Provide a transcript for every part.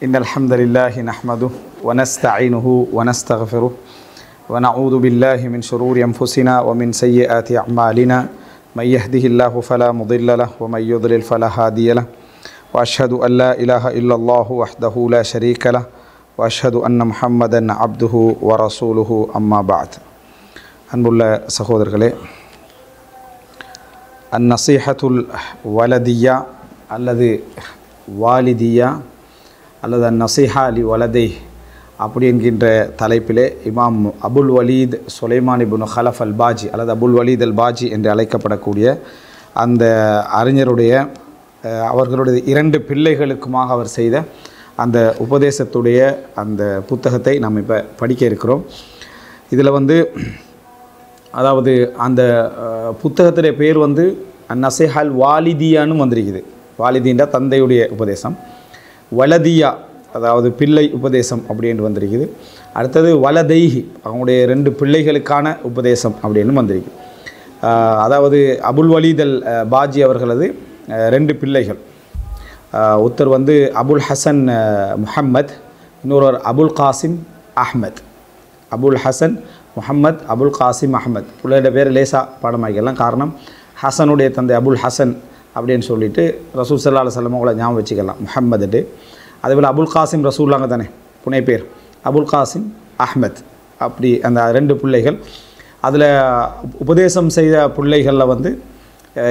إن الحمد لله نحمده ونستعينه ونستغفره ونعوذ بالله من شرور أنفسنا ومن سيئات أعمالنا من يهده الله فلا مضل له ومن يضلل فلا هادي له وأشهد أن لا إله إلا الله وحده لا شريك له وأشهد أن محمدا عبده ورسوله أما بعد அன்புள்ள சகோதரர்களே, அந்நசீஹத்துல் வலதியா அல்லது வாலிதியா அல்லது அந்நசீஹா அலி வலதை அப்படி என்கின்ற தலைப்பிலே இமாம் அபுல் வலீத் சுலைமான் இப்னு ஹலஃப் அல் பாஜி அல்லது அபுல் வலீத் அல் பாஜி என்று அழைக்கப்படக்கூடிய அந்த அறிஞருடைய அவர்களுடைய 2 பிள்ளைகளுக்குமாக அவர் செய்த அந்த உபதேசத்துடைய அந்த புத்தகத்தை நாம் இப்போ படிக்க இருக்கிறோம். இதில் அதாவது அந்த புத்தகத்துடைய பேர் அந்நசீஹா அல் வாலிதியான்னு வந்திருக்குது. வாலிதின்ற தந்தையுடைய உபதேசம், வலதியா அதாவது பிள்ளை உபதேசம் அப்படின்னு வந்திருக்குது. அடுத்தது வலதைஹி அவங்களுடைய 2 பிள்ளைகளுக்கான உபதேசம் அப்படின்னு வந்திருக்கு. அதாவது அபுல் வலீத் அல் பாஜி அவர்களது 2 பிள்ளைகள். ஒருத்தர் அபுல் ஹசன் முஹம்மத், இன்னொருவர் அபுல் காசிம் அஹ்மத். அபுல் ஹசன் முஹம்மத், அபுல் காசிம் அஹ்மத். பிள்ளையோட பேர் லேசா பாடமாக்கலாம். காரணம் ஹசனுடைய தந்தை அபுல் ஹசன் அப்படின்னு சொல்லிட்டு ரசூல் ஸல்லல்லாஹு அலைஹி வஸல்லம் அவங்கள ஞாபகம் வச்சுக்கலாம் முஹம்மது. அதேபோல் அபுல் காசிம் ரசூல்லாங்க தானே புனை பேர், அபுல் காசிம் அஹ்மத். அப்படி அந்த 2 பிள்ளைகள். அதில் உபதேசம் செய்த பிள்ளைகளில்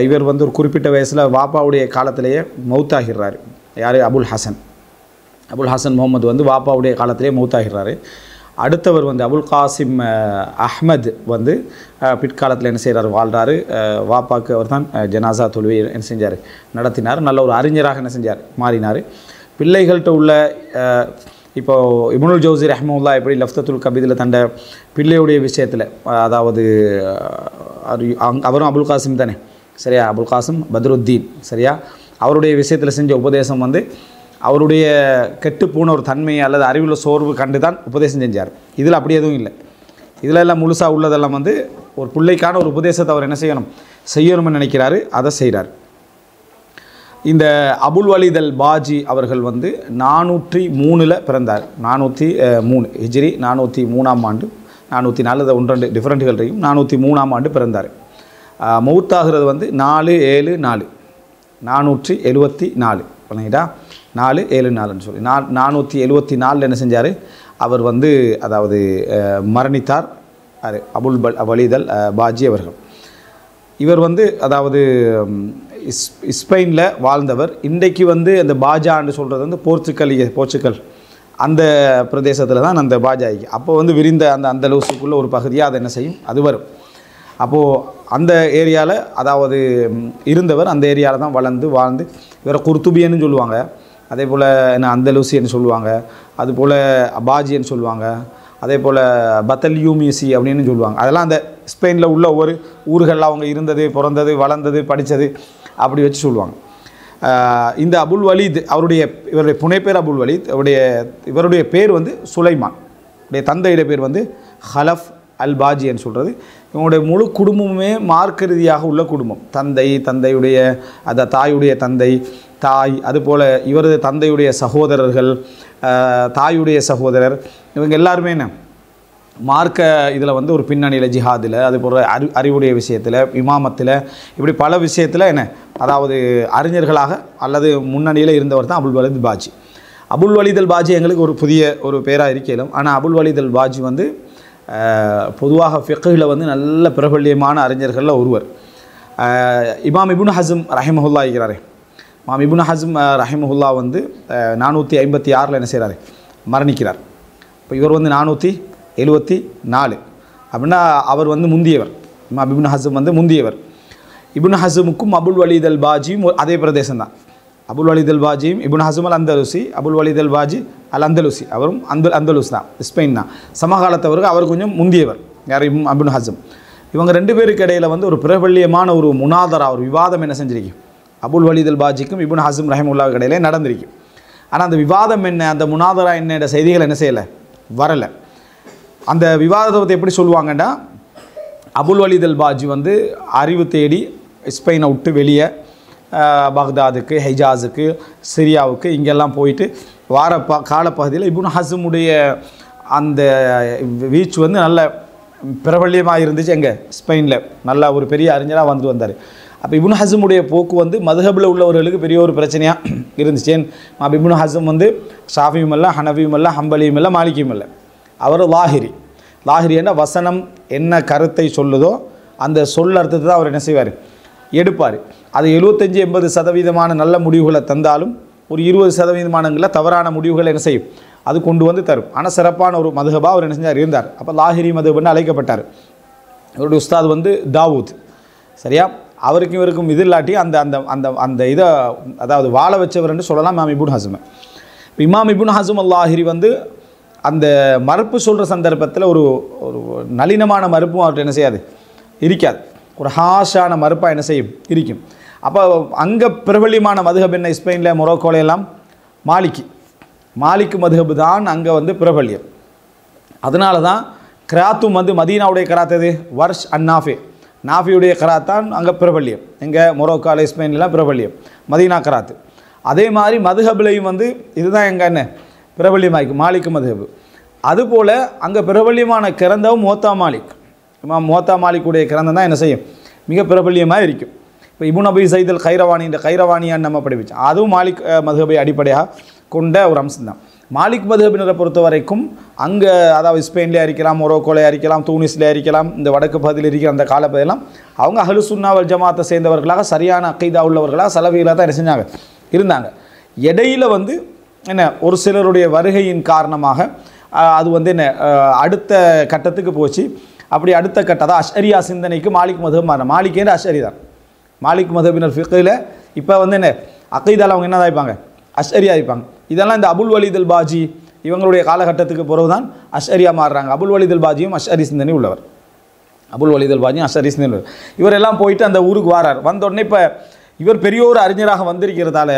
இவர் ஒரு குறிப்பிட்ட வயசில் வாப்பாவுடைய காலத்திலேயே மௌத்தாகிறார். யார்? அபுல் ஹசன். அபுல் ஹசன் முகமது வாப்பாவுடைய காலத்திலேயே மௌத்தாகிறார். அடுத்தவர் அபுல் காசிம் அஹ்மத் பிற்காலத்தில் என்ன செய்கிறார், வாழ்கிறார். வாப்பாக்கு அவர் தான் ஜனாசா தொழுவை என்ன செஞ்சார், நடத்தினார். நல்ல ஒரு அறிஞராக என்ன செஞ்சார், மாறினார். பிள்ளைகள்கிட்ட உள்ள இப்போது இப்னுல் ஜௌசி ரஹ்மத்துல்லாஹி எப்படி லஃப்தத்துல் கபீதில் தண்ட பிள்ளையுடைய விஷயத்தில், அதாவது அவரும் அபுல் காசிம் தானே, சரியா, அபுல் காசிம் பத்ருத்தீன், சரியா, அவருடைய விஷயத்தில் செஞ்ச உபதேசம் அவருடைய கெட்டுப்போன ஒரு தன்மையை அல்லது அறிவுள்ள சோர்வு கண்டு தான் உபதேசம் செஞ்சார். இதில் அப்படி எதுவும் இல்லை. இதில் எல்லாம் முழுசாக உள்ளதெல்லாம் ஒரு பிள்ளைக்கான ஒரு உபதேசத்தை அவர் என்ன செய்யணும்னு நினைக்கிறாரு, அதை செய்கிறார். இந்த அபுல் வலீத் அல் பாஜி அவர்கள் 403 பிறந்தார். 403 ஹிஜ்ரி, 403ஆம் ஆண்டு, 404 1-2 டிஃப்ரெண்ட்டுகள் இருக்கும். 403ஆம் ஆண்டு பிறந்தார். மௌத்தாகிறது 474 474 பண்ணிக்கிட்டா 474ன்னு சொல்லி 474 என்ன செஞ்சார் அவர் அதாவது மரணித்தார். அது அபுல் வலீத் அல் பாஜி அவர்கள். இவர் அதாவது ஸ்பெயினில் வாழ்ந்தவர். இன்றைக்கு அந்த பாஜான்னு சொல்கிறது போர்ச்சுக்கல் அந்த பிரதேசத்தில் தான் அந்த பாஜாய்க்கு அப்போ விரிந்த அந்த அந்தலூசுக்குள்ளே ஒரு பகுதியாக அதை என்ன செய்யும், அது வரும். அப்போது அந்த ஏரியாவில் அதாவது இருந்தவர், அந்த ஏரியாவில் தான் வாழ்ந்து இவரை குர்துபின்னு சொல்லுவாங்க. அதே போல் என்ன அந்தலூசின்னு சொல்லுவாங்க, அதுபோல் பாஜின்னு சொல்லுவாங்க, அதே போல் பத்தல்யூமிசி அப்படின்னு சொல்லுவாங்க. அதெல்லாம் அந்த ஸ்பெயினில் உள்ள ஒவ்வொரு ஊர்களில் அவங்க இருந்தது, பிறந்தது, வளர்ந்தது, படித்தது அப்படி வச்சு சொல்லுவாங்க. இந்த அபுல் வலீத் இவருடைய புனைப்பேர் அபுல் வலீத். இவருடைய பேர் சுலைமான். உடைய தந்தையுடைய பேர் ஹலஃப் அல் பாஜின்னு சொல்கிறது. இவங்களுடைய முழு குடும்பமுமே மார்க்க ரீதியாக உள்ள குடும்பம். தந்தையுடைய அந்த தாயுடைய தாய், அதுபோல் இவரது தந்தையுடைய சகோதரர்கள், தாயுடைய சகோதரர், இவங்க எல்லாருமே என்ன மார்க்க இதில் ஒரு பின்னணியில் ஜிஹாதில், அதுபோல் அறிவுடைய விஷயத்தில், இமாமத்தில், இப்படி பல விஷயத்தில் என்ன அதாவது அறிஞர்களாக அல்லது முன்னணியில் இருந்தவர் தான் அபுல் வலீத் பாஜி. அபுல் வலீத் அல் பாஜி எங்களுக்கு ஒரு புதிய ஒரு பேராக இருக்கலாம். ஆனால் அபுல் வலீத் அல் பாஜி பொதுவாக ஃபிக்ஹில் நல்ல பிரபல்யமான அறிஞர்களில் ஒருவர். இமாம் இப்னு ஹஸம் ரஹிமஹுல்லா இருக்கிறாரே, இமாம் இப்னு ஹஸம் ரஹிமஹுல்லா 456 என்ன செய்கிறாரு, மரணிக்கிறார். இப்போ இவர் 474 அப்படின்னா அவர் முந்தியவர். இமாம் இப்னு ஹஸம் முந்தியவர். இப்னு ஹஸமுக்கும் அபுல் வலீத் அல் பாஜியும் அதே பிரதேசம் தான். அபுல் வலீத் அல் பாஜியும் இப்னு ஹஸம் அல் அந்தலுசி, அபுல் வலீத் அல் பாஜி அல் அந்தலுசி, அவரும் அந்தலுஸ் தான், ஸ்பெயின் தான். சமகாலத்தவருக்கு அவர் கொஞ்சம் முந்தியவர். யார்? இப்னு ஹஸம். இவங்க 2 பேருக்கு இடையில் ஒரு பிரபல்யமான ஒரு முனாதரா, ஒரு விவாதம் என்ன செஞ்சிருக்கு, அபுல் வலீத் அல் பாஜிக்கும் இப்னு ஹஸம் ரஹிமஹுல்லாஹ் இடையிலே நடந்திருக்கு. ஆனால் அந்த விவாதம் என்ன, அந்த முனாதரா என்ன செய்திகள் என்ன செய்யலை, வரலை. அந்த விவாதத்தை பற்றி எப்படி சொல்லுவாங்கன்னா, அபுல் வலீத் அல் பாஜி அறிவு தேடி ஸ்பெயினை விட்டு வெளியே பக்தாதுக்கு, ஹிஜாஸுக்கு, சிரியாவுக்கு இங்கெல்லாம் போயிட்டு வார காலப்பகுதியில் இப்னு ஹஸ்முடைய அந்த வீச்சு வந்து நல்ல பிரபல்யமாக இருந்துச்சு. எங்கே ஸ்பெயினில் நல்ல ஒரு பெரிய அறிஞராக வந்துட்டு வந்தார். அப்போ இப்னு ஹஸ்முடைய போக்கு வந்து மதுஹபில் உள்ளவர்களுக்கு பெரிய ஒரு பிரச்சனையாக இருந்துச்சு. ஏன் இப்னு ஹஸ்ம் வந்து ஷாஃபியும் இல்லை, ஹனஃபியும் இல்லை, ஹம்பலியும் இல்லை, மாலிக்கியும் இல்லை. அவர் லாஹிரி. லாஹிரி என்ற வசனம் என்ன கருத்தை சொல்லுதோ அந்த சொல் அர்த்தத்தை தான் அவர் என்ன செய்வார், எடுப்பார். அது 75-80% நல்ல முடிவுகளை தந்தாலும் ஒரு 20% தவறான முடிவுகளை என்ன செய்யும், அது கொண்டு வந்து தரும். ஆனால் சிறப்பான ஒரு மதுஹபாக அவர் என்ன செஞ்சார், இருந்தார். அப்போ லாஹிரி மதுஹப்னு அழைக்கப்பட்டார். அவருடைய உஸ்தாத் வந்து தாவூத். சரியா, அவருக்கும் இவருக்கும் இது இல்லாட்டி அந்த அந்த அந்த அந்த இதை அதாவது வாழ வச்சவர்னு சொல்லலாம் இமாம் இப்னு ஹஸ்ம். இப்போ இமாம் இப்னு ஹஸ்ம் லாஹிரி வந்து அந்த மறுப்பு சொல்கிற சந்தர்ப்பத்தில் ஒரு ஒரு நளினமான மறுப்பும் அவர்கிட்ட என்ன செய்யாது, இருக்காது. ஒரு ஹாஷான மறுப்பாக என்ன செய்யும், இருக்கும். அப்போ அங்கே பிரபல்யமான மதுஹப் என்ன, ஸ்பெயினில் மொரோக்கோலையெல்லாம் மாலிக்கு மதுஹப் தான் அங்கே வந்து பிரபல்யம். அதனால தான் கிராத்தும் வந்து மதீனாவுடைய கிராத் எது, வர்ஷ் அந்நாஃபே, நாஃபியுடைய கிராத் தான் அங்கே பிரபல்யம். எங்கே மொரோக்கோல ஸ்பெயின்லாம் பிரபல்யம் மதீனா கிராத்து. அதே மாதிரி மதுஹப்லையும் வந்து இதுதான் எங்கே என்ன பிரபல்யமாயிருக்கு, மாலிக்கு மதுஹப். அதுபோல் அங்கே பிரபல்யமான கிரந்தவும் மோத்தா மாலிக். இமாம் மோத்தா மாலிக்குடைய கிரந்தம் தான் என்ன செய்யும், மிக பிரபல்யமாக இருக்கும். இப்போ இப்னு அபி ஸைத் அல் கைரவானி இந்த கைரவானியான்னு நம்ம படிப்பிச்சோம். அதுவும் மாலிக் மதுஹபை அடிப்படையாக கொண்ட ஒரு அம்சம் தான். மாலிக் மதுஹபினரை பொறுத்த வரைக்கும் அங்கே அதாவது ஸ்பெயின்லேயே இருக்கலாம், மொரோக்கோலே இருக்கலாம், தூனிஸ்லேயே இருக்கலாம், இந்த வடக்கு பகுதியில் இருக்கிற அந்த காலப்பகுதியெல்லாம் அவங்க அஹ்லு சுன்னா வல் ஜமாத்தை சேர்ந்தவர்களாக சரியான அக்கீதா உள்ளவர்களாக சலஃபிகளாக தான் என்ன செஞ்சாங்க, இருந்தாங்க. இடையில் வந்து என்ன ஒரு சிலருடைய வருகையின் காரணமாக அது வந்து என்ன அடுத்த கட்டத்துக்கு போச்சு. அப்படி அடுத்த கட்டம் தான் அஷ்அரியா சிந்தனைக்கு மாலிக் மதுஹப் மாறின. மாலிக்கேன்ற அஷ்அரி தான். மாலிக் மதுஹபினர் ஃபிக்ஹில் இப்போ வந்து என்ன அக்கீதாவில் அவங்க என்ன ஆயிப்பாங்க, அஷ்அரியா ஆயிப்பாங்க. இதெல்லாம் இந்த அபுல் வலீத் அல் பாஜி இவங்களுடைய காலகட்டத்துக்கு பிறகு தான் அஷ்அரியா மாறுறாங்க. அபுல் வலீத் அல் பாஜியும் அஷ்அரி சிந்தனை உள்ளவர். அபுல் வலீத் அல் பாஜியும் அஷ்அரி சிந்தனை உள்ளவர். இவரெல்லாம் போயிட்டு அந்த ஊருக்கு வாரார். வந்த உடனே இப்போ இவர் பெரிய ஒரு அறிஞராக வந்திருக்கிறதால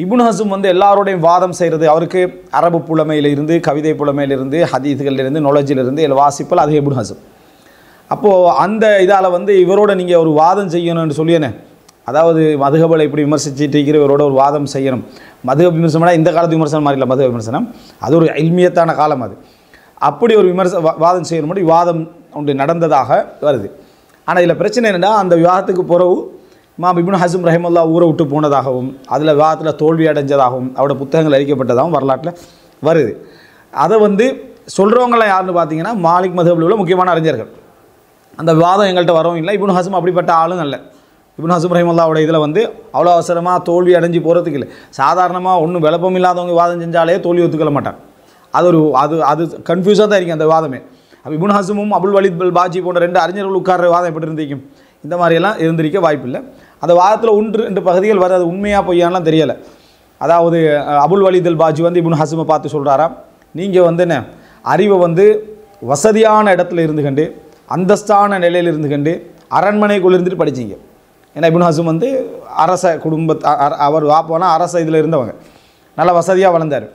இப்னு ஹஸ்ம் வந்து எல்லாரோடையும் வாதம் செய்கிறது. அவருக்கு அரபு புலமையிலிருந்து, கவிதை புலமையிலிருந்து, ஹதீஸ்களிலிருந்து, நாலேஜிலிருந்து வாசிப்பல் அது இப்னு ஹஸ்ம். அப்போது அந்த இதால் வந்து இவரோட நீங்கள் ஒரு வாதம் செய்யணும்னு சொல்லியேனே, அதாவது மதுஹபலை இப்படி விமர்சிச்சுட்டு இருக்கிற இவரோட ஒரு வாதம் செய்யணும். மதுஹப் விமர்சனம்னா இந்த காலத்து விமர்சனம் மாதிரி இல்லை. மதுஹப் விமர்சனம் அது ஒரு இல்மியத்தான காலம். அது அப்படி ஒரு வாதம் செய்யணும் வாதம் ஒன்று நடந்ததாக வருது. ஆனால் இதில் பிரச்சனை என்னென்னா, அந்த விவாதத்துக்கு பிறகு இமாம் இப்னு ஹஸ்ம் ரஹிமல்லா ஊரை விட்டு போனதாகவும் அதில் விவாதத்தில் தோல்வி அடைஞ்சதாகவும் அவரோட புத்தகங்கள் அளிக்கப்பட்டதாகவும் வரலாற்றில் வருது. அதை வந்து சொல்கிறவங்களாம் யாருன்னு பார்த்தீங்கன்னா மாலிக் மதுஹபில் உள்ள முக்கியமான அறிஞர்கள். அந்த விவாதம் எங்கள்கிட்ட வரவும் இல்லை. இப்னு ஹஸ்ம் அப்படிப்பட்ட ஆளும் அல்ல. இப்னு ஹஸ்ம் ரஹிமல்லாவோட இதில் வந்து அவ்வளோ அவசரமாக தோல்வி அடைஞ்சு போகிறதுக்கு இல்லை. சாதாரணமாக ஒன்றும் விளப்பம் இல்லாதவங்க விவாதம் செஞ்சாலே தோல்வி ஒத்துக்கொள்ள மாட்டாங்க. அது கன்ஃபியூஸாக தான் இருக்கும் அந்த விவாதமே. அப்போ இப்னு ஹஸ்மும் அபுல் வலீத் அல் பாஜி போன்ற 2 அறிஞர்கள் உட்கார்ற வாதம் எப்படி இருந்திருக்கும், இந்த மாதிரியெல்லாம் இருந்திருக்க வாய்ப்பில்லை. அந்த வாதத்தில் 1-2 பகுதிகள் வர அது உண்மையாக பொய்யானலாம் தெரியலை. அதாவது அபுல் வலீத் அல் பாஜி வந்து இப்னு ஹஸ்மை பார்த்து சொல்கிறாராம், நீங்கள் வந்து என்ன அறிவை வந்து வசதியான இடத்துல இருந்து கண்டு, அந்தஸ்தான நிலையில் இருந்து கண்டு, அரண்மனைக்குள்ளே இருந்துட்டு படிச்சிங்க. ஏன்னா இப்னு ஹஸ்ம் வந்து அரச அவர் வாப்போனா அரச இதில் இருந்தவங்க, நல்ல வசதியாக வளர்ந்தார்.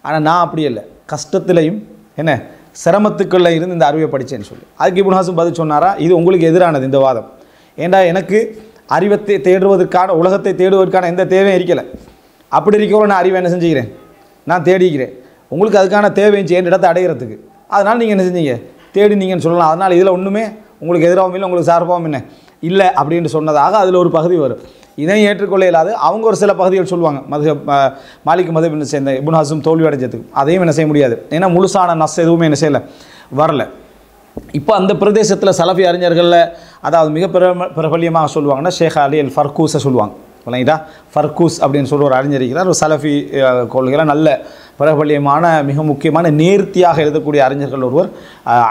ஆனால் நான் அப்படி இல்லை, கஷ்டத்துலையும் என்ன சிரமத்துக்குள்ள இருந்து இந்த அறிவை படித்தேன்னு சொல்லி. அதுக்கு இப்னு ஹஸ்ம் பதில் சொன்னாரா, இது உங்களுக்கு எதிரானது இந்த வாதம். ஏண்டா எனக்கு அறிவத்தை தேடுவதற்கான, உலகத்தை தேடுவதற்கான எந்த தேவையும் இருக்கலை. அப்படி இருக்கவோ நான் அறிவை என்ன செஞ்சுக்கிறேன், நான் தேடிக்கிறேன். உங்களுக்கு அதுக்கான தேவைச்சு என் இடத்தை அடைகிறதுக்கு. அதனால் நீங்கள் என்ன செஞ்சீங்க, தேடினீங்கன்னு சொல்லலாம். அதனால் இதில் ஒன்றுமே உங்களுக்கு எதிராகவும் இல்லை, உங்களுக்கு சார்பாகவும் என்ன இல்லை அப்படின்னு சொன்னதாக அதில் ஒரு பகுதி வரும். இதையும் ஏற்றுக்கொள்ள இல்லாது அவங்க ஒரு சில பகுதிகள் சொல்லுவாங்க. மாலிக் மதுஹப் சேர்ந்த இப்னு ஹஸ்ம் தோல்வி அடைஞ்சதுக்கு அதையும் என்ன செய்ய முடியாது. ஏன்னா முழுசான நஸ் எதுவுமே என்ன செய்யலை, வரல. இப்போ அந்த பிரதேசத்தில் சலஃபி அறிஞர்களில் அதாவது மிக பிரபல்யமாக சொல்லுவாங்கன்னா ஷேக் அலி அல் ஃபர்கூஸை சொல்லுவாங்க. இல்லைங்களா, ஃபர்கூஸ் அப்படின்னு சொல்கிற ஒரு அறிஞர் இருக்கிறார். ஒரு சலஃபி கொள்கையில் நல்ல பிரபல்யமான மிக முக்கியமான நேர்த்தியாக எழுதக்கூடிய அறிஞர்கள் ஒருவர்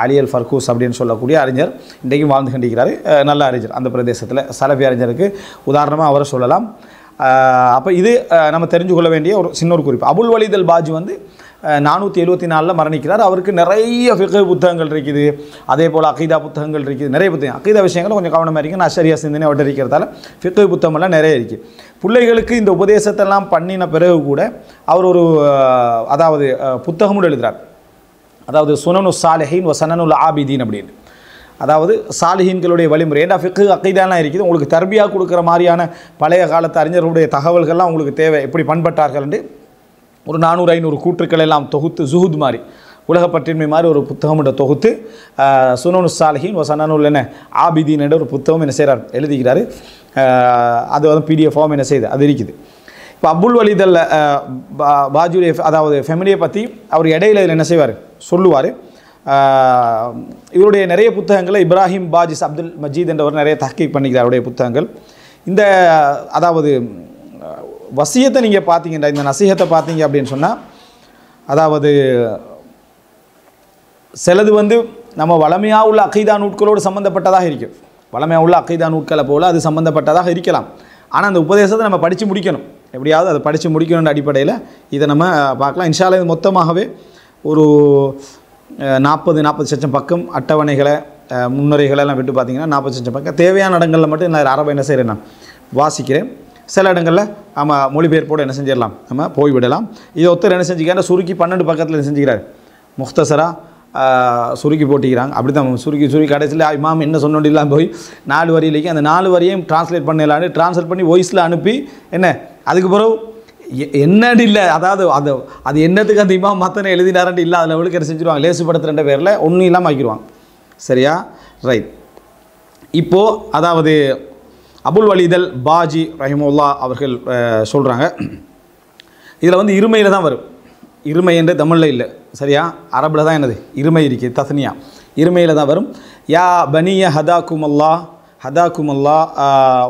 அலி அல் ஃபர்கூஸ் அப்படின்னு சொல்லக்கூடிய அறிஞர் இன்றைக்கும் வாழ்ந்து கொண்டிருக்கிறார். நல்ல அறிஞர். அந்த பிரதேசத்தில் சலஃபி அறிஞருக்கு உதாரணமாக அவரை சொல்லலாம். அப்போ இது நம்ம தெரிஞ்சு கொள்ள வேண்டிய ஒரு சின்ன ஒரு குறிப்பு. அபுல் வலீத் அல் பாஜி வந்து 474 மரணிக்கிறார். அவருக்கு நிறைய ஃபிக்ஹ் புத்தகங்கள் இருக்குது, அதே போல் அகீதா புத்தகங்கள் இருக்குது, நிறைய புத்தகம். அகீதா விஷயங்கள் கொஞ்சம் கவனமாக இருக்குது. அஷ்அரியா சிந்தனை அவர்கிட்ட இருக்கிறதால ஃபிக்ஹ் புத்தகமெல்லாம் நிறைய இருக்குது. பிள்ளைகளுக்கு இந்த உபதேசத்தெல்லாம் பண்ணின பிறகு கூட அவர் ஒரு அதாவது புத்தகமும் எழுதுகிறார். அதாவது சுனனு சாலிஹீன் வ சனனுல் ஆபிதீன் அப்படின்னு. அதாவது சாலிஹீன்களுடைய வழிமுறை. ஏன்னா ஃபிக்ஹ் அகீதாலாம் இருக்குது. உங்களுக்கு தர்பியா கொடுக்குற மாதிரியான பழைய காலத்து அறிஞர்களுடைய தகவல்கள்லாம் உங்களுக்கு தேவை, எப்படி பண்பட்டார்கள் என்று ஒரு 400-500 கூற்றுக்கள் எல்லாம் தொகுத்து ஜுஹுத் மாதிரி உலகப்பற்றின்மை மாதிரி ஒரு புத்தகம் தொகுத்து சுனனு சாலிஹின் சனனுல் என்ன ஆபிதீன் என்ற ஒரு புத்தகம் என்ன செய்கிறார் எழுதுகிறார். அது வந்து PDF ஃபார்ம் என்ன செய்யுது அது இருக்குது. இப்போ அபுல் வலீத் அல் பாஜுரி அதாவது ஃபெமிலியை பற்றி அவர் இடையில இதில் என்ன செய்வார் சொல்லுவார். இவருடைய நிறைய புத்தகங்களை இப்ராஹிம் பாஜிஸ் அப்துல் மஜீத் என்றவர் நிறைய தஹ்கீக் பண்ணிக்கிறார் அவருடைய புத்தகங்கள். இந்த அதாவது வசியத்தை நீங்கள் பார்த்தீங்கன்னா இந்த நசீஹத்தை பார்த்தீங்க அப்படின்னு சொன்னால் அதாவது சிலது வந்து நம்ம வளமையாக உள்ள அகீதா நூட்களோடு சம்மந்தப்பட்டதாக இருக்கும். வளமையாக உள்ள அகீதா நூட்களை போல் அது சம்மந்தப்பட்டதாக இருக்கலாம். ஆனால் அந்த உபதேசத்தை நம்ம படித்து முடிக்கணும். எப்படியாவது அதை படித்து முடிக்கணுன்ற அடிப்படையில் இதை நம்ம பார்க்கலாம். இன்ஷா அல்லாஹ் இது மொத்தமாகவே ஒரு 40 லட்சம் பக்கம் அட்டவணைகளை முன்னுரைகளெல்லாம் விட்டு பார்த்தீங்கன்னா 40 லட்சம் பக்கம் தேவையான இடங்களில் மட்டும் நான் அரபை என்ன செய்கிறேன் நான் வாசிக்கிறேன். சில இடங்களில் நம்ம மொழிபெயர்ப்போடு என்ன செஞ்சிடலாம் நம்ம போய்விடலாம். இதை ஒருத்தர் என்ன செஞ்சுக்கிறார் சுருக்கி 12 பக்கத்தில் என்ன செஞ்சுக்கிறார் முக்தசராக சுருக்கி போட்டிக்கிறாங்க. அப்படி தான் சுருக்கி கடைசியில் இமாம் என்ன சொன்னோண்டிலாம் போய் 4 வரியிலேக்கு அந்த 4 வரியையும் ட்ரான்ஸ்லேட் பண்ணலான்னு ட்ரான்ஸ்லேட் பண்ணி வாய்ஸில் அனுப்பி என்ன அதுக்கு பிறகு என்னடி இல்லை அதாவது அது என்னத்துக்கு அந்த இமாம் மத்தனை எழுதினாரன்ட்டு இல்லை அதில் அவளுக்கு என்ன செஞ்சுருவாங்க லேசுப்படுத்துகிற பேரில் ஒன்றும் இல்லாமல் ஆக்கிடுவாங்க. சரியா ரைட். இப்போது அதாவது அபுல் வலீத் அல் பாஜி ரஹிமுல்லா அவர்கள் சொல்கிறாங்க இதில் வந்து இருமையில் தான் வரும். இருமை என்று தமிழில் இல்லை சரியா அரபில் தான் என்னது இருமை இருக்குது தஸ்னியா இருமையில் தான் வரும். யா பனிய ஹதாக்குமல்லா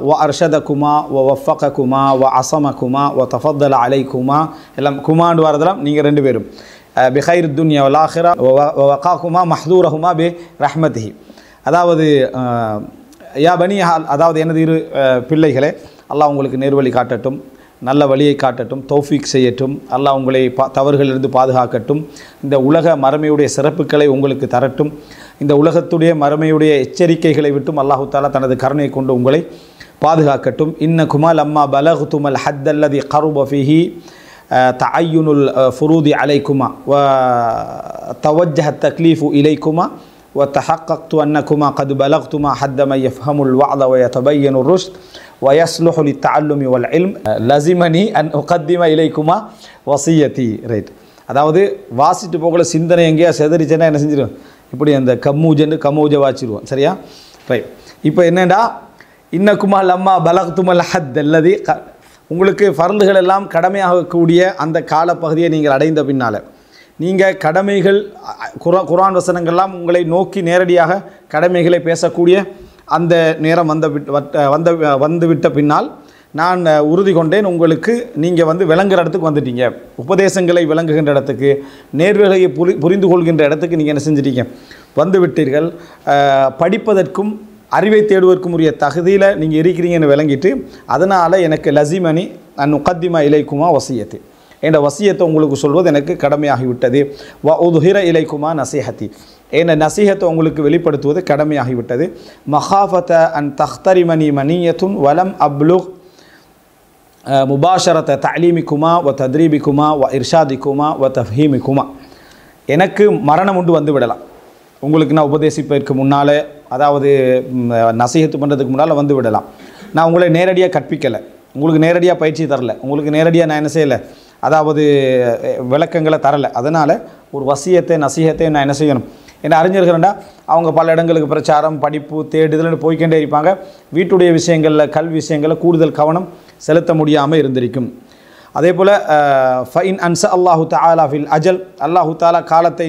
வ அர்ஷதகுமா வ வஃபககுமா வ அசமகுமா வ தஃபத்தல அலைக்குமா எல்லாம் குமாண்டு வரதெல்லாம் நீங்கள் 2 பேரும் பிஹைர் துன்யா வல் ஆஹிரா வ வகாகுமா மஹ்தூரஹுமா பி ரஹ்மதிஹி. அதாவது யா பனி அதாவது எனது 2 பிள்ளைகளே அல்லாஹ் உங்களுக்கு நேர்வழி காட்டட்டும், நல்ல வழியை காட்டட்டும், தௌஃபீக் செய்யட்டும், அல்லாஹ் உங்களை தவறுகளிலிருந்து பாதுகாக்கட்டும், இந்த உலக மறுமையுடைய சிறப்புகளை உங்களுக்கு தரட்டும், இந்த உலகத்துடைய மறுமையுடைய எச்சரிக்கைகளை விட்டும் அல்லாஹு தஆலா தனது கருணையை கொண்டு உங்களை பாதுகாக்கட்டும். இன்னகுமா லம்மா பலகுதுமல் ஹத் அல்லதி கருப ஃபீஹி தஅய்யுனுல் ஃபுரூதி அலைக்குமா வ தவஜ்ஜஹ தக்லீஃபு இலைக்குமா வ தஹக்கக்து அன்னகுமா கத் பலக்துமா ஹத்த மன் யஃப்ஹமுல் வஅத வ யதபய்யனு ருஷ்த் வயஸ்லுஹு லித்தஅல்லுமி வல் இல்ம் லஸிமனி அன் உகத்திம இலைக்குமா வசியத்தி. ரைட். அதாவது வாசிட்டு போகல சிந்தனை எங்கேயா செதறிச்சேன்னா என்ன செஞ்சிடும் இப்படி அந்த கம்மூஜ வாச்சிடுவோம். சரியா ரைட். இப்போ என்னடா இன்னக்குமா லம்மா பலக்துமல் ஹத் அல்லதி உங்களுக்கு ஃபர்துகள் எல்லாம் கடமையாகக்கூடிய அந்த காலப்பகுதியை நீங்கள் அடைந்த பின்னால் நீங்கள் கடமைகள் குர்ஆன் வசனங்கள்லாம் உங்களை நோக்கி நேரடியாக கடமைகளை பேசக்கூடிய அந்த நேரம் வந்துவிட்ட பின்னால் நான் உறுதி கொண்டேன் உங்களுக்கு நீங்கள் வந்து விளங்குகிற இடத்துக்கு வந்துட்டீங்க, உபதேசங்களை விளங்குகின்ற இடத்துக்கு நேர்வழியை புரிந்து கொள்கின்ற இடத்துக்கு நீங்கள் என்ன செஞ்சிட்டீங்க வந்து விட்டீர்கள். படிப்பதற்கும் அறிவை தேடுவதற்கும் உரிய தகுதியில் நீங்கள் இருக்கிறீங்கன்னு விளங்கிட்டு அதனால் எனக்கு லஸிமனி அன் உகத்திமா இலைக்குமா வசியத்தி என்ற வசியத்தை உங்களுக்கு சொல்வது எனக்கு கடமையாகிவிட்டது. வ உதுஹிர இலைக்குமா நசீஹத்தி என்ற நசீஹத்தை உங்களுக்கு வெளிப்படுத்துவது கடமையாகிவிட்டது. மஹாஃபத அன் தஹ்தரிமனி மனியத்துன் வலம் அப்லுக் முபாஷரத தலீமிக்குமா வ தத்ரீபிக்குமா வ இர்ஷாதிக்குமா வ தஃஹீமிக்குமா. எனக்கு மரணம் உண்டு வந்து விடலாம், உங்களுக்கு நான் உபதேசிப்பதற்கு முன்னால் அதாவது நசீஹத்து பண்ணுறதுக்கு முன்னால் வந்து விடலாம். நான் உங்களை நேரடியாக கற்பிக்கலை, உங்களுக்கு நேரடியாக பயிற்சி தரலை, உங்களுக்கு நேரடியாக நான் என்ன செய்யலை அதாவது விளக்கங்களை தரலை. அதனால் ஒரு வசியத்தை நசீஹத்தை நான் என்ன செய்யணும். ஏன்னா அறிஞர்கள்டா அவங்க பல இடங்களுக்கு பிரச்சாரம் படிப்பு தேடுதல்னு போய்கொண்டே இருப்பாங்க. வீட்டுடைய விஷயங்களில் கல்வி விஷயங்களில் கூடுதல் கவனம் செலுத்த முடியாமல் இருந்திருக்கும். அதே போல் ஃபைன் அன்ச அல்லாஹு தஆலா ஃபில் அஜல் அல்லாஹு தஆலா காலத்தை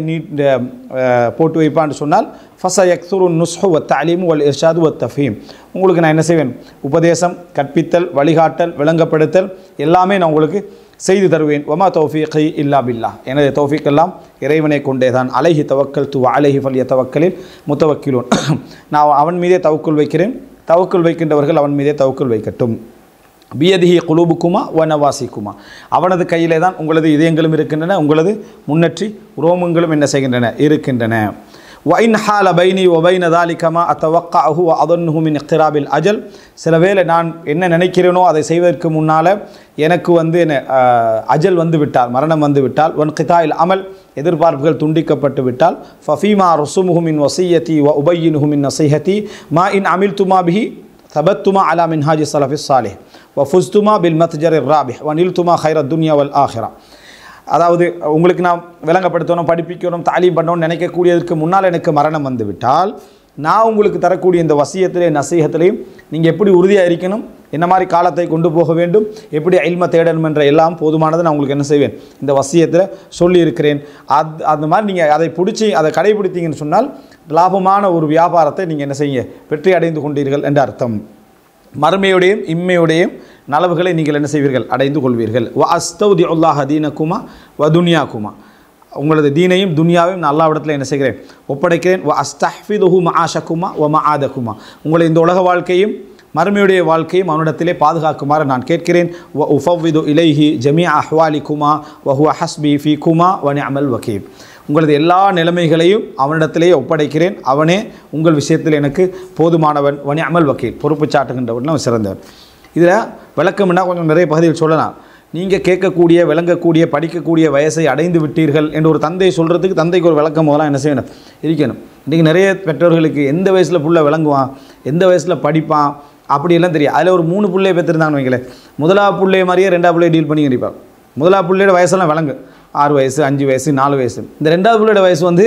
போட்டு வைப்பான்னு சொன்னால் ஃபஸ யக்ஸுரு நுஸ்ஹு வ தஅலீமு வல் இர்ஷாது வ தஃஹீம். உங்களுக்கு நான் என்ன செய்வேன் உபதேசம் கற்பித்தல் வழிகாட்டல் விளங்கப்படுத்தல் எல்லாமே நான் உங்களுக்கு செய்து தருவேன். வமா தௌஃபீகி இல்லா பில்லாஹ் எனது தௌஃபீக் எல்லாம் இறைவனை கொண்டே தான். அலைஹி தவக்கல்து வ அலைஹி ஃபல்யதவக்கலில் முத்தவக்கிலூன். நான் அவன் மீதே தவக்குல் வைக்கிறேன், தவக்குல் வைக்கின்றவர்கள் அவன் மீதே தவக்குல் வைக்கட்டும். பியதிஹி குலூபுக்குமா வ நவாசிக்குமா அவனது கையிலே தான் உங்களது இதயங்களும் இருக்கின்றன, உங்களது முன்னற்றி உரோமங்களும் என்ன செய்கின்றன இருக்கின்றன. وَإِنْ حَالَ بَيْنِي وَبَيْنَ ذَلِكَ مَا أَتَوَقَّعُهُ وَأَظُنُّهُ مِنْ اقْتِرَابِ الْأَجَلِ சில வேளை நான் என்ன நினைக்கிறேனோ அதை செய்வதற்கு முன்னால் எனக்கு வந்து அஜல் வந்து விட்டால் மரணம் வந்து விட்டால் வன்கிதாயில் அமல் எதிர்பார்ப்புகள் துண்டிக்கப்பட்டு விட்டால் ஃபஃபீமா ருசுமுஹு மின் வசியத்தி வ உபையினுஹு மின் நசீஹத்தி மா இன் அமில்துமா பிஹி தபத்துமா அலா மின்ஹாஜி ஸலஃபி ஸாலிஹ் வ ஃபுஸ்துமா பில் மத்ஜர் ராபிஹ் வ நில்துமா கைர துன்யா வல் ஆஹிரா. அதாவது உங்களுக்கு நான் விளங்கப்படுத்தணும், படிப்பிக்கணும், தாலீம் பண்ணணும்னு நினைக்கக்கூடியதற்கு முன்னால் எனக்கு மரணம் வந்து விட்டால் நான் உங்களுக்கு தரக்கூடிய இந்த வசியத்திலே நசீகத்திலையும் நீங்கள் எப்படி உறுதியாக இருக்கணும், என்ன மாதிரி காலத்தை கொண்டு போக வேண்டும், எப்படி இல்ம தேடணும் என்ற எல்லாம் போதுமானதை நான் உங்களுக்கு என்ன செய்வேன் இந்த வசியத்தில் சொல்லியிருக்கிறேன். அந்த மாதிரி நீங்கள் அதை பிடிச்சி அதை கடைபிடித்தீங்கன்னு சொன்னால் லாபமான ஒரு வியாபாரத்தை நீங்கள் என்ன செய்ய வெற்றி அடைந்து கொண்டீர்கள் என்ற அர்த்தம். மறுமையுடையும் இம்மையுடையும் நலவுகளை நீங்கள் என்ன செய்வீர்கள் அடைந்து கொள்வீர்கள். வ அஸ்தௌதிஉல்லாஹ தீனக்குமா வ துன்யாக்குமா, உங்களது தீனையும் துன்யாவையும் நான் அல்லாஹ்விடத்தில் என்ன செய்கிறேன் ஒப்படைக்கிறேன். வ அஸ்தஹ்ஃபிதுஹு மஆஷக்குமா வ மஆதக்குமா, உங்களை இந்த உலக வாழ்க்கையும் மறுமையுடைய வாழ்க்கையும் அவனிடத்திலே பாதுகாக்குமாறு நான் கேட்கிறேன். வ உஃபவ்விது இலைஹி ஜமீஅ அஹ்வாலிக்குமா வ ஹுவ ஹஸ்பி ஃபீக்குமா வ நிஅமல் வகீல், உங்களது எல்லா நிலைமைகளையும் அவனிடத்திலேயே ஒப்படைக்கிறேன், அவனே உங்கள் விஷயத்தில் எனக்கு போதுமானவன். வ நிஅமல் வகீல், பொறுப்பு சாட்டுகின்றவன் அவன் சிறந்தவன். இதில் விளக்கம்னா கொஞ்சம் நிறைய பகுதியில் சொல்லலாம். நீங்கள் கேட்கக்கூடிய விளங்கக்கூடிய படிக்கக்கூடிய வயசை அடைந்து விட்டீர்கள் என்று ஒரு தந்தை சொல்கிறதுக்கு தந்தைக்கு ஒரு விளக்கம் முதலாம் என்ன செய்யணும் இருக்கணும். இன்றைக்கி நிறைய பெற்றோர்களுக்கு எந்த வயசில் புள்ள விளங்குவான், எந்த வயசில் படிப்பான் அப்படியெல்லாம் தெரியும். அதில் ஒரு 3 பிள்ளையை பெற்றிருந்தான்னு வைங்களேன், முதலாவது பிள்ளைய மாதிரியே 2வது பிள்ளையை டீல் பண்ணி கண்டிப்பாக. முதலாவது பிள்ளையோட வயசெல்லாம் விளங்கு 6 வயசு 5 வயசு 4 வயசு. இந்த 2வது பிள்ளையோட வயசு வந்து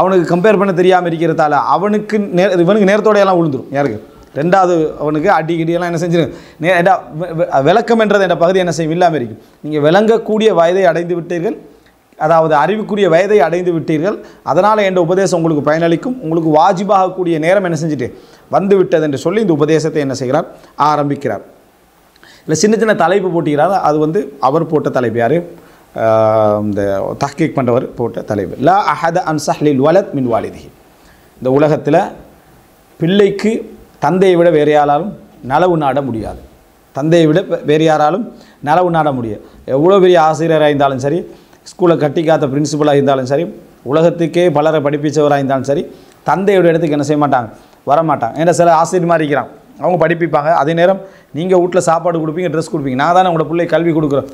அவனுக்கு கம்பேர் பண்ண தெரியாமல் இருக்கிறதால அவனுக்கு இவனுக்கு நேரத்தோடையெல்லாம் விழுந்துடும். யாருக்கு 2வது அவனுக்கு அடிக்கடியெல்லாம் என்ன செஞ்சிடும். விளக்கம் என்றது என்ற பகுதி என்ன செய்யும் இல்லாமல் இருக்கும். நீங்கள் விளங்கக்கூடிய வயதை அடைந்து விட்டீர்கள், அதாவது அறிவுக்குரிய வயதை அடைந்து விட்டீர்கள், அதனால் என்ற உபதேசம் உங்களுக்கு பயனளிக்கும், உங்களுக்கு வாஜிபாகக்கூடிய நேரம் என்ன செஞ்சுட்டு வந்து விட்டது என்று சொல்லி இந்த உபதேசத்தை என்ன செய்கிறார் ஆரம்பிக்கிறார். இல்லை சின்ன சின்ன தலைப்பு போட்டுக்கிறார். அது வந்து அவர் போட்ட தலைப்பு யார், இந்த தஹ்கீக் பண்ணுறவர் போட்ட தலைப்பு. லா அஹத அன்சஹ்லில் வலத் மின் வாலிதிஹி, இந்த உலகத்தில் பிள்ளைக்கு தந்தையை விட வேறு யாராலும் நலவு நாட முடியாது. தந்தையை விட வேறு யாராலும் நலவு நாட முடியாது. எவ்வளோ பெரிய ஆசிரியராக இருந்தாலும் சரி, ஸ்கூலை கட்டி காத்த பிரின்சிபலாக இருந்தாலும் சரி, உலகத்துக்கே பலரை படிப்பிச்சவராக இருந்தாலும் சரி, தந்தையோட இடத்துக்கு என்ன செய்ய மாட்டாங்க வரமாட்டாங்க. ஏன்னா சில ஆசிரியர் மாதிரி இருக்கிறாங்க, அவங்க படிப்பிப்பாங்க, அதே நேரம் நீங்கள் வீட்டில் சாப்பாடு கொடுப்பீங்க, ட்ரெஸ் கொடுப்பீங்க. நான் தானே உங்களோட பிள்ளை கல்வி கொடுக்குறோம்,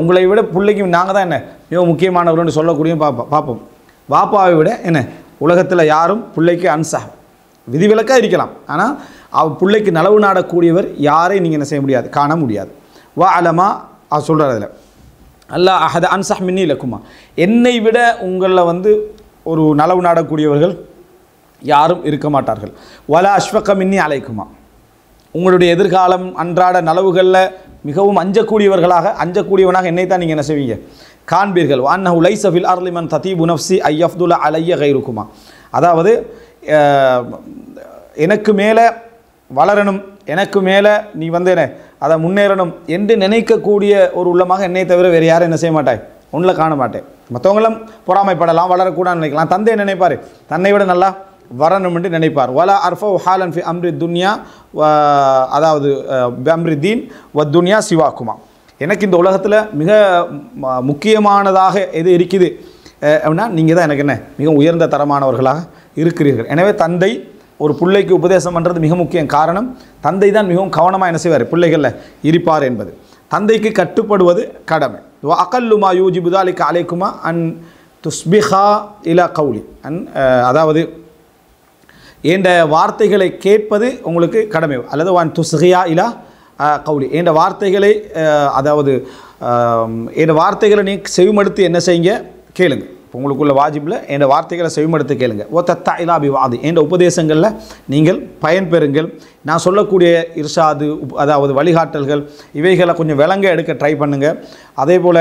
உங்களை விட பிள்ளைக்கு நாங்கள் தான் என்ன மிக முக்கியமானவர்கள்னு சொல்லக்கூடிய பார்ப்போம். வாப்பாவை விட என்ன உலகத்தில் யாரும் பிள்ளைக்கு அன்சா விதிவிலக்காக இருக்கலாம், ஆனால் பிள்ளைக்கு நலவு நாடக்கூடியவர் யாரையும் நீங்கள் என்ன செய்ய முடியாது, காண முடியாது. வா அலமா அவர் சொல்கிறார் அதில், அல்லாஹ் அஹத அன்சஹ் மின்னி லக்குமா, என்னை விட உங்களில் வந்து ஒரு நலவு நாடக்கூடியவர்கள் யாரும் இருக்க மாட்டார்கள். வலா அஷ்வக மின்னி அலைக்குமா, உங்களுடைய எதிர்காலம் அன்றாட நலவுகளில் மிகவும் அஞ்சக்கூடியவனாக என்னை தான் நீங்கள் என்ன செய்வீங்க காண்பீர்கள். அன்னஹு லைஸ ஃபில் அர்லி மன் ததீபு நஃப்ஸி ஐயஃப்துல அலைய கைருக்குமா, அதாவது எனக்கு மேலே வளரணும், எனக்கு மேலே நீ வந்து என்ன அதை முன்னேறணும் என்று நினைக்கக்கூடிய ஒரு உள்ளமாக என்னை தவிர வேறு யாரும் என்ன செய்ய மாட்டாய் ஒன்றில் காண மாட்டேன். மற்றவங்களும் பொறாமைப்படலாம், வளரக்கூடாதுன்னு நினைக்கலாம், தந்தை நினைப்பார் தன்னை விட நல்லா வரணும் என்று நினைப்பார். வலா அர்ஃபு ஹாலன் ஃபி அம்ரி துன்யா, அதாவது அம்ரி தீன் வ துன்யா சிவாக்குமா, எனக்கு இந்த உலகத்தில் மிக முக்கியமானதாக எது இருக்குது அப்படின்னா நீங்கள் தான் எனக்கு என்ன மிக உயர்ந்த தரமானவர்களாக இருக்கிறீர்கள். எனவே தந்தை ஒரு பிள்ளைக்கு உபதேசம் பண்ணுறது மிக முக்கியம். காரணம் தந்தை தான் மிகவும் கவனமாக என்ன செய்வார் பிள்ளைகளில் இருப்பார் என்பது. தந்தைக்கு கட்டுப்படுவது கடமை. அகல்லுமா யூஜிபு தாலிக அலைக்குமா அன் துஸ்பிஹா இலா கௌலி, அதாவது என்ற வார்த்தைகளை கேட்பது உங்களுக்கு கடமை, அல்லது வான் துஸ்ஹியா இலா கௌலி, என்ற வார்த்தைகளை அதாவது என்ற வார்த்தைகளை நீ செவிமடுத்து என்ன செய்யுங்க கேளுங்க. இப்போ உங்களுக்குள்ள வாஜிபில் என்ற வார்த்தைகளை செவிமடுத்து கேளுங்க. ஓ தத்தா இலா பிவாதி, என்ற உபதேசங்களில் நீங்கள் பயன்பெறுங்கள். நான் சொல்லக்கூடிய இர்ஷாது அதாவது வழிகாட்டல்கள் இவைகளை கொஞ்சம் விளங்க எடுக்க ட்ரை பண்ணுங்கள். அதே போல்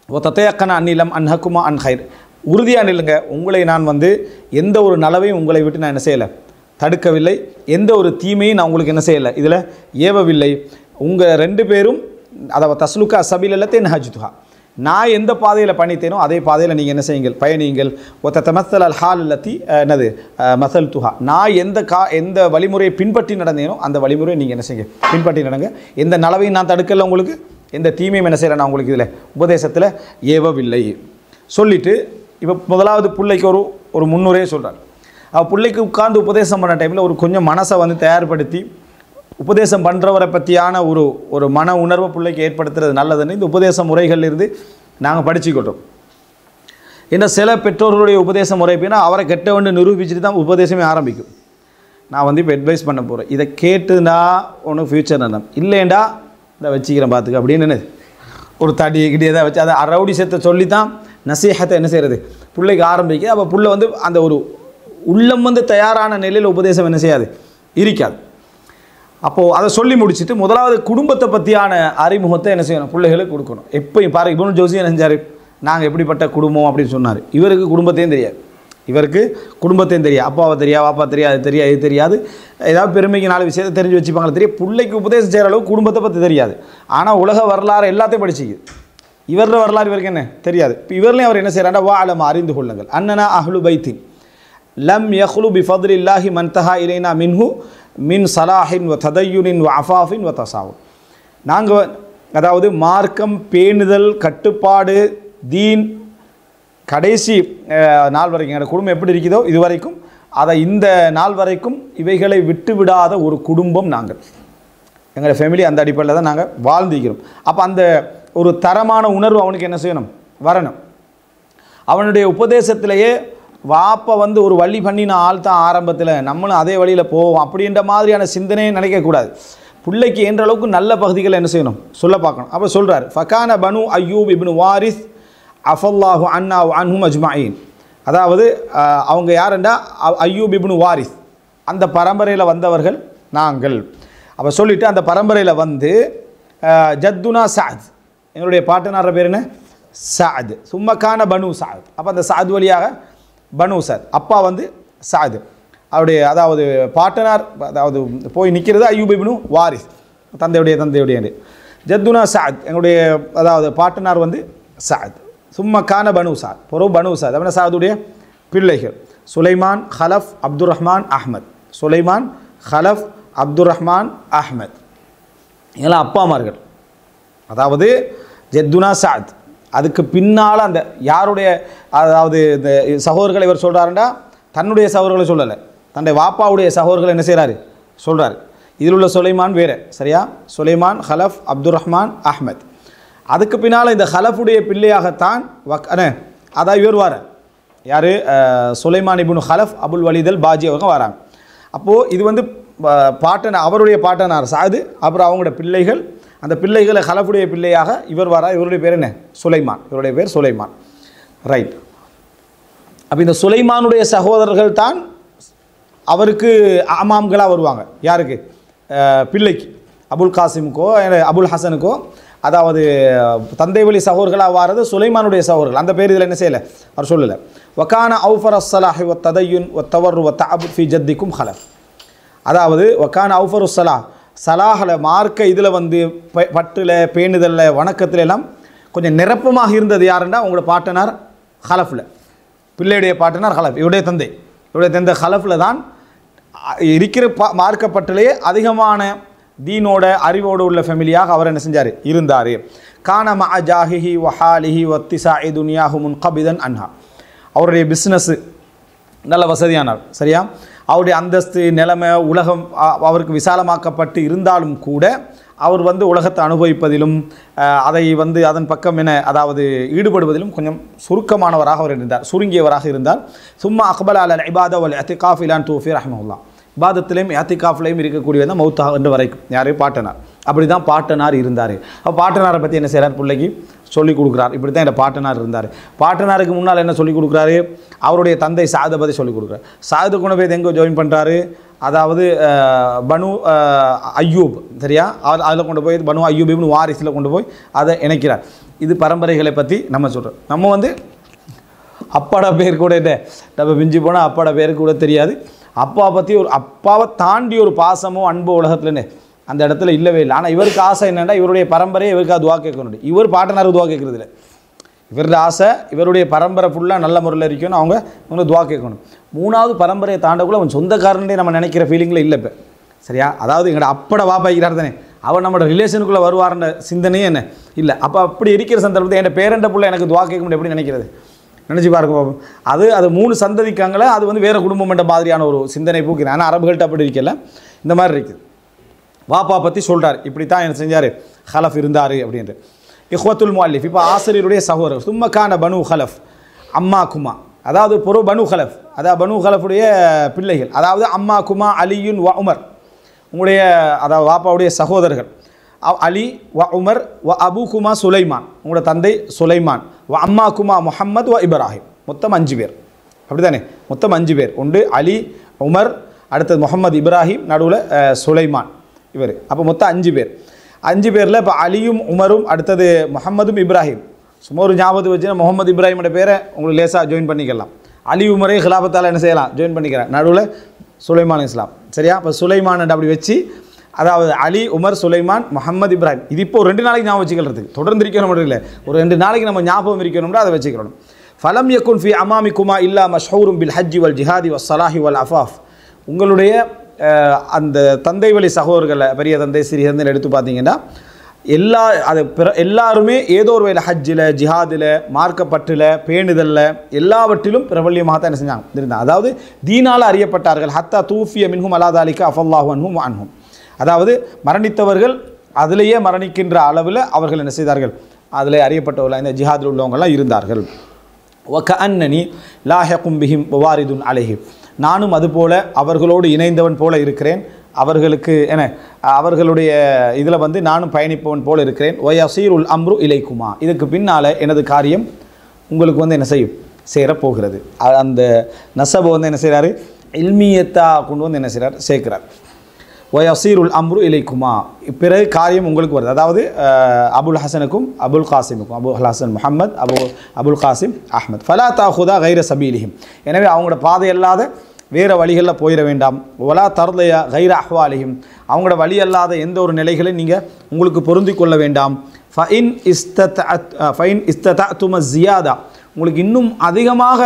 ஓ தத்தையக்கன அந்நிலம் அன்ஹக்குமா அன் ஹைர், உறுதியாக நில்லுங்க. உங்களை நான் வந்து எந்த ஒரு நலவையும் உங்களை விட்டு நான் என்ன செய்யலை தடுக்கவில்லை, எந்த ஒரு தீமையும் நான் உங்களுக்கு என்ன செய்யலை இதில் ஏவவில்லை. உங்கள் 2 பேரும் அதாவது தஸ்லுக்கா சபீல் அல்லத்தேன் ஹஜ்துஹா, நான் எந்த பாதையில் பண்ணித்தேனோ அதே பாதையில் நீங்கள் என்ன செய்யுங்கள் பயணியுங்கள். ஒத்த தமத்தல் அல் ஹால் அல்லத்தி என்னது மசல் துஹா, நான் எந்த வழிமுறையை பின்பற்றி நடந்தேனோ அந்த வழிமுறையை நீங்கள் என்ன செய்யுங்க பின்பற்றி நடங்க. எந்த நலவையும் நான் தடுக்கலை, உங்களுக்கு எந்த தீமையும் என்ன செய்கிறேன் நான் உங்களுக்கு இதில் உபதேசத்தில் ஏவவில்லை சொல்லிவிட்டு இப்போ முதலாவது பிள்ளைக்கு ஒரு முன்னுரையை சொல்கிறார். பிள்ளைக்கு உட்கார்ந்து உபதேசம் பண்ண டைமில் ஒரு கொஞ்சம் மனசை வந்து தயார்படுத்தி உபதேசம் பண்ணுறவரை பற்றியான ஒரு மன உணர்வை பிள்ளைக்கு ஏற்படுத்துறது நல்லதுன்னு இந்த உபதேச முறைகளிலிருந்து நாங்கள் படிச்சுக்கிட்டோம். ஏன்னா சில பெற்றோர்களுடைய உபதேச முறை எப்படின்னா அவரை கெட்டவன்னு நிரூபிச்சுட்டு தான் உபதேசமே ஆரம்பிக்கும். நான் வந்து இப்போ அட்வைஸ் பண்ண போகிறேன், இதை கேட்டுனா உனக்கு ஃப்யூச்சர் நல்ல இல்லைண்டா இதை வச்சுக்கிறேன் பார்த்துக்க அப்படின்னு ஒரு தடி கிட்டே தான் வச்சு அதை ரவுடிசத்தை சொல்லி தான் நசீஹத்தை என்ன செய்கிறது பிள்ளைக்கு ஆரம்பிக்குது. அப்போ பிள்ளை வந்து அந்த ஒரு உள்ளம் வந்து தயாரான நிலையில் உபதேசம் என்ன செய்யாது, இருக்காது. அப்போது அதை சொல்லி முடிச்சுட்டு முதலாவது குடும்பத்தை பற்றியான அறிமுகத்தை என்ன செய்யணும், பிள்ளைகளுக்கு கொடுக்கணும். எப்போயும் பாரு, இப்னு ஜௌஸி என்ன செஞ்சார், நாங்கள் எப்படிப்பட்ட குடும்பம் அப்படின்னு சொன்னார். இவருக்கு குடும்பத்தையும் தெரியாது, இவருக்கு குடும்பத்தையும் தெரியாது, அப்பாவை தெரியாது, பாப்பா தெரியாது, அது தெரியாது, இது தெரியாது. ஏதாவது பெருமைக்கு 4 விஷயத்தை தெரிஞ்சு வச்சுப்பாங்களே தெரியும். பிள்ளைக்கு உபதேசம் செய்கிற அளவுக்கு குடும்பத்தை பற்றி தெரியாது. ஆனால் உலக வரலாறு எல்லாத்தையும் படிச்சிக்குது. இவரோட வரலாறு இவருக்கு என்ன தெரியாது. இப்போ இவர்லையும் அவர் என்ன செய்கிறாண்டா, வா அலம் அறிந்து கொள்ளுங்கள், அன்னனா அஹ்லு பைத்தின் லம் யஹ்லு பிஃபத்லில்லாஹி மன்தஹா இலைனா மின்ஹு மின் சலாஹின் வ ததையுனின் வ அஃபாஃபின் வ தசாவுன். நாங்கள் அதாவது மார்க்கம், பேணுதல், கட்டுப்பாடு, தீன், கடைசி நாள் வரைக்கும் எங்களோட குடும்பம் எப்படி இருக்குதோ இது வரைக்கும், அதை இந்த நாள் வரைக்கும் இவைகளை விட்டு விடாத ஒரு குடும்பம் நாங்கள். எங்களோட ஃபேமிலி அந்த அடிப்படையில் தான் நாங்கள் வாழ்ந்துக்கிறோம். அப்போ அந்த ஒரு தரமான உணர்வு அவனுக்கு என்ன செய்யணும், வரணும். அவனுடைய உபதேசத்திலேயே வாப்பை வந்து ஒரு வழி பண்ணின ஆள் தான் ஆரம்பத்தில், நம்மளும் அதே வழியில் போவோம் அப்படின்ற மாதிரியான சிந்தனையை நினைக்கக்கூடாது. பிள்ளைக்கு என்ற அளவுக்கு நல்ல பகுதிகளை என்ன செய்யணும், சொல்ல பார்க்கணும். அப்போ சொல்கிறார், ஃபகான பனு அய்யூப் இப்னு வாரிஸ் அஃபல்லாஹு அன்னா அன்ஹும் அஜ்மஈன். அதாவது அவங்க யாருண்டா அய்யூப் இப்னு வாரிஸ், அந்த பரம்பரையில் வந்தவர்கள் நாங்கள். அப்போ சொல்லிவிட்டு அந்த பரம்பரையில் வந்து ஜத்துனா சாத், எங்களுடைய பாட்டனார பேர் என்ன, சாத். சும்மக்கான பனு சாத். அப்போ அந்த சாத் வழியாக பனு சாத், அப்பா வந்து சாத், அவருடைய அதாவது பாட்டனார், அதாவது போய் நிற்கிறது அய்யூப் இப்னு வாரிஸ், தந்தையுடைய ஜத்துனா சாத், எங்களுடைய அதாவது பாட்டனார் வந்து சாத். சும்மக்கான பனு சாத், பொறவு பனு சாத், அப்படின்னா சாதுடைய பிள்ளைகள் சுலைமான், ஹலஃப், அப்துல் ரஹ்மான், அஹ்மத். சுலைமான், ஹலஃப், அப்துல் ரஹ்மான், அஹ்மத், இதெல்லாம் அப்பாமார்கள். அதாவது ஜத்துனா சாத். அதுக்கு பின்னால் அந்த யாருடைய அதாவது இந்த சகோதரர்களை இவர் சொல்கிறாருண்டா, தன்னுடைய சகோதரர்களை சொல்லலை, தன்னுடைய வாப்பாவுடைய சகோதரர்களை என்ன செய்கிறாரு சொல்கிறார். இதில் உள்ள சுலைமான் வேறு, சரியா, சுலைமான், ஹலஃப், அப்துல் ரஹ்மான், அஹ்மத். அதுக்கு பின்னால் இந்த ஹலஃபுடைய பிள்ளையாகத்தான் அதான் இவர் வார யார், சுலைமான் இப்னு ஹலஃப் அபுல் வலீத் அல் பாஜி அவங்க வராங்க. அப்போது இது வந்து பாட்டனார், அவருடைய பாட்டனார் சாது, அப்புறம் அவங்களோட பிள்ளைகள், அந்த பிள்ளைகளை ஹலஃபுடைய பிள்ளையாக இவர் வரா. இவருடைய பேர் என்ன, சுலைமான், இவருடைய பேர் சுலைமான், ரைட். அப்போ இந்த சுலைமானுடைய சகோதரர்கள் தான் அவருக்கு ஆமாம்களாக வருவாங்க. யாருக்கு, பிள்ளைக்கு, அபுல் காசிமுக்கோ அபுல் ஹசனுக்கோ, அதாவது தந்தை வழி சகோதரர்களாக வாரது சுலைமானுடைய சகோதரர்கள். அந்த பேர் இதில் என்ன செய்யலை, அவர் சொல்லலை. வக்கான அவுஃபர் அஸ்ஸலாஹி வ ததையுன் வ தவர்ரு வ தஅபுத் ஃபி ஜத்திக்கும் ஹலஃப். அதாவது வக்கான அவுஃபர் உஸ்ஸலாஹ், சலாஹில் மார்க்க இதில் வந்து பற்றில், பேணுதலில், வணக்கத்தில் எல்லாம் கொஞ்சம் நிரப்பமாக இருந்தது யாருன்னா உங்களோட பாட்டனார் ஹலஃபில், பிள்ளையுடைய பாட்டனார் ஹலஃப், இவருடைய தந்தை ஹலஃபில் தான் இருக்கிற மார்க்கப்பட்டிலேயே அதிகமான தீனோட அறிவோடு உள்ள ஃபேமிலியாக அவர் என்ன செஞ்சார், இருந்தார். கான மஅ ஜாஹிஹி வஹாலிஹி வத்திசாஇ துனியாஹு முன்கபிதன் அன்ஹா. அவருடைய பிஸ்னஸ்ஸு நல்ல வசதியானார், சரியா, அவருடைய அந்தஸ்து, நிலைமை, உலகம் அவருக்கு விசாலமாக்கப்பட்டு இருந்தாலும் கூட அவர் வந்து உலகத்தை அனுபவிப்பதிலும் அதை வந்து அதன் பக்கம் என அதாவது ஈடுபடுவதிலும் கொஞ்சம் சுருக்கமானவராக அவர் இருந்தார், சுருங்கியவராக இருந்தார். சும்மா அக்பல் அல் இபாதா வல் இஅ்திகாஃப் இலான் தூஃபி ரஹ்மஹுல்லாஹ். இபாதத்திலையும் இஅ்திகாஃப்லையும் இருக்கக்கூடியது தான் மௌத்தாக என்று வரைக்கும் யார், பாட்டனார். அப்படி தான் பாட்டனார் இருந்தார். அப்போ பாட்டனாரை பற்றி என்ன செய்கிறார், பிள்ளைக்கு சொல்லிக் கொடுக்குறார். இப்படி தான் என் பாட்டனார் இருந்தார். பாட்டனாருக்கு முன்னால் என்ன சொல்லிக் கொடுக்குறாரு, அவருடைய தந்தை சாதை பற்றி சொல்லிக் கொடுக்குறாரு. சாது கொண்டு போய் எங்கே ஜாயின் பண்ணுறாரு, அதாவது பனு அய்யூப், சரியா, அதில் கொண்டு போய் பனு அய்யூப் இப்னு வாரிஸில் கொண்டு போய் அதை இணைக்கிறார். இது பரம்பரைகளை பற்றி நம்ம சொல்கிறோம். நம்ம வந்து அப்பாட பேர் கூட இல்லை, நம்ம மிஞ்சி போனால் அப்பாட பேர் கூட தெரியாது. அப்பா பற்றி ஒரு அப்பாவை தாண்டி ஒரு பாசமோ அன்போ உலகத்துலன்னு அந்த இடத்துல இல்லவே இல்லை. ஆனால் இவருக்கு ஆசை என்னென்னா இவருடைய பரம்பரையை இவருக்கு துவா கேட்கணும். இவர் பாட்டனார் துவா கேட்குறது இல்லை, இவருடைய ஆசை இவருடைய பரம்பரை ஃபுல்லாக நல்ல முறையில் இருக்கணும், அவங்க துவா கேட்கணும். 3வது பரம்பரையை தாண்டக்குள்ள அவன் சொந்தக்காரனே நம்ம நினைக்கிற ஃபீலிங்கில் இல்லை இப்போ, சரியா. அதாவது எங்களோட அப்பட வாப்பாய்க்கிறார் தானே, அவர் நம்மளோட ரிலேஷனுக்குள்ளே வருவார்ன்ற சிந்தனையே என்ன இல்லை. அப்போ அப்படி இருக்கிற சந்தர்ப்பத்தை என் பேரண்ட பிள்ளை எனக்கு துவா கேட்க முடியும் எப்படி நினைக்கிறது, நினச்சி பாருங்க பாப்போம். அது 3 சந்ததிக்காங்களே, அது வந்து வேறு குடும்பம் என்ற மாதிரியான ஒரு சிந்தனை போக்குறேன். ஆனால் அரபுகள்கிட்ட அப்படி இருக்கல, இந்த மாதிரி இருக்குது. வாப்பா பற்றி சொல்கிறார், இப்படி தான் என்ன செஞ்சார், ஹலஃப் இருந்தார் அப்படின்ட்டு. இஹ்வத்துல் முஅல்லிஃப், இப்போ ஆசிரியருடைய சகோதரர். சும்மக்கான பனு ஹலஃப் அம்மா குமா, அதாவது பொறு பனு ஹலஃப், அதாவது பனு ஹலஃபுடைய பிள்ளைகள், அதாவது அம்மா குமா அலியுன் வ உமர், உங்களுடைய அதாவது வாப்பாவுடைய சகோதரர்கள். அலி வ உமர் வ அபூகுமா சுலைமான், உங்களோட தந்தை சுலைமான், வ அம்மாக்குமா முஹம்மது வ இப்ராஹிம். மொத்தம் 5 பேர், அப்படி தானே? மொத்தம் 5 பேர். ஒன்று அலி, உமர், அடுத்தது முகமது இப்ராஹிம், நடுவில் சுலைமான் இவர். அப்போ மொத்தம் 5 பேர். 5 பேரில் இப்போ அலியும் உமரும், அடுத்தது முகமதும் இப்ராஹிம். சும்மா ஒரு ஞாபகத்தை வச்சுன்னா முகமது இப்ராஹிமோட பேரை உங்களுக்கு லேசாக ஜாயின் பண்ணிக்கலாம். அலி உமரே ஹிலாபத்தால் என்ன செய்யலாம், ஜாயின் பண்ணிக்கிறேன். நடுவில் சுலைமான் இஸ்லாம். சரியா? இப்போ சுலைமான் அப்படி வச்சு, அதாவது அலி, உமர், சுலைமான், முகமது இப்ராஹிம். இது இப்போ 2 நாளைக்கு ஞாபகம் வச்சுக்கிறதுக்கு, தொடர்ந்து இருக்கணும் மட்டும் இல்லை, ஒரு 2 நாளைக்கு நம்ம ஞாபகம் இருக்கணும்னா அதை வச்சுக்கிறோம். ஃபலம் யக்குன் ஃபி அமாமிக்குமா இல்லா மஷ்ஹூரும் பில் ஹஜ்ஜி வல் ஜிஹாதி வல் ஸலாஹி வல் அஃபாஃப். உங்களுடைய அந்த தந்தை வழி சகோதரர்களை, பெரிய தந்தை சிறிய தந்தை எடுத்து பார்த்தீங்கன்னா எல்லாருமே ஏதோ ஒரு வகையில் ஹஜ்ஜில், ஜிஹாதில், மார்க்கப்பட்டில், பேணுதலில் எல்லாவற்றிலும் பிரபல்யமாக தான் என்ன செஞ்சாங்க இருந்தாங்க. அதாவது தீனால் அறியப்பட்டார்கள். ஹத்தா தூஃபிய மின்ஹும் அலாதாலிக்க அஃபல்லாஹு அன்ஹும் அன்ஹும். அதாவது மரணித்தவர்கள் அதிலேயே மரணிக்கின்ற அளவில் அவர்கள் என்ன செய்தார்கள், அதில் அறியப்பட்டவர்கள், இந்த ஜிஹாதில் உள்ளவங்கள்லாம் இருந்தார்கள். வகஅன்னனி லாஹிகும் பிஹிம் வாரிதுன் அலைஹிம். நானும் அதுபோல அவர்களோடு இணைந்தவன் போல இருக்கிறேன், அவர்களுக்கு என அவர்களுடைய இதில் வந்து நானும் பயணிப்பவன் போல இருக்கிறேன். வயசீருல் அம்ரு இலைக்குமா. இதுக்கு பின்னால் எனது காரியம் உங்களுக்கு வந்து என்ன செய்யும், சேரப்போகிறது. அந்த நசபை வந்து என்ன செய்கிறாரு, இல்மியத்தா கொண்டு வந்து என்ன செய்கிறார், சேர்க்கிறார். வயசீருல் அம்ரு இலைக்குமா, பிறகு காரியம் உங்களுக்கு வருது. அதாவது அபுல் ஹசனுக்கும் அபுல் காசிமுக்கும், அபுல் ஹசன் முஹம்மத், அபுல் காசிம் அஹ்மத். ஃபலா தாஹுதா கைர சபீலிஹிம். எனவே அவங்களோட பாதை அல்லாத வேறு வழிகளில் போயிட வேண்டாம். ஒலா தர்லையா கைர அஹ்வாலிஹிம். அவங்களோட வழி அல்லாத எந்த ஒரு நிலைகளையும் நீங்கள் உங்களுக்கு பொருந்தி கொள்ள வேண்டாம். ஃபைன் இஸ்ததும ஜியாதா. உங்களுக்கு இன்னும் அதிகமாக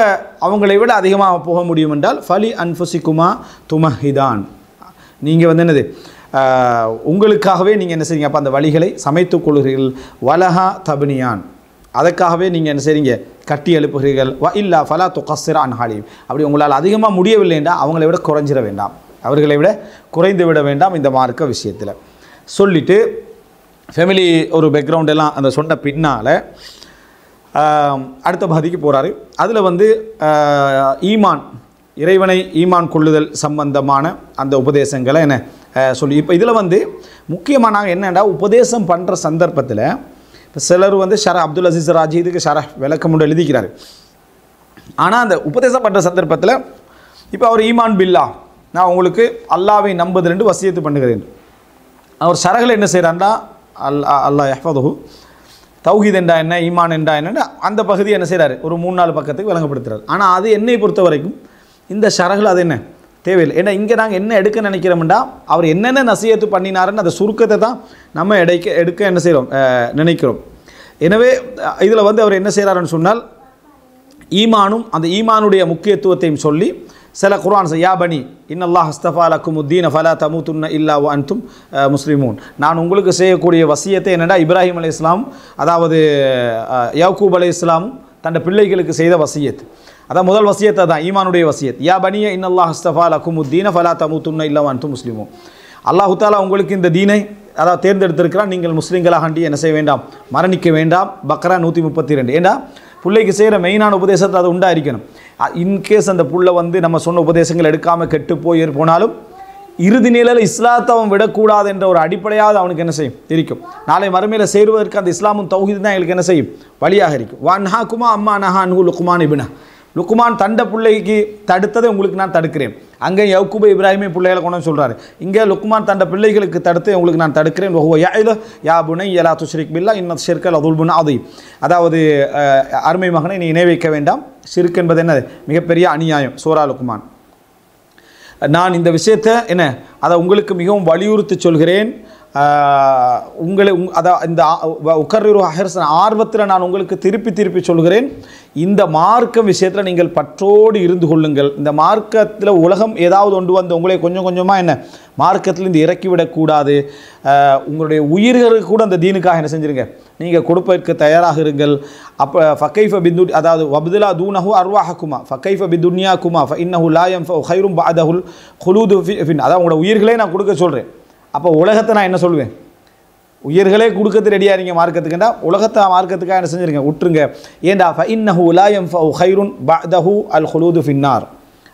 அவங்களை விட அதிகமாக போக முடியும் என்றால் ஃபலி அன்ஃபுசிக்குமா துமஹிதான். நீங்கள் வந்து என்னது, உங்களுக்காகவே நீங்கள் என்ன செய்றீங்க, அப்போ அந்த வழிகளை சமைத்துக் கொள்கிறீர்கள். வலஹா தபனியான். அதற்காகவே நீங்கள் என்ன செய்றீங்க, கட்டி எழுப்புகிறீர்கள். வ இல்லா ஃபலா துகஸ்ஸிர அன்ஹாலி. அப்படி உங்களால் அதிகமாக முடியவில்லை என்றால் அவங்களை விட குறைஞ்சிட வேண்டாம், அவர்களை விட குறைந்து விட வேண்டாம் இந்த மார்க்க விஷயத்தில் சொல்லிவிட்டு, ஃபேமிலி ஒரு பேக்ரவுண்ட் எல்லாம் அந்த சொன்ன பின்னால் அடுத்த பகுதிக்கு போகிறாரு. அதில் வந்து ஈமான், இறைவனை ஈமான் கொள்ளுதல் சம்பந்தமான அந்த உபதேசங்களை என்ன சொல்லி, இப்போ இதில் வந்து முக்கியமாக நாங்கள் என்னென்னா உபதேசம் பண்ணுற சந்தர்ப்பத்தில் இப்போ சிலர் வந்து அப்துல் அசீஸ் ராஜி இதுக்கு விளக்கம் ஒன்று எழுதிக்கிறார். ஆனால் அந்த உபதேசம் பண்ணுற சந்தர்ப்பத்தில் இப்போ அவர் ஈமான் பில்லா, நான் உங்களுக்கு அல்லாவை நம்புதல் வசியத்து பண்ணுகிறேன். அவர் ஷரஹில் என்ன செய்கிறாருன்னா அல்லாஹ் யஹ்ஃபதுஹு, தௌஹீத் என்றா என்ன, ஈமான் என்றா என்னன்னு அந்த பகுதி என்ன செய்கிறாரு, ஒரு 3-4 பக்கத்துக்கு விளங்கப்படுத்துகிறார். ஆனால் அது என்னை பொறுத்த வரைக்கும் இந்த ஷரஹில் அது என்ன தேவையில்லை. ஏன்னா இங்கே நாங்கள் என்ன எடுக்க நினைக்கிறோம்டா, அவர் என்னென்ன நசியத்து பண்ணினாருன்னு அந்த சுருக்கத்தை தான் நம்ம எடுக்க என்ன செய்கிறோம் நினைக்கிறோம். எனவே இதில் வந்து அவர் என்ன செய்கிறாருன்னு சொன்னால், ஈமானும் அந்த ஈமானுடைய முக்கியத்துவத்தையும் சொல்லி சில குர்ஆன் யா பனி இன்னல்லாஹ் அஸ்தஃபா லக்குமுத்தீன ஃபலா தமூதுன்ன இல்லா வ அன்தும் முஸ்லிமூன். நான் உங்களுக்கு செய்யக்கூடிய வசியத்தை என்னடா, இப்ராஹிம் அலைஹிஸ்ஸலாம், அதாவது யாக்கூப் அலைஹிஸ்ஸலாமும் தன்னை பிள்ளைகளுக்கு செய்த வசியத். அதான் முதல் வசியத்தை தான் ஈமானுடைய வசியத். யா பனிய இன்னல்லாஹ் அஸ்தஃபா லக்குமுத்தீன ஃபலா தமூதுன்ன இல்லா வ அன்தும் முஸ்லிமூன். அல்லாஹு தஆலா உங்களுக்கு இந்த தீனை அதாவது தேர்ந்தெடுத்திருக்கிறான், நீங்கள் முஸ்லீம்களாக என்ன செய்ய வேண்டாம், மரணிக்க வேண்டாம். பக்ரா 132. ஏன்னா பிள்ளைக்கு செய்கிற மெயினான உபதேசத்தை அது உண்டாயிருக்கணும். இன்கேஸ் அந்த புள்ள வந்து நம்ம சொன்ன உபதேசங்கள் எடுக்காமல் கெட்டு போனாலும் இறுதி நிலையில் இஸ்லாத்தை அவன் விடக்கூடாது என்ற ஒரு அடிப்படையாவது அவனுக்கு என்ன செய்யும் இருக்கும். நாளை மறுமையில் சேருவதற்கு அந்த இஸ்லாமும் தௌஹீத் தான் எங்களுக்கு என்ன செய்யும், வழியாக இருக்கும். வன்ஹாக்குமா அம்மா நஹா அன்ஹு லுக்மான் இப்னா. லுக்மான் தண்ட பிள்ளைக்கு தடுத்ததை உங்களுக்கு நான் தடுக்கிறேன். அங்கே யக்கூபு இப்ராஹிமே பிள்ளைகளை கொண்டு சொல்கிறாரு. இங்கே லுக்மான் தண்ட பிள்ளைகளுக்கு தடுத்து உங்களுக்கு நான் தடுக்கிறேன். யா புனை யலா துஷ்ரிக் பில்லா இன்ன ஷிர்க லதுல்முன் அதீம். அதாவது அருமை மகனை நீ இணை வைக்க வேண்டாம், ஷிர்க் என்பது என்ன, மிகப்பெரிய அநியாயம். சூரா லுக்மான். நான் இந்த விஷயத்தை என்ன அதை உங்களுக்கு மிகவும் வலியுறுத்தி சொல்கிறேன். உங்களை இந்த உக்கர்ரு ஹர்ஸன் ஆர்வத்தில் நான் உங்களுக்கு திருப்பி சொல்கிறேன். இந்த மார்க்க விஷயத்தில் நீங்கள் பற்றோடு இருந்து கொள்ளுங்கள். இந்த மார்க்கத்தில் உலகம் ஏதாவது ஒன்று வந்து உங்களை கொஞ்சம் கொஞ்சமாக என்ன மார்க்கத்திலிருந்து இறக்கிவிடக்கூடாது. உங்களுடைய உயிர்களுக்கு கூட அந்த தீனுக்காக என்ன செஞ்சுருங்க, நீங்கள் கொடுப்பதற்கு தயாராக இருங்கள். அப்போ ஃபக்கைஃப பிந்து, அதாவது வப்துலா தூனஹு அர்வாஹக்குமா ஃபக்கைஃப பிதுன்யாக்குமா ஃப இன்னஹு லா யன்ஃபு கைரும் பஅதஹுல் குலூது ஃபின். அதாவது உங்களோட உயிர்களே நான் கொடுக்க சொல்கிறேன். அப்போ உலகத்தை நான் என்ன சொல்வேன், உயிர்களே கொடுக்கறது ரெடியாக இருங்க மார்க்கத்துக்குண்டா, உலகத்தை மார்க்கத்துக்காக என்ன செஞ்சுருங்க, விட்டுருங்க. ஏண்டா ஃப இன்னஹு லா யன்ஃபு கைருன் பஅதஹு அல் குலூது ஃபின்னார்.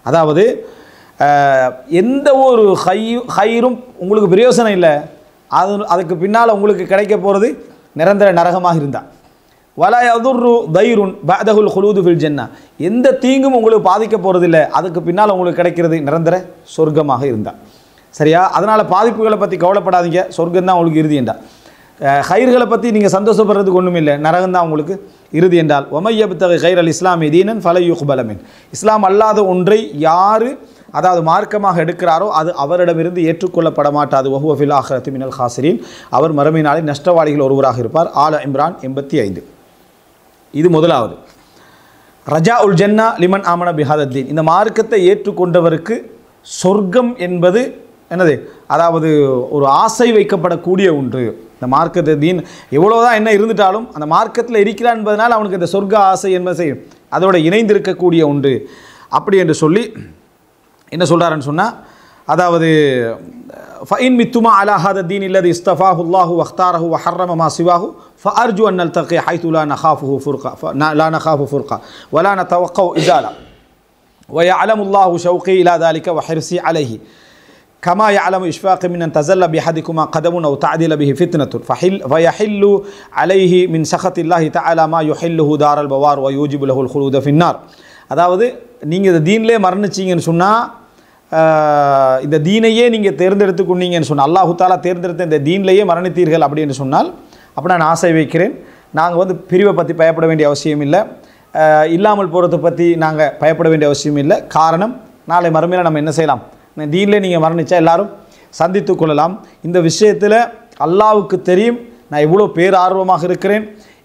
அதாவது எந்த ஒரு ஹைரும் உங்களுக்கு பிரயோசனம் இல்லை, அதுக்கு பின்னால் உங்களுக்கு கிடைக்க போகிறது நிரந்தர நரகமாக இருந்தால். வலா யதுர்ரு தைருன் பஅதஹுல் குலூது ஃபில் ஜன்னா, எந்த தீங்கும் உங்களுக்கு பாதிக்க போகிறதில்லை, அதுக்கு பின்னால் உங்களுக்கு கிடைக்கிறது நிரந்தர சொர்க்கமாக இருந்தால். சரியா? அதனால் பாதிப்புகளை பற்றி கவலைப்படாதீங்க, சொர்க்கம் தான் உங்களுக்கு இறுதி என்றால். ஹைர்களை பற்றி நீங்கள் சந்தோஷப்படுறதுக்கு ஒன்றும் இல்லை, நரகம் தான் உங்களுக்கு இறுதி என்றால். ஒமையப்தகி கைர் அல் இஸ்லாமி தீனன் ஃபல யுக்பல மின், இஸ்லாம் அல்லாத ஒன்றை யார் அதாவது மார்க்கமாக எடுக்கிறாரோ அது அவரிடமிருந்து ஏற்றுக்கொள்ளப்பட மாட்டாது. வஹுவ ஃபில் ஆখিরাতি மினல் காசிரீன், அவர் மறுமை நாளில் நஷ்டவாளிகள் ஒருவராக இருப்பார். ஆல இம்ரான் 85. இது முதலாவது. ரஜா உல் ஜன்னா லிமன் ஆமன பிஹாதத்தீன், இந்த மார்க்கத்தை ஏற்றுக்கொண்டவருக்கு சொர்க்கம் என்பது என்னது, அதாவது ஒரு ஆசை வைக்கப்படக்கூடிய ஒன்று. இந்த மார்க்கத்தை தீன் எவ்வளோதான் என்ன இருந்துட்டாலும் அந்த மார்க்கத்தில் இருக்கிறான் என்பதனால் அவனுக்கு இந்த சொர்க்க ஆசை என்பது செய்யும், அதோட இணைந்திருக்கக்கூடிய ஒன்று. அப்படி என்று சொல்லி என்ன சொல்கிறாருன்னு சொன்னால், அதாவது ஃபஇன் மித்துமா அலா ஹாத தீன் இல்லதி இஸ்தஃபாஹு அல்லாஹு வஹ்தாரஹு வஹர்ரம மா சிவாஹு ஃபஅர்ஜு அன் நல்தகி ஹைது லா நகாஃபு ஃபுர்கா வலா நதவக்கவு இஸாலா வயஅலமு அல்லாஹு ஷௌகி இலா ذلك وحرصي عليه كما يعلم إشفاق من أن تزل بأحدكما قدم أو تعدل به فتنة فيحل عليه من سخط الله تعالى ما يحله دار البوار ويوجب له الخلود في النار. அதாவது நீங்கள் இந்த தீன்லே மரணிச்சிங்கன்னு சொன்னால், இந்த தீனையே நீங்கள் தேர்ந்தெடுத்து கொண்டீங்கன்னு சொன்னால், அல்லாஹு தாலா தேர்ந்தெடுத்த இந்த தீன்லேயே மரணித்தீர்கள் அப்படின்னு சொன்னால், அப்போ நான் ஆசை வைக்கிறேன், நாங்கள் பிரிவை பற்றி பயப்பட வேண்டிய அவசியம் இல்லை, இல்லாமல் போகிறத பற்றி நாங்கள் பயப்பட வேண்டிய அவசியம் இல்லை. காரணம், நாளை மறுமையில் நம்ம என்ன செய்யலாம், தீன்லே நீங்கள் மரணித்தா எல்லாரும் சந்தித்து கொள்ளலாம். இந்த விஷயத்தில் அல்லாஹ்வுக்கு தெரியும் நான் எவ்வளோ பேரார்வமாக இருக்கிறேன்,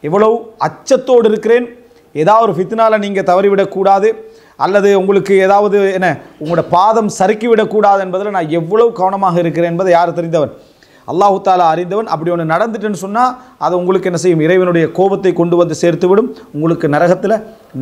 எவ்வளோ அச்சத்தோடு இருக்கிறேன். ஏதாவது ஒரு ஃபித்னால நீங்கள் தவறிவிடக்கூடாது, அல்லது உங்களுக்கு ஏதாவது என்ன உங்களோட பாதம் சறுக்கிவிடக்கூடாது என்பதில் நான் எவ்வளோ கவனமாக இருக்கிறேன் என்பதை யார் தெரிந்தவன், அல்லாஹு தாலா அறிந்தவன். அப்படி ஒன்று நடந்துட்டுன்னு சொன்னால் அது உங்களுக்கு என்ன செய்யும், இறைவனுடைய கோபத்தை கொண்டு வந்து சேர்த்து விடும். உங்களுக்கு நரகத்தில்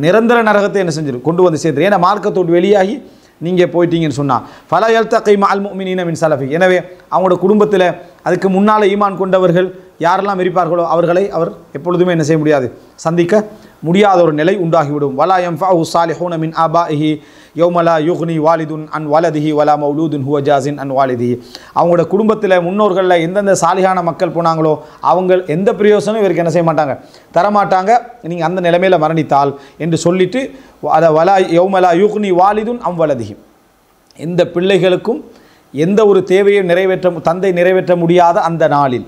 நிரந்தர நரகத்தை என்ன செஞ்சிடும், கொண்டு வந்து சேர்த்து. ஏன்னா மார்க்கத்தோடு வெளியாகி நீங்கள் போயிட்டீங்கன்னு சொன்னால் ஃபலா யல்தகி மஅல் முஃமினீன மின் ஸலஃபி, எனவே அவங்களோட குடும்பத்தில் அதுக்கு முன்னால் ஈமான் கொண்டவர்கள் யாரெல்லாம் இருப்பார்களோ அவர்களை அவர் எப்பொழுதுமே என்ன செய்ய முடியாது, சந்திக்க முடியாத ஒரு நிலை உண்டாகிவிடும். வலா யன்ஃபஉ ஸாலிஹூன மின் ஆபாஇஹி யௌம லா யுக்னி வாலிதுன் அன் வலதிஹி வலா மௌலூதுன் ஹுவ ஜாஸின் அன் வாலிதிஹி, அவங்களோட குடும்பத்தில் முன்னோர்களில் எந்தெந்த சாலிஹான மக்கள் போனாங்களோ அவங்க எந்த பிரயோசனம் இவருக்கு என்ன செய்ய மாட்டாங்க, தரமாட்டாங்க, நீங்கள் அந்த நிலைமையில் மரணித்தால் என்று சொல்லிட்டு அதை வலா யௌம லா யுக்னி வாலிதுன் அம் வலதிஹி, எந்த பிள்ளைகளுக்கும் எந்த ஒரு தேவையை தந்தை நிறைவேற்ற முடியாத அந்த நாளில்,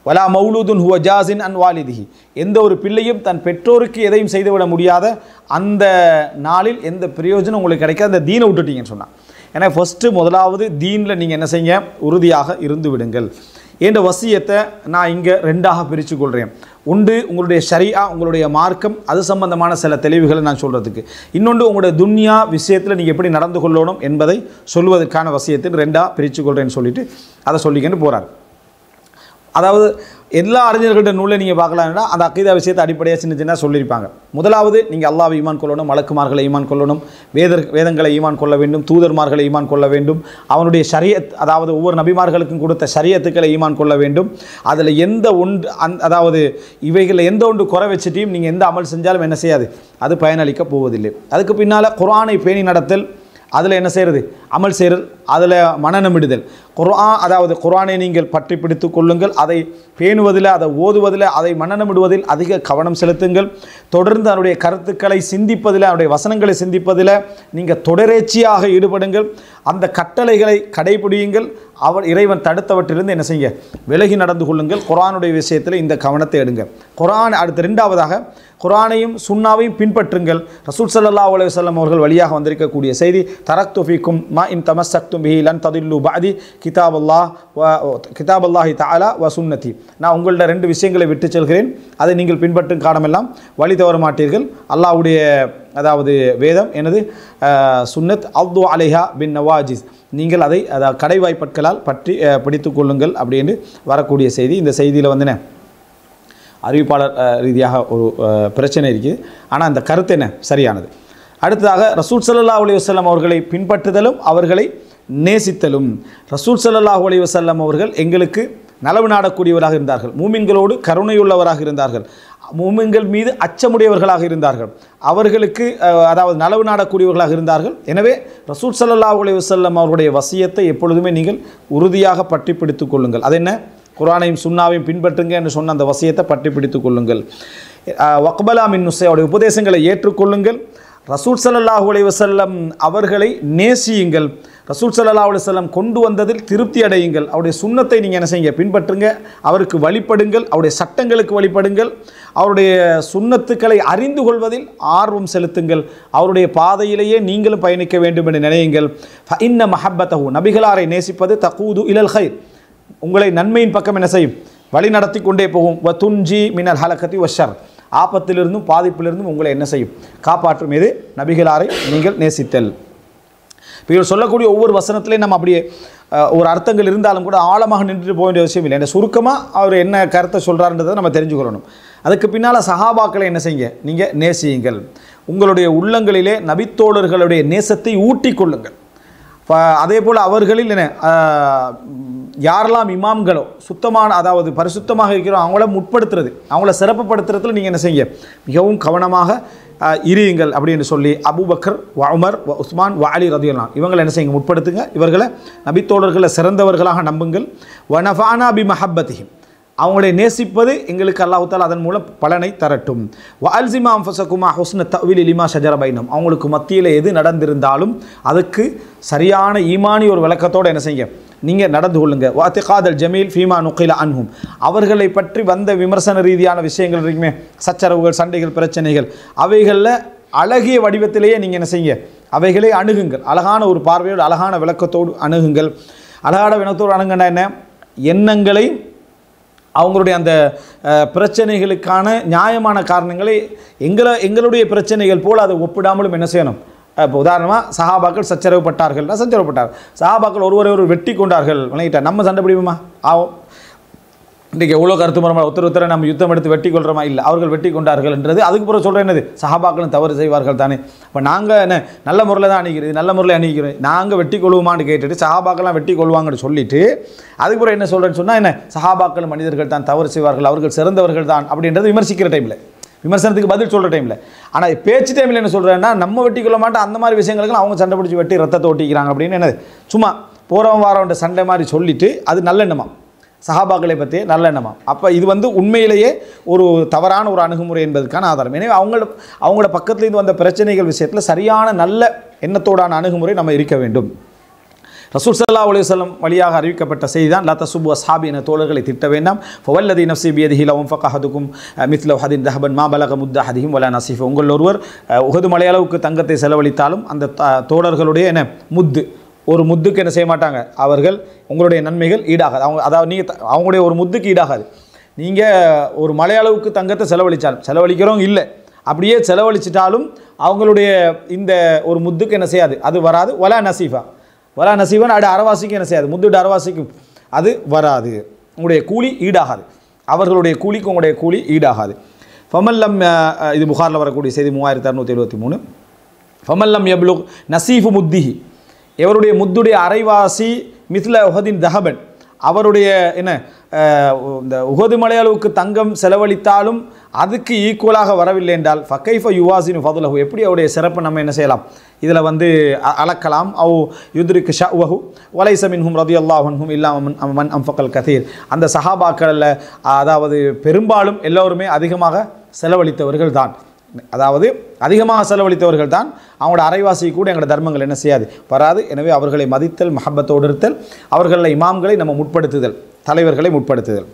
வலா மௌலூதுன் ஹுவ ஜாஸின் அன் வாலிதிஹி, எந்த ஒரு பிள்ளையும் தன் பெற்றோருக்கு எதையும் செய்துவிட முடியாத அந்த நாளில் எந்த பிரயோஜனம் உங்களுக்கு கிடைக்காது, அந்த தீனை விட்டுட்டீங்கன்னு சொன்னால். ஏன்னா முதலாவது தீனில் நீங்கள் என்ன செய்ய, உறுதியாக இருந்து விடுங்கள். என்ற வசியத்தை நான் இங்கே ரெண்டாக பிரித்து கொள்கிறேன். ஒன்று உங்களுடைய ஷரியா, உங்களுடைய மார்க்கம், அது சம்பந்தமான சில தெளிவுகளை நான் சொல்கிறதுக்கு. இன்னொன்று உங்களுடைய துன்யா விஷயத்தில் நீங்கள் எப்படி நடந்து கொள்ளணும் என்பதை சொல்வதற்கான வசியத்தை ரெண்டாக பிரித்து கொள்கிறேன்னு சொல்லிட்டு அதை சொல்லிக்கின்னு போகிறார். அதாவது எல்லா அறிஞர்கள்ட்ட நூலை நீங்கள் பார்க்கலாம்னா அந்த அக்கீதா விஷயத்தை அடிப்படையாக சின்ன சொல்லியிருப்பாங்க. முதலாவது நீங்கள் அல்லாஹ்வை ஈமான் கொள்ளணும், மலக்குமார்களை ஈமான் கொள்ளணும், வேதங்களை ஈமான் கொள்ள வேண்டும், தூதர்மார்களை ஈமான் கொள்ள வேண்டும், அவனுடைய ஷரியத் அதாவது ஒவ்வொரு நபிமார்களுக்கும் கொடுத்த ஷரியத்துக்களை ஈமான் கொள்ள வேண்டும். அதில் எந்த ஒன்று அதாவது இவைகளில் எந்த ஒன்று குறை வச்சுட்டையும் நீங்கள் எந்த அமல் செஞ்சாலும் என்ன செய்யாது, அது பயனளிக்க போவதில்லை. அதுக்கு பின்னால் குர்ஆனை பேணி நடத்தல், அதில் என்ன செய்கிறது, அமல் செய்கிறது, அதில் மனநமிடுதல். அதாவது குர்ஆனை நீங்கள் பற்றி பிடித்து கொள்ளுங்கள், அதை பேணுவதில், அதை ஓதுவதில், அதை மனநமிடுவதில் அதிக கவனம் செலுத்துங்கள். தொடர்ந்து அதனுடைய கருத்துக்களை சிந்திப்பதில், அதனுடைய வசனங்களை சிந்திப்பதில் நீங்கள் தொடரேச்சியாக ஈடுபடுங்கள். அந்த கட்டளைகளை கடைபிடியுங்கள். இறைவன் தடுத்தவற்றிலிருந்து என்ன செய்ய, விலகி நடந்து கொள்ளுங்கள். குர்ஆனுடைய விஷயத்தில் இந்த கவனத்தை எடுங்க. குர்ஆன் அடுத்து ரெண்டாவதாக குர்ஆனையும் சுன்னாவையும் பின்பற்றுங்கள். ரசூல் ஸல்லல்லாஹு அலைஹி வஸல்லம் அவர்கள் வழியாக வந்திருக்கக்கூடிய செய்தி, தரக்து ஃபீக்கும் மா இன் தமஸ்ஸக்தும் பிஹி லன் ததில்லு பஅதி கிதாபல்லாஹி தஆலா வ சுன்னதி, நான் உங்கள்ட்ட ரெண்டு விஷயங்களை விட்டு செல்கிறேன், அதை நீங்கள் பின்பற்றும் காலமெல்லாம் வழி தவற மாட்டீர்கள். அல்லாஹ்வுடைய அதாவது வேதம் எனது சுன்னத் அவ்து அலைஹா பின் நவாஜிஸ், நீங்கள் அதை கடைவாய்ப்பற்களால் பற்றி பிடித்து கொள்ளுங்கள் அப்படின்னு வரக்கூடிய செய்தி. இந்த செய்தியில் என்ன அறிவிப்பாளர் ரீதியாக ஒரு பிரச்சனை இருக்குது, ஆனால் அந்த கருத்து என்ன சரியானது. அடுத்ததாக ரசூல் ஸல்லல்லாஹு அலைஹி வஸல்லம் அவர்களை பின்பற்றுதலும் அவர்களை நேசித்தலும். ரசூல் ஸல்லல்லாஹு அலைஹி வஸல்லம் அவர்கள் எங்களுக்கு நலவு நாடக்கூடியவராக இருந்தார்கள், மூமின்களோடு கருணையுள்ளவராக இருந்தார்கள், மூமின்கள் மீது அச்சமுடையவர்களாக இருந்தார்கள், அவர்களுக்கு அதாவது நலவு நாடக்கூடியவர்களாக இருந்தார்கள். எனவே ரசூல் ஸல்லல்லாஹு அலைஹி வஸல்லம் அவருடைய வசியத்தை எப்பொழுதுமே நீங்கள் உறுதியாக பற்றி பிடித்து கொள்ளுங்கள். அது என்ன, குர்ஆனையும் சுன்னாவையும் பின்பற்றுங்க என்று சொன்ன அந்த வசியத்தை பற்றி பிடித்துக் கொள்ளுங்கள். வக்பலா மின் நுஸை, அவருடைய உபதேசங்களை ஏற்றுக்கொள்ளுங்கள். ரசூல் ஸல்லல்லாஹு அலைஹி வஸல்லம் அவர்களை நேசியுங்கள். ரசூல் ஸல்லல்லாஹு அலைஹி வஸல்லம் கொண்டு வந்ததில் திருப்தி அடையுங்கள். அவருடைய சுன்னத்தை நீங்கள் என்ன செய்யுங்க, பின்பற்றுங்க. அவருக்கு வழிபடுங்கள், அவருடைய சட்டங்களுக்கு வழிபடுங்கள். அவருடைய சுன்னத்துக்களை அறிந்து கொள்வதில் ஆர்வம் செலுத்துங்கள். அவருடைய பாதையிலேயே நீங்களும் பயணிக்க வேண்டும் என்று நினையுங்கள். ஃபஇன்ன மஹப்பத்தஹு, நபிகளாரை நேசிப்பது தகூது இலல் கைர், உங்களை நன்மையின் பக்கம் என்ன செய்யும், வழி நடத்தி கொண்டே போகும். வ துன்ஜி மினல் ஹலகத்தி வஷர், ஆபத்திலிருந்தும் பாதிப்பிலிருந்தும் உங்களை என்ன செய்யும், காப்பாற்றும். எது? நபிகளாரை நீங்கள் நேசித்தல். இப்போ இவர் சொல்லக்கூடிய ஒவ்வொரு வசனத்திலையும் நம்ம அப்படியே ஒரு அர்த்தங்கள் இருந்தாலும் கூட ஆழமாக நின்றுட்டு போக வேண்டிய விஷயம் இல்லை. என்ன சுருக்கமாக அவர் என்ன கருத்தை சொல்கிறாருன்றதை நம்ம தெரிஞ்சுக்கொள்ளணும். அதுக்கு பின்னால் சஹாபாக்களை என்ன செய்யுங்க, நீங்கள் நேசியுங்கள். உங்களுடைய உள்ளங்களிலே நபித்தோழர்களுடைய நேசத்தை ஊட்டி கொள்ளுங்கள். அதே போல் அவர்களில் என்ன யாரெல்லாம் இமாம்களோ சுத்தமான, அதாவது பரிசுத்தமாக இருக்கிறோம், அவங்கள முற்படுத்துறது, அவங்கள சிறப்புப்படுத்துறதுல நீங்கள் என்ன செய்யுங்க, மிகவும் கவனமாக இருங்கள் அப்படின்னு சொல்லி அபூபக்கர், உமர், உஸ்மான், அலி ரலியல்லாஹு அன்ஹு இவங்களை என்ன செய்யுங்க, முற்படுத்துங்க. இவர்களை நபித்தோழர்களை சிறந்தவர்களாக நம்புங்கள். வனஃபானா பி மஹப்பத்திஹிம், அவங்களை நேசிப்பது எங்களுக்கு அல்லாஹ் தஆலா அதன் மூலம் பலனை தரட்டும். வஅல்ஸிமா அன்ஃபஸகுமா ஹுஸ்ன தஅவீலி லிமா ஷஜர பைனஹும், அவங்களுக்கு மத்தியில் எது நடந்திருந்தாலும் அதுக்கு சரியான ஈமானி ஒரு விளக்கத்தோடு என்ன செய்யுங்க, நீங்கள் நடந்து கொள்ளுங்க. வஅத்திகாதல் ஜமீல் ஃபீமா நுகில அன்ஹும், அவர்களை பற்றி வந்த விமர்சன ரீதியான விஷயங்கள் இருக்குமே, சச்சரவுகள், சண்டைகள், பிரச்சனைகள், அவைகளில் அழகிய வடிவத்திலேயே நீங்கள் என்ன செய்யுங்க, அவைகளை அணுகுங்கள். அழகான ஒரு பார்வையோடு அழகான விளக்கத்தோடு அணுகுங்கள். அழகான விளக்கத்தோடு அணுகுங்கன்னா என்ன, எண்ணங்களை அவங்களுடைய அந்த பிரச்சனைகளுக்கான நியாயமான காரணங்களை எங்களுடைய பிரச்சனைகள் போல் அதை ஒப்பிடாமலும் என்ன செய்யணும். இப்போ உதாரணமாக சஹாபாக்கள் சச்சரவுப்பட்டார்கள்னா சச்சரவுப்பட்டார், சஹாபாக்கள் ஒருவரை வெட்டி கொண்டார்கள் விளங்கிட்டார், நம்ம சண்டை பிடிப்போமா? ஆகும். இன்றைக்கி எவ்வளோ கருத்து மரமாக ஒருத்தரை நம்ம யுத்தம் எடுத்து வெட்டி கொள்கிறோமா? இல்லை, அவர்கள் வெட்டி கொண்டார்கள் என்றது. அதுக்கு பிறகு சொல்கிறேன் என்னது, சஹாபாக்களும் தவறு செய்வார்கள் தானே. இப்போ நாங்கள் என்ன நல்ல முறையில் தான் அணிகிறது, நல்ல முறையில் அணிக்கிறோம், நாங்கள் வெட்டி கொள்வோமான்னு கேட்டுட்டு சஹாபாக்கெல்லாம் வெட்டி கொள்வாங்கன்னு சொல்லிட்டு அதுக்கு பிறகு என்ன சொல்கிறேன்னு சொன்னால் என்ன, சஹாபாக்கள் மனிதர்கள் தான், தவறு செய்வார்கள், அவர்கள் சிறந்தவர்கள் தான் அப்படின்றது விமர்சிக்கிற டைமில், விமர்சனத்துக்கு பதில் சொல்கிற டைமில். ஆனால் பேச்சு டைமில் என்ன சொல்கிறேன்னா, நம்ம வெட்டி கொள்ள மாட்டோம், அந்த மாதிரி விஷயங்களுக்கெல்லாம் அவங்க சண்டை பிடிச்சி வெட்டி ரத்தத்தை ஓட்டிக்கிறாங்க அப்படின்னு என்னது, சும்மா போகிறவன் வாரவன் சண்டை மாதிரி சொல்லிவிட்டு அது நல்லெண்ணமா, சஹாபாக்களை பற்றி நல்லெண்ணமா. அப்போ இது உண்மையிலேயே ஒரு தவறான ஒரு அணுகுமுறை என்பதற்கான ஆதாரம். எனவே அவங்களோட பக்கத்துலேருந்து வந்த பிரச்சனைகள் விஷயத்தில் சரியான நல்ல எண்ணத்தோடான அணுகுமுறை நம்ம இருக்க வேண்டும். ரசூல் ஸல்லல்லாஹு அலைஹி வஸல்லம் வழியாக அறிவிக்கப்பட்ட செய்தி தான், லா தசுபு அஸ்ஹாபி, என தோழர்களை திட்ட வேண்டாம். ஃபவல்லதி நஃப்ஸி பியதிஹி லவ் அன்ஃபக அஹதுக்கும் மித்ல உஹதின் தஹபன் மா பலக முத்த அஹதிஹிம் வலா நஸீஃப, உங்கள் ஒருவர் உஹது மலையளவுக்கு தங்கத்தை செலவழித்தாலும் அந்த தோழர்களுடைய என்ன முத்து, ஒரு முத்துக்கு என்ன செய்ய மாட்டாங்க, அவர்கள் உங்களுடைய நன்மைகள் ஈடாகாது. அதாவது நீங்கள் அவங்களுடைய ஒரு முத்துக்கு ஈடாகாது. நீங்கள் ஒரு மலையளவுக்கு தங்கத்தை செலவழிக்கிறோம் இல்லை, அப்படியே செலவழிச்சிட்டாலும் அவங்களுடைய இந்த ஒரு முத்துக்கு என்ன செய்யாது, அது வராது. வலா நசீஃபா, வலா நசீஃபான்னு அடு அறவாசிக்கு என்ன செய்யாது, முத்துட்டு அறவாசிக்கும் அது வராது. உங்களுடைய கூலி ஈடாகாது, அவர்களுடைய கூலிக்கு உங்களுடைய கூலி ஈடாகாது. ஃபமல்லம், இது புகாரில் வரக்கூடிய செய்தி 3673. ஃபமல்லம் யப்லுக் நசீஃபு முத்திஹி, எவருடைய முத்துடைய அரைவாசி மித்ல உஹதின் தஹபன், அவருடைய என்ன இந்த உஹது மலையளவுக்கு தங்கம் செலவழித்தாலும் அதுக்கு ஈக்குவலாக வரவில்லை என்றால் ஃபகைஃப யுவாசினு ஃபதுலஹு, எப்படி அவருடைய சிறப்பை நம்ம என்ன செய்யலாம், இதில் அளக்கலாம். அவ் யுத்ரிக் ஷஅவஹு வலைஸ மின்ஹும் ரலியல்லாஹு அன்ஹும் இல்லா மன் அன்ஃபகல் கதீர், அந்த சஹாபாக்களில் அதாவது பெரும்பாலும் எல்லோருமே அதிகமாக செலவழித்தவர்கள் தான், அதாவது அதிகமாக செலவழித்தவர்கள் தான், அவங்களோட அரைவாசி கூட எங்களோட தர்மங்கள் என்ன செய்யாது, வராது. எனவே அவர்களை மதித்தல், மஹப்பத்தோடு இருத்தல், அவர்களில் இமாம்களை நம்ம முற்படுத்துதல், தலைவர்களை முற்படுத்துதல்.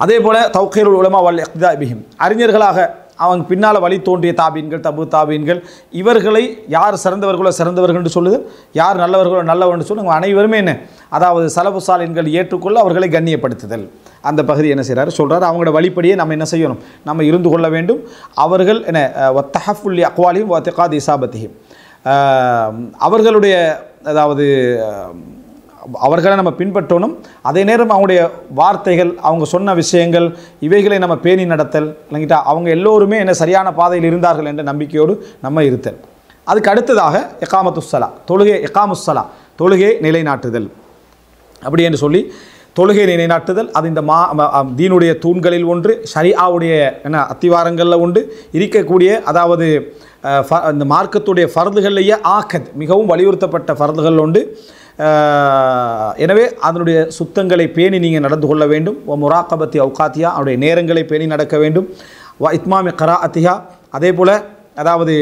அதே போல் தௌகீருல் உலமா வல் இக்தா பிஹிம், அறிஞர்களாக அவங்க பின்னால் வழி தோன்றிய தாபீன்கள், தபு தாபீன்கள், இவர்களை யார் சிறந்தவர்களோ சிறந்தவர்கள் என்று சொல்லுதல், யார் நல்லவர்களோ நல்லவர்கள் என்று சொல்லுங்கள், அனைவருமே என்ன, அதாவது சலஃபு சாலிஹ்கள் ஏற்றுக்கொள்ள அவர்களை கண்ணியப்படுத்துதல், அந்த பகுதி என்ன செய்கிறாரு சொல்கிறார். அவங்களோட வழிப்படியே நம்ம என்ன செய்யணும், நம்ம இருந்து கொள்ள வேண்டும். அவர்கள் என்ன வத்தஹஃபுல் அக்வாலிஹிம் வத்திகாத் இசாபத்திஹிம், அவர்களுடைய அதாவது அவர்களை நம்ம பின்பற்றணும். அதே நேரம் அவங்களுடைய வார்த்தைகள், அவங்க சொன்ன விஷயங்கள், இவைகளை நம்ம பேணி நடத்தல், இல்லைங்கிட்டா அவங்க எல்லோருமே என்ன சரியான பாதையில் இருந்தார்கள் என்ற நம்பிக்கையோடு நம்ம இருத்தல். அதுக்கு அடுத்ததாக இகாமத்துஸ்ஸலா, தொழுகை, இகாமுஸ்ஸலா, தொழுகை நிலைநாட்டுதல் அப்படி என்று சொல்லி தொழுகை நிலைநாட்டுதல், அது இந்த தீனுடைய தூண்களில் ஒன்று, ஷரிஆவுடைய என்ன அத்திவாரங்களில் ஒன்று இருக்கக்கூடிய, அதாவது இந்த மார்க்கத்துடைய ஃபர்துகள்லேயே ஆக்கத் மிகவும் வலியுறுத்தப்பட்ட ஃபர்துகள் உண்டு. எனவே அதனுடைய சுத்தங்களை பேணி நீங்கள் நடந்து கொள்ள வேண்டும். முராக்கபத்தி அவுகாத்தியா, அவருடைய நேரங்களை பேணி நடக்க வேண்டும். இத்மாமி கராஅத்திஹா, அதே போல் அதாவது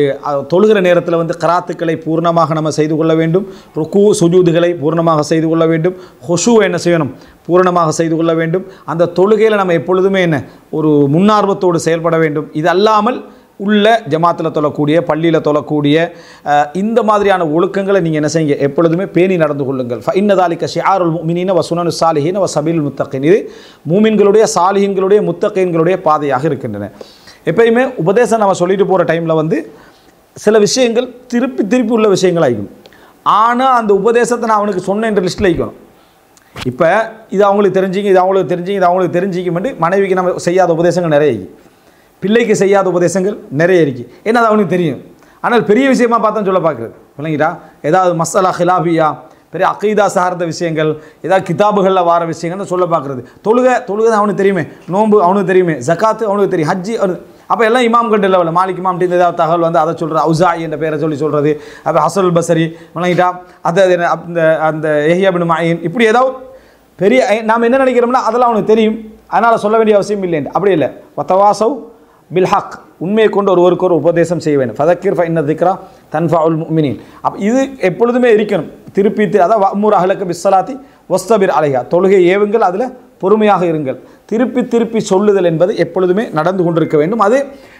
தொழுகிற நேரத்தில் வந்து கராத்துக்களை பூர்ணமாக நம்ம செய்து கொள்ள வேண்டும். ருக்கு சுஜூதுகளை பூர்ணமாக செய்து கொள்ள வேண்டும். ஹுஷு என்ன செய்யணும், பூர்ணமாக செய்து கொள்ள வேண்டும். அந்த தொழுகையில் நம்ம எப்பொழுதுமே என்ன ஒரு முன்னார்வத்தோடு செயல்பட வேண்டும். இது அல்லாமல் உள்ள ஜமாத்தில் தொழக்கூடிய, பள்ளியில் தொழக்கூடிய இந்த மாதிரியான ஒழுக்கங்களை நீங்கள் என்ன செய்யுங்க, எப்பொழுதுமே பேணி நடந்து கொள்ளுங்கள். இன்னதாலிக்க ஷிஆருல் முஃமினீன வ சுனனு ஸாலிஹீன வ சபீலுல் முத்தகீன், இது மூமின்களுடைய சாலிஹீன்களுடைய முத்தகீன்களுடைய பாதையாக இருக்கின்றன. எப்பயுமே உபதேசம் நம்ம சொல்லிட்டு போகிற டைமில் வந்து சில விஷயங்கள் திருப்பி திருப்பி உள்ள விஷயங்கள் ஆகிக்கும். ஆனால் அந்த உபதேசத்தை நான் அவனுக்கு சொன்னேன் என்ற லிஸ்ட்டில் ஆகிக்கணும். இப்போ இது அவங்களுக்கு தெரிஞ்சிங்க, இது அவங்களுக்கு தெரிஞ்சிங்க, இது அவங்களுக்கு தெரிஞ்சிக்குமெண்டு மனைவிக்கு நம்ம செய்யாத உபதேசங்கள் நிறைய இருக்குது, பிள்ளைக்கு செய்யாத உபதேசங்கள் நிறைய இருக்குது. ஏன்னா அது அவனுக்கு தெரியும். ஆனால் பெரிய விஷயமாக பார்த்தா சொல்ல பார்க்குறது இல்லைங்கிட்டா, ஏதாவது மசாலா ஹிலாபியா, பெரிய அகீதா சார்ந்த விஷயங்கள், ஏதாவது கிதாபுகளில் வார விஷயங்கள் சொல்ல பார்க்குறது. தொழுகை தான் அவனுக்கு தெரியுமே, நோன்பு அவனுக்கு தெரியுமே, ஜக்காத்து அவனுக்கு தெரியும், ஹஜ்ஜி அவனுக்கு. அப்போ எல்லாம் இமாம்கள் லெவலில் மாலிக் இமாம் ஏதாவது தகவல் வந்து அதை சொல்கிறது, அவுசாயி என்ற பேரை சொல்கிறது, அப்போ ஹசனுல் பசரி விளங்கிட்டா, அது அந்த அந்த எஹ்யா பின் மயின், இப்படி ஏதாவது பெரிய நாம் என்ன நினைக்கிறோம்னா அதெல்லாம் அவனுக்கு தெரியும், அதனால் சொல்ல வேண்டிய அவசியம் இல்லைன்னு. அப்படி இல்லை. வத்தவாசவ் பில் ஹக், உண்மையை கொண்டு ஒருவருக்கு ஒரு உபதேசம் செய்ய வேண்டும். ஃபதக்கிர் ஃபஇன்ன திக்ரா தன்ஃபஉல் முஃமினீன். அப்போ இது எப்பொழுதுமே இருக்கணும். திருப்பி அதான் வஅமுர் அஹ்லக பிஸ்ஸலாத்தி வஸ்தபிர் அலைஹா, தொழுகை ஏவுங்கள், அதில் பொறுமையாக இருங்கள். திருப்பி திருப்பி சொல்லுதல் என்பது எப்பொழுதுமே நடந்து கொண்டிருக்க வேண்டும். அது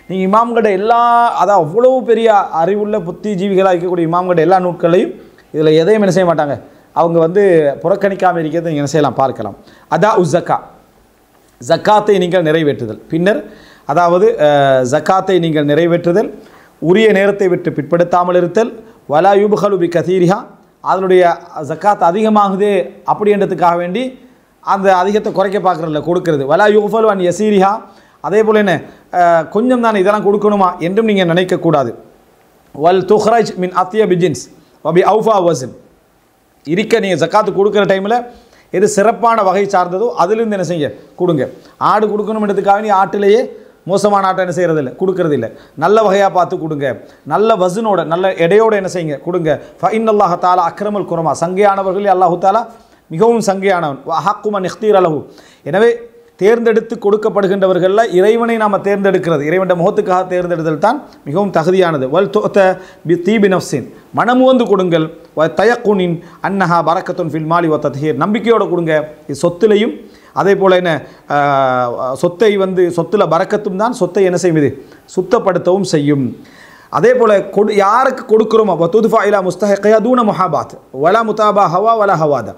நீங்கள் இமாம்கட எல்லா, அதான் அவ்வளவு பெரிய அறிவுள்ள புத்திஜீவிகளாக இருக்கக்கூடிய இமாம்கட எல்லா நூட்களையும் இதில் எதையும் என்ன செய்ய மாட்டாங்க, அவங்க வந்து புறக்கணிக்காமல் இருக்கிறது நீங்கள் என்ன செய்யலாம் பார்க்கலாம். அதா உஸ்ஸக்கா, ஜக்காத்தை நீங்கள் நிறைவேற்றுதல். பின்னர் அதாவது ஜக்காத்தை நீங்கள் நிறைவேற்றுதல், உரிய நேரத்தை விட்டு பிற்படுத்தாமல் இருத்தல், வலா யுப்ஹலு பி கதீரிஹா, அதனுடைய ஜக்காத் அதிகமாகுது அப்படின்றதுக்காக வேண்டி அந்த அதிகத்தை குறைக்க பார்க்குறதில்ல, கொடுக்கறது. வலா யுஃபலு அன் யசீரிஹா, அதே போல் என்ன கொஞ்சம் தானே இதெல்லாம் கொடுக்கணுமா என்றும் நீங்கள் நினைக்கக்கூடாது. வல் துஹ்ரஜ் மின் அத்திய பிஜின்ஸ் வபி அவுஃபா வசன், இருக்க நீங்கள் ஜக்காத்து கொடுக்குற டைமில் எது சிறப்பான வகை சார்ந்ததோ அதிலிருந்து என்ன செய்ய கொடுங்க. ஆடு கொடுக்கணுன்றதுக்காக நீ ஆட்டிலேயே மோசமான ஆட்டை என்ன செய்கிறது இல்லை, கொடுக்கறது இல்லை. நல்ல வகையாக பார்த்து கொடுங்க, நல்ல வசனோட நல்ல எடையோடு என்ன செய்யுங்க கொடுங்க. ஃபஇன்னல்லாஹ தஆலா அக்ரமுல் குரமா, சங்கையானவர்கள் அல்லாஹு தாலா மிகவும் சங்கையானவன். ஹக்குமன் இக்தீர் அலஹு, எனவே தேர்ந்தெடுத்து கொடுக்கப்படுகின்றவர்களில் இறைவனை நாம் தேர்ந்தெடுக்கிறது, இறைவன் முகத்துக்காக தேர்ந்தெடுத்தல் தான் மிகவும் தகுதியானது. வல் துஅத பி தீபி நஃப்ஸின், மனமுவந்து கொடுங்கள். வ தயக்குனின் அன்னஹா பரக்கத்துன் ஃபில் மாலி வ தத்ஹீர், நம்பிக்கையோடு கொடுங்க. இது சொத்திலையும் அதே போல் என்ன சொத்தை வந்து சொத்தில் பரக்கத்தும் தான், சொத்தை என்ன செய்வது சுத்தப்படுத்தவும் செய்யும். அதே போல் யாருக்கு கொடுக்குறோமோ வத்துதுஃபா இலா முஸ்தஹியா தூன முஹாபாத் வலா முதாபா ஹவா வலா ஹவாதா,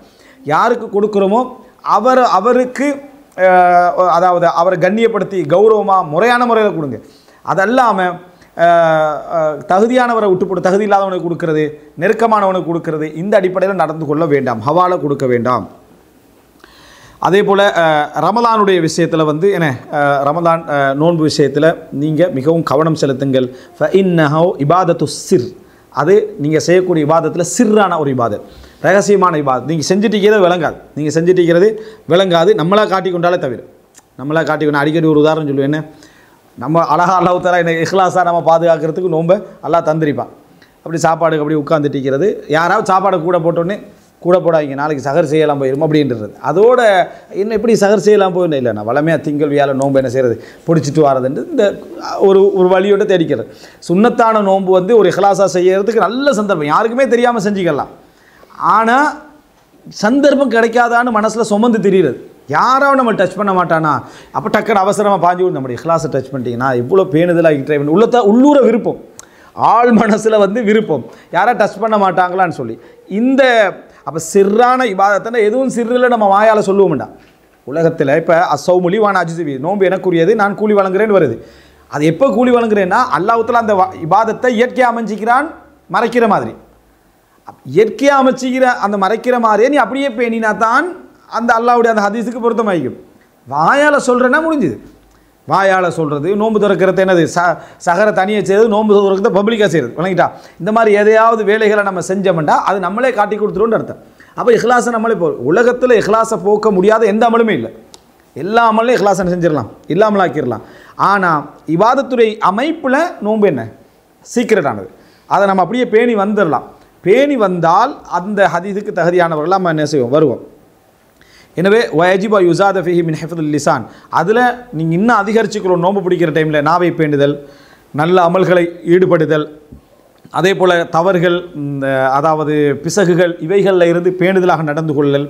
யாருக்கு கொடுக்குறோமோ அவருக்கு அதாவது அவரை கண்ணியப்படுத்தி கௌரவமாக முறையான முறையில் கொடுங்க. அதல்லாமல் தகுதியானவரை விட்டு போட்டு தகுதி இல்லாதவனுக்கு கொடுக்கறது, நெருக்கமானவனுக்கு கொடுக்கறது, இந்த அடிப்படையில் நடந்து கொள்ள வேண்டாம், ஹவால கொடுக்க வேண்டாம். அதே போல் ரமலானுடைய விஷயத்தில் வந்து என்ன ரமலான் நோன்பு விஷயத்தில் நீங்கள் மிகவும் கவனம் செலுத்துங்கள். ஃபஇன்னஹு இபாதத்து சிர், அது நீங்கள் செய்யக்கூடிய இபாதத்தில் சிர்ரான ஒரு இபாதத், ரகசியமான இபாதத். நீங்கள் செஞ்சுட்டிக்கிறது விளங்காது, நீங்கள் செஞ்சுட்டிக்கிறது விளங்காது, நம்மளாக காட்டி கொண்டாலே தவிர. நம்மளாக காட்டி கொண்டு அடிக்கடி ஒரு உதாரணம் சொல்லுவேன், என்ன நம்ம அழகா அல்லாஹ் தஆலா என்ன இஹ்லாஸாக நம்ம பாதுகாக்கிறதுக்கு நோன்பை அல்லாஹ் தந்திருப்பான். அப்படி சாப்பாடுக்கு அப்படி உட்காந்துட்டிக்கிறது, யாராவது சாப்பாடை கூட போட்டோன்னே கூட போடாதீங்க நாளைக்கு சகர் செய்யலாம் போயிடும் அப்படின்றது. அதோட என்ன எப்படி சகர் செய்யலாம் போயிடும் இல்லை, நான் வளமையாக திங்கள் வியாழ நோன்பு என்ன செய்கிறது பிடிச்சிட்டு வரதுன்ட்டு இந்த ஒரு வழியோடு தேடிக்கிறது. சுன்னத்தான நோன்பு வந்து ஒரு இஹ்லாஸாக செய்யறதுக்கு நல்ல சந்தர்ப்பம், யாருக்குமே தெரியாமல் செஞ்சுக்கலாம். ஆனால் சந்தர்ப்பம் கிடைக்காதான்னு மனசில் சுமந்து தெரியுறது, யாராவது நம்ம டச் பண்ண மாட்டானா, அப்போ டக்குன்னு அவசரமாக பாஞ்சு விடும். நம்முடைய இஹ்லாஸை டச் பண்ணிட்டீங்கன்னா எவ்வளோ பேணுதலாக ட்ரை பண்ணி உள்ளூர விருப்பம், ஆள் மனசில் வந்து விருப்பம், யாரை டச் பண்ண மாட்டாங்களான்னு சொல்லி. இந்த அப்போ சிறான இபாதத்தை எதுவும் சிறில் நம்ம வாயால் சொல்லுவோம்டா. உலகத்தில் இப்போ அசௌமுலி வான அஜிசிவி, நோன்பு எனக்குரியது நான் கூலி வழங்குறேன்னு வருது. அது எப்போ கூலி வழங்குறேன்னா அல்லாஹ்வுத்தாலா அந்த இபாதத்தை இயற்கையாக அமைச்சிக்கிறான் மறைக்கிற மாதிரி. இயற்கையாக அமைச்சிக்கிற அந்த மறைக்கிற மாதிரியே நீ அப்படியே பேணினா தான் அந்த அல்லாஹ்வுடைய அந்த ஹதீஸுக்கு பொருத்தமாகிக்கும். வாயால் சொல்கிறேன்னா முடிஞ்சுது. வாயால் சொல்கிறது, நோன்பு திறக்கிறது என்னது சகரை தனியாக செய்கிறது, நோன்பு திறக்கிறத பப்ளிக்காக செய்கிறது வணங்கிட்டா. இந்த மாதிரி எதையாவது வேலைகளை நம்ம செஞ்சோம்னா அது நம்மளே காட்டி கொடுத்துருவோன்னு அர்த்தம். அப்போ இஹ்லாஸை நம்மளே உலகத்தில் இஹ்லாஸை போக்க முடியாத எந்த அமலுமே இல்லை. எல்லா அமலையும் இஹ்லாஸை செஞ்சிடலாம், இல்லாமலாக்கிடலாம். ஆனால் இபாதத்துறை அமைப்பில் நோன்பு என்ன சீக்கிரட்டானது, அதை நம்ம அப்படியே பேணி வந்துடலாம். பேணி வந்தால் அந்த ஹதீஸுக்கு தகுதியானவர்கள் நம்ம என்ன செய்வோம் வருவோம். எனவே வயஜிபா யுசாத ஃபிஹி மின் ஹிஃப்துல் லிசான், அதில் நீங்கள் இன்னும் அதிகரிச்சுக்கணும். நோன்பு பிடிக்கிற டைமில் நாவை பேண்டுதல், நல்ல அமல்களை ஈடுபடுதல், அதே போல் தவறுகள் அதாவது பிசகுகள் இவைகளில் இருந்து பேணுதலாக நடந்து கொள்ளல்.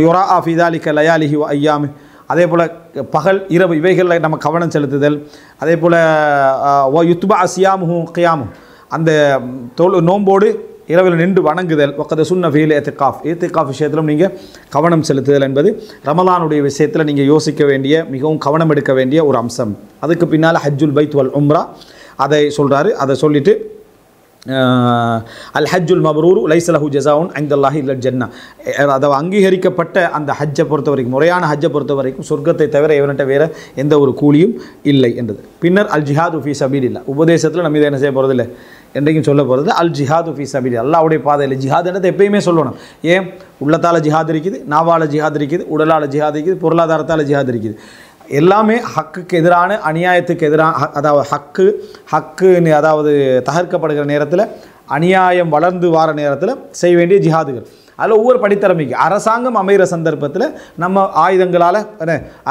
யுரா ஃபிதாலிக்க லயாலிஹி வ ஐயாமி, அதே போல் பகல் இரவு இவைகளில் நம்ம கவனம் செலுத்துதல். அதே போல் யுத்பா சியாமுஹு கியாமு, அந்த நோம்போடு இரவில் நின்று வணங்குதல். வக்கத சுன்ன ஃபீல் ஏத்திகாஃப் விஷயத்திலும் நீங்கள் கவனம் செலுத்துதல் என்பது ரமலானுடைய விஷயத்தில் நீங்கள் யோசிக்க வேண்டிய மிகவும் கவனம் எடுக்க வேண்டிய ஒரு அம்சம். அதுக்கு பின்னால் ஹஜ்ஜுல் பைத் வல் உம்ரா அதை சொல்கிறாரு. அதை சொல்லிவிட்டு அல் ஹஜ்ஜுல் மப்ரூர் லைஸ லஹு ஜஸாஉன் இன்தல்லாஹி இல்லல் ஜன்னா, அதாவது அங்கீகரிக்கப்பட்ட அந்த ஹஜ்ஜை பொறுத்த வரைக்கும், முறையான ஹஜ்ஜை பொறுத்த வரைக்கும் சொர்க்கத்தை தவிர இவன்கிட்ட வேறு எந்த ஒரு கூலியும் இல்லை என்றது. பின்னர் அல் ஜிஹாது ஃபீ சபீலில்லாஹ், உபதேசத்தில் நம்ம இதை என்ன செய்ய போகிறதில்லை, என்றைக்கும் சொல்ல போகிறது அல் ஜிஹாது ஃபீ சபீலில்லாஹ், அல்லாஹ்வுடைய பாதையில் ஜிஹாதுன்றது எப்பயுமே சொல்லணும். ஏன், உள்ளத்தால் ஜிஹாது இருக்குது, நாவால் ஜிஹாது இருக்குது, உடலால் ஜிஹாது இருக்குது, பொருளாதாரத்தால் ஜிஹாது இருக்குது. எல்லாமே ஹக்குக்கு எதிரான அநியாயத்துக்கு எதிரான, அதாவது ஹக்குன்னு அதாவது தகர்க்கப்படுகிற நேரத்தில், அநியாயம் வளர்ந்து வார நேரத்தில் செய்ய வேண்டிய ஜிஹாதுகள். அதில் ஒவ்வொரு படித்தரமைக்கு அரசாங்கம் அமைகிற சந்தர்ப்பத்தில் நம்ம ஆயுதங்களால்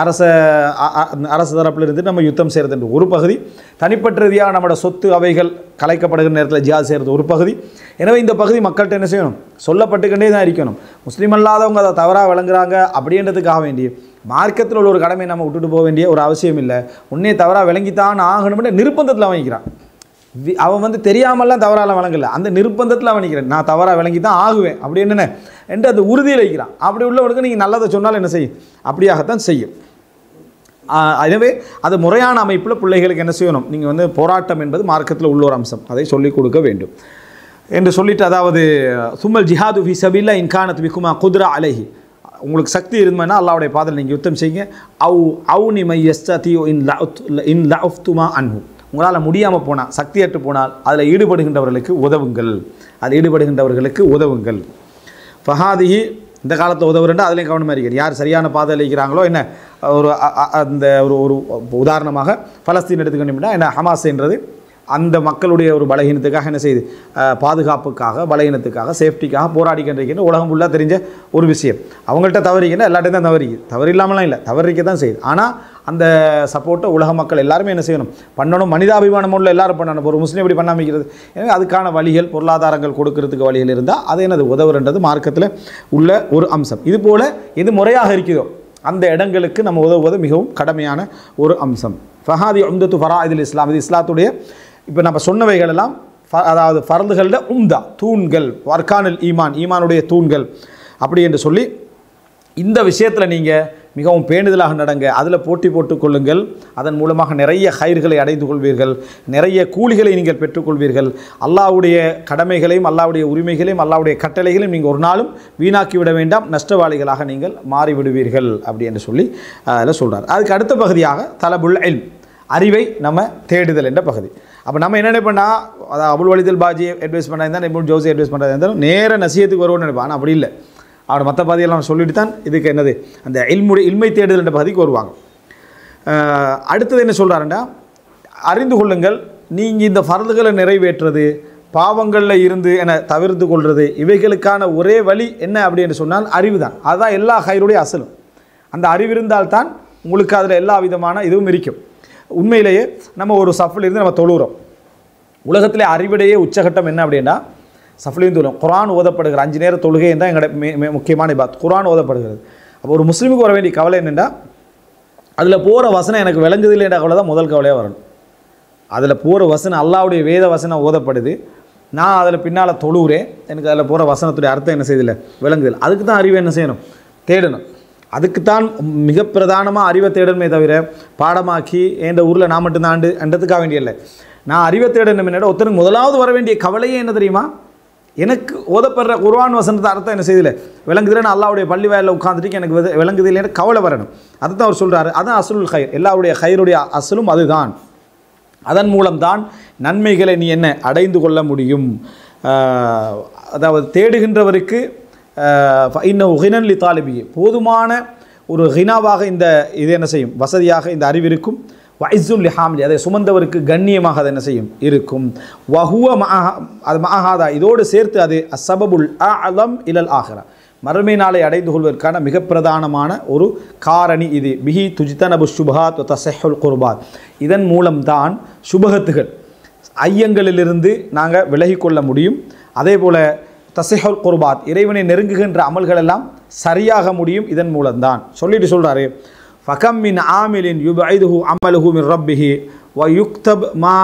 அரசு தரப்பில் இருந்து நம்ம யுத்தம் செய்கிறது ஒரு பகுதி, தனிப்பட்ட ரீதியாக நம்மளோட சொத்து அவைகள் கலைக்கப்படுகிற நேரத்தில் ஜிஹாது செய்கிறது ஒரு பகுதி. எனவே இந்த பகுதி மக்கள்கிட்ட என்ன செய்யணும், சொல்லப்பட்டுக்கிட்டே தான் இருக்கணும். முஸ்லீம் அல்லாதவங்க அதை தவறாக விளங்குறாங்க அப்படின்றதுக்காக வேண்டிய மார்க்கத்தில் உள்ள ஒரு கடமை நம்ம விட்டுட்டு போக வேண்டிய ஒரு அவசியம் இல்லை. உன்னே தவறாக விளங்கித்தான் ஆகணும்னு நிர்பந்தத்தில் வாங்கிக்கிறான். அவன் வந்து தெரியாமல்லாம் தவறாக வழங்கலை, அந்த நிர்பந்தத்தில் அவன் நிற்கிறேன், நான் தவறாக விளங்கி தான் ஆகுவேன் அப்படி என்னென்ன என்று அந்த உறுதியில் வைக்கிறான். அப்படி உள்ளவனுக்கு நீங்கள் நல்லதை சொன்னாலும் என்ன செய்யும், அப்படியாகத்தான் செய்யும். எனவே அது முறையான அமைப்பில் பிள்ளைகளுக்கு என்ன செய்யணும், நீங்கள் வந்து போராட்டம் என்பது மார்க்கத்தில் உள்ள ஒரு அம்சம், அதை சொல்லிக் கொடுக்க வேண்டும் என்று சொல்லிட்டு, அதாவது சும்மல் ஜிஹாது ஃபீ சபீலில்லாஹ் இன்கானத் பிகுமா குத்ரா அலைஹி, உங்களுக்கு சக்தி இருந்ததுன்னா அல்லாஹ்வுடைய பாதையில் நீங்கள் யுத்தம் செய்யுங்க. அவுனி மை யஸ்ததியு இன் லஅஃப்துமா அன்ஹு, உங்களால் முடியாமல் போனால், சக்தியற்று போனால் அதில் ஈடுபடுகின்றவர்களுக்கு உதவுங்கள், அதில் ஈடுபடுகின்றவர்களுக்கு உதவுங்கள். ஃபஹாதிஹி, இந்த காலத்தில் உதவுறேன்டா அதுலேயும் கவனமாக இருக்கிறது. யார் சரியான பாதையில் இருக்கிறாங்களோ என்ன, ஒரு அந்த ஒரு உதாரணமாக பலஸ்தீன் எடுத்துக்கணும்னா என்ன, ஹமாஸ்ன்றது அந்த மக்களுடைய ஒரு பலகீனத்துக்காக என்ன செய்யுது, பாதுகாப்புக்காக, பலகீனத்துக்காக, சேஃப்டிக்காக போராடிக்கின்ற உலகம் ஃபுல்லாக தெரிஞ்ச ஒரு விஷயம். அவங்கள்ட்ட தவறிக்கின்ற எல்லாட்டையும் தான் தவறிக்குது, தவறு இல்லாமலாம் இல்லை, தவறிக்க தான் செய்யுது. ஆனால் அந்த சப்போர்ட்டை உலக மக்கள் எல்லாருமே என்ன செய்யணும், பண்ணணும். மனிதாபிமானம் உள்ள எல்லாரும் பண்ணணும். ஒரு முஸ்லீம் எப்படி பண்ணாமிக்கிறது, எனவே அதுக்கான வழிகள், பொருளாதாரங்கள் கொடுக்கறதுக்கு வழிகள் இருந்தால் அது என்னது உதவுன்றது மார்க்கத்தில் உள்ள ஒரு அம்சம். இதுபோல் எது முறையாக இருக்குதோ அந்த இடங்களுக்கு நம்ம உதவுவது மிகவும் கடமையான ஒரு அம்சம். ஃபஹாதி உம்தத்து ஃபராஇதுல் இஸ்லாம், இது இஸ்லாத்துடைய இப்போ நம்ம சொன்னவைகள் எல்லாம் அதாவது ஃபர்துகளில் உம்தா, தூண்கள், வர்கானுல் ஈமான், ஈமானுடைய தூண்கள் அப்படி என்று சொல்லி இந்த விஷயத்தில் நீங்கள் மிகவும் பேணுதலாக நடங்க, அதில் போட்டி போட்டுக்கொள்ளுங்கள். அதன் மூலமாக நிறைய ஹைர்களை அடைந்து கொள்வீர்கள், நிறைய கூலிகளை நீங்கள் பெற்றுக்கொள்வீர்கள். அல்லாஹ்வுடைய கடமைகளையும் அல்லாஹ்வுடைய உரிமைகளையும் அல்லாஹ்வுடைய கட்டளைகளையும் நீங்கள் ஒரு நாளும் வீணாக்கி விட வேண்டாம், நஷ்டவாளிகளாக நீங்கள் மாறிவிடுவீர்கள் அப்படி என்று சொல்லி அதில் சொல்கிறார். அதுக்கு அடுத்த பகுதியாக தலபுல் இல்ம், அறிவை நம்ம தேடுதல் என்ற பகுதி. அப்போ நம்ம என்ன நினைப்போம்னா, அதாவது அபுல் வலிதுல் பாஜி அட்வைஸ் பண்ணால் இப்னு ஜௌசி அட்வைஸ் பண்ணுறது இருந்தாலும் நேர நசியத்துக்கு வருவோம்னு நினைப்பான். ஆனால் அப்படி இல்லை, அவனோட மற்ற பகுதியெல்லாம் சொல்லிட்டு தான் இதுக்கு என்னது அந்த இல்மை தேடுதல் என்ற பகுதிக்கு வருவாங்க. அடுத்தது என்ன சொல்கிறாருன்னா, அறிந்து கொள்ளுங்கள், நீங்கள் இந்த ஃபர்துகளை நிறைவேற்றுறது, பாவங்களில் இருந்து என தவிர்த்து கொள்வது, இவைகளுக்கான ஒரே வழி என்ன அப்படின்னு சொன்னால் அறிவு தான். அதுதான் எல்லா ஹைருடைய அசலும். அந்த அறிவு இருந்தால்தான் உங்களுக்கு அதில் எல்லா விதமான இதுவும் இருக்கும். உண்மையிலேயே நம்ம ஒரு சஃபில் இருந்து நம்ம தொழுகிறோம். உலகத்திலே அறிவிடையே உச்சகட்டம் என்ன அப்படின்னா சஃப்லையும் தொழும். குர்ஆன் ஓதப்படுகிற 5 நேர தொழுகை தான் எங்களோட முக்கியமான இபாத். குர்ஆன் ஓதப்படுகிறது. அப்போ ஒரு முஸ்லீமுக்கு வர வேண்டிய கவலை என்னென்னா, அதில் போகிற வசனம் எனக்கு விளங்குது இல்லைன்ற கவலை தான் முதல் கவலையாக வரணும். அதில் போகிற வசனம் அல்லாஹ்வுடைய வேத வசனம் ஓதப்படுது, நான் அதில் பின்னால் தொழுகிறேன், எனக்கு அதில் போகிற வசனத்துடைய அர்த்தம் என்ன செய்தில்லை, விளங்குதில்லை. அதுக்கு தான் அறிவை என்ன செய்யணும், தேடணும். அதுக்குத்தான் மிக பிரதானமாக அறிவை தேடணுமே தவிர பாடமாக்கி என்ற ஊரில் நான் மட்டும்தான் என்றதுக்காக வேண்டியதில்லை. நான் அறிவை தேடணும் என்னோட ஒருத்தருக்கு முதலாவது வர வேண்டிய கவலையே என்ன தெரியுமா, எனக்கு ஓதப்படுற குர்ஆன் வசனத்தை அர்த்தம் என்ன செய்தில்லை, விளங்குதில்லை, நான் அல்லாஹ்வுடைய பள்ளி வாயிலில் உட்காந்துட்டு எனக்கு விளங்குதில்லைன்னு கவலை வரணும். அதுதான் அவர் சொல்கிறாரு. அதுதான் அஸ்லுல் ஹைர், எல்லாருடைய ஹைருடைய அசலும் அதுதான். அதன் மூலம்தான் நன்மைகளை நீ என்ன அடைந்து கொள்ள முடியும். அதாவது தேடுகின்றவருக்கு இன்னும் ஹினன் லி தாலிபி, போதுமான ஒரு ஹினாவாக இந்த இது என்ன செய்யும், வசதியாக இந்த அறிவிருக்கும். வஇஸ்ஸுல் லிஹாமிலி, அதை சுமந்தவருக்கு கண்ணியமாக அது என்ன செய்யும் இருக்கும். வஹுவ அது மஹாதா, இதோடு சேர்த்து அது அஸ்ஸபபுல் அஅலம் இலல் ஆஹிரா, மறுமை நாளை அடைந்து கொள்வதற்கான மிக பிரதானமான ஒரு காரணி இது. பிஹி துஜ்தனபு ஷுபஹாத் வ தஸஹுல் குர்பாத், இதன் மூலம்தான் சுபஹத்துகள் ஐயங்களிலிருந்து நாங்கள் விலகிக்கொள்ள முடியும். அதே போல் தஸஹுல் குர்பாத், இறைவனை நெருங்குகின்ற அமல்கள் எல்லாம் சரியாக முடியும் இதன் மூலம்தான். சொல்லிட்டு சொல்கிறாரு, ஃபகம் மின் ஆமிலின் யுபைதுஹு அமலுஹு மின் ரப்பிஹி வ யுக்தப் மா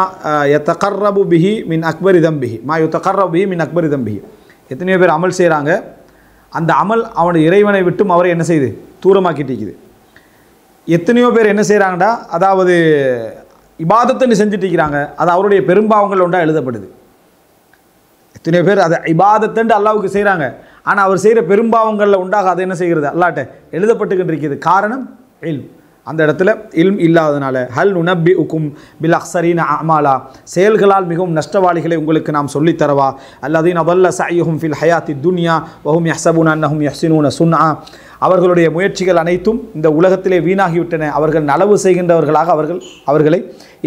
யதகர்ரபு பிஹி மின் அக்பரி தம்பிஹி மா யுதகர்ரபு பிஹி மின் அக்பரி தம்பிஹி. எத்தனையோ பேர் அமல் செய்கிறாங்க, அந்த அமல் அவனுடைய இறைவனை விட்டும் அவரை என்ன செய்யுது, தூரமாக்கிட்டிருக்குது. எத்தனையோ பேர் என்ன செய்கிறாங்கடா, அதாவது இபாதத்துன்னு செஞ்சுட்டு இருக்கிறாங்க, அது அவருடைய பெரும்பாவங்கள் ஒன்றா எழுதப்படுது. எத்தனையோ பேர் அதை இபாதத்துன்னு அல்லாவுக்கு செய்கிறாங்க, ஆனால் அவர் செய்கிற பெரும்பாவங்களில் உண்டாக அதை என்ன செய்கிறது, அல்லாட்ட எழுதப்பட்டுக்கிட்டு இருக்கிறது. காரணம் இல்ம். அந்த இடத்துல இல்ம் இல்லாதனால. ஹல் நுனப்பி உக்கும் பில் அக்ஸரீன அமாலா, செயல்களால் மிகவும் நஷ்டவாளிகளை உங்களுக்கு நாம் சொல்லித்தரவா. அல்லதீன வல்ல சய்யுஹும் ஃபில் ஹயாத்தி துன்யா வஹும் யஹ்ஸபூன அன்னஹும் யஹ்ஸினூன சுன்ஆ, அவர்களுடைய முயற்சிகள் அனைத்தும் இந்த உலகத்திலே வீணாகிவிட்டன, அவர்கள் நலவு செய்கின்றவர்களாக அவர்களை